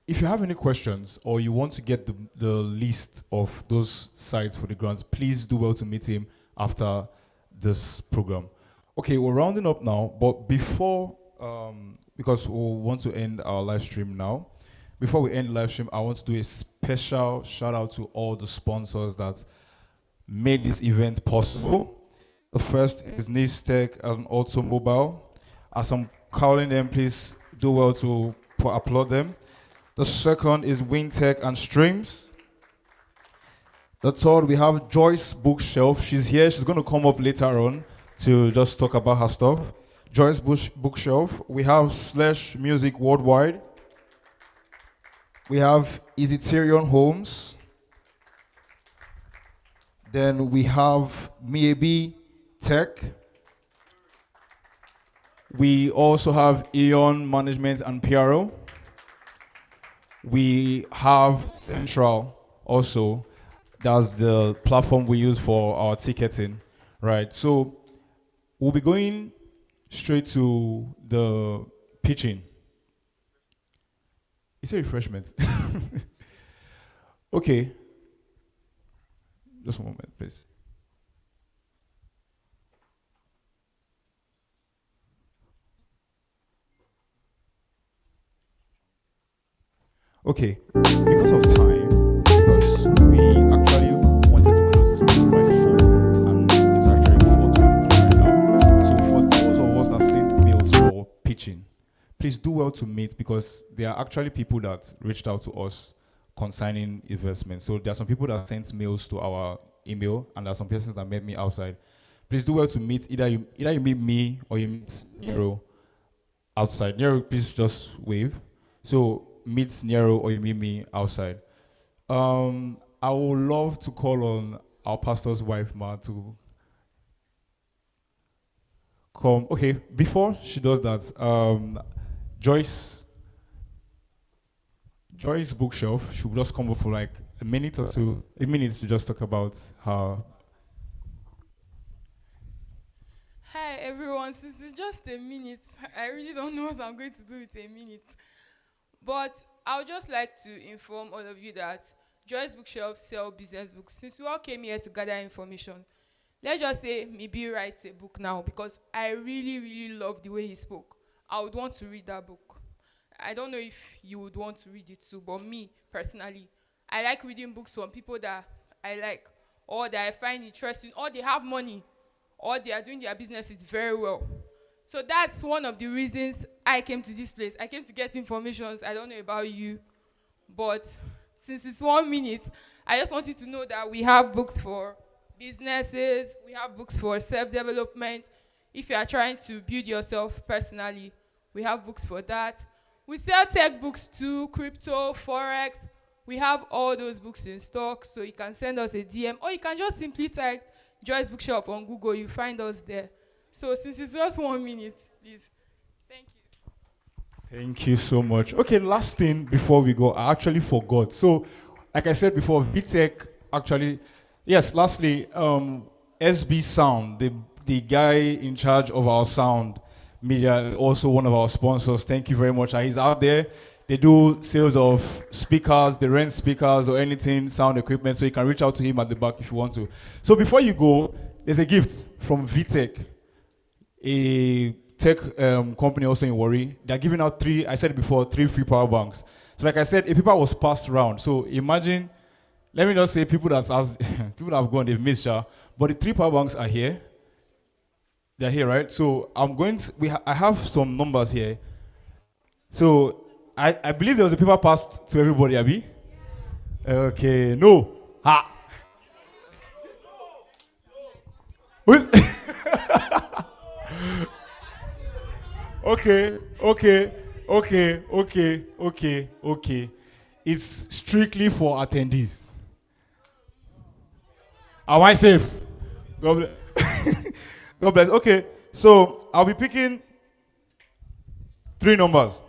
S7: If you have any questions or you want to get the list of those sites for the grants, please do well to meet him after this program. Okay, we're rounding up now, but before, because we want to end our live stream now, before we end the live stream, I want to do a special shout out to all the sponsors that made this event possible. The first is Nice Tech and Automobile. As I'm calling them, please do well to applaud them. The second is WinTech and Streams. The third, we have Joyce Bookshelf. She's here. She's going to come up later on to just talk about her stuff. Joyce Bookshelf. We have Slash Music Worldwide. We have Easyterion Homes. Then we have Miebi Tech. We also have Eon Management and PRO. We have Central also. That's the platform we use for our ticketing, right? So we'll be going straight to the pitching. It's a refreshment. Okay. Just one moment, please. Okay, because of time, because we actually wanted to close this meeting by 4, and it's actually 4:23 now. So for those of us that sent mails for pitching, please do well to meet, because there are actually people that reached out to us concerning investment. So there are some people that sent mails to our email, and there are some persons that met me outside. Please do well to meet. Either you meet me or you meet Hero outside. Nero, please just wave. So meet Nero or you meet me outside. I would love to call on our pastor's wife, Ma, to come. Okay, before she does that, Joyce, Joyce Bookshelf should just come up for like a minute or two, a minute to just talk about her.
S17: Hi everyone, since it's just a minute, I really don't know what I'm going to do with a minute. But I would just like to inform all of you that Joyce Bookshelf sell business books. Since we all came here to gather information, let's just say maybe writes a book now because I really, really love the way he spoke. I would want to read that book. I don't know if you would want to read it too, but me personally, I like reading books from people that I like or that I find interesting or they have money or they are doing their businesses very well. So that's one of the reasons I came to this place. I came to get information. I don't know about you, but since it's 1 minute, I just want you to know that we have books for businesses, we have books for self-development. If you are trying to build yourself personally, we have books for that. We sell tech books too, crypto, forex. We have all those books in stock, so you can send us a DM, or you can just simply type Joyce Bookshelf on Google. You find us there. So since it's just 1 minute, please. Thank you.
S7: Thank you so much. Okay, last thing before we go, I actually forgot. So, like I said before, VTech actually, yes, lastly, SB Sound, the guy in charge of our sound media, also one of our sponsors. Thank you very much. He's out there. They do sales of speakers, they rent speakers or anything, sound equipment, so you can reach out to him at the back if you want to. So before you go, there's a gift from VTech, a tech company also in Warri. They're giving out I said it before, 3 free power banks. So like I said, a paper was passed around. So imagine, let me just say people that have gone, they've missed, but the 3 power banks are here. They're here, right? So I'm going to, I have some numbers here. So I believe there was a paper passed to everybody, Abi? Okay, no. Ha! Okay. It's strictly for attendees. Am I safe? God bless. God bless. Okay, so I'll be picking 3 numbers.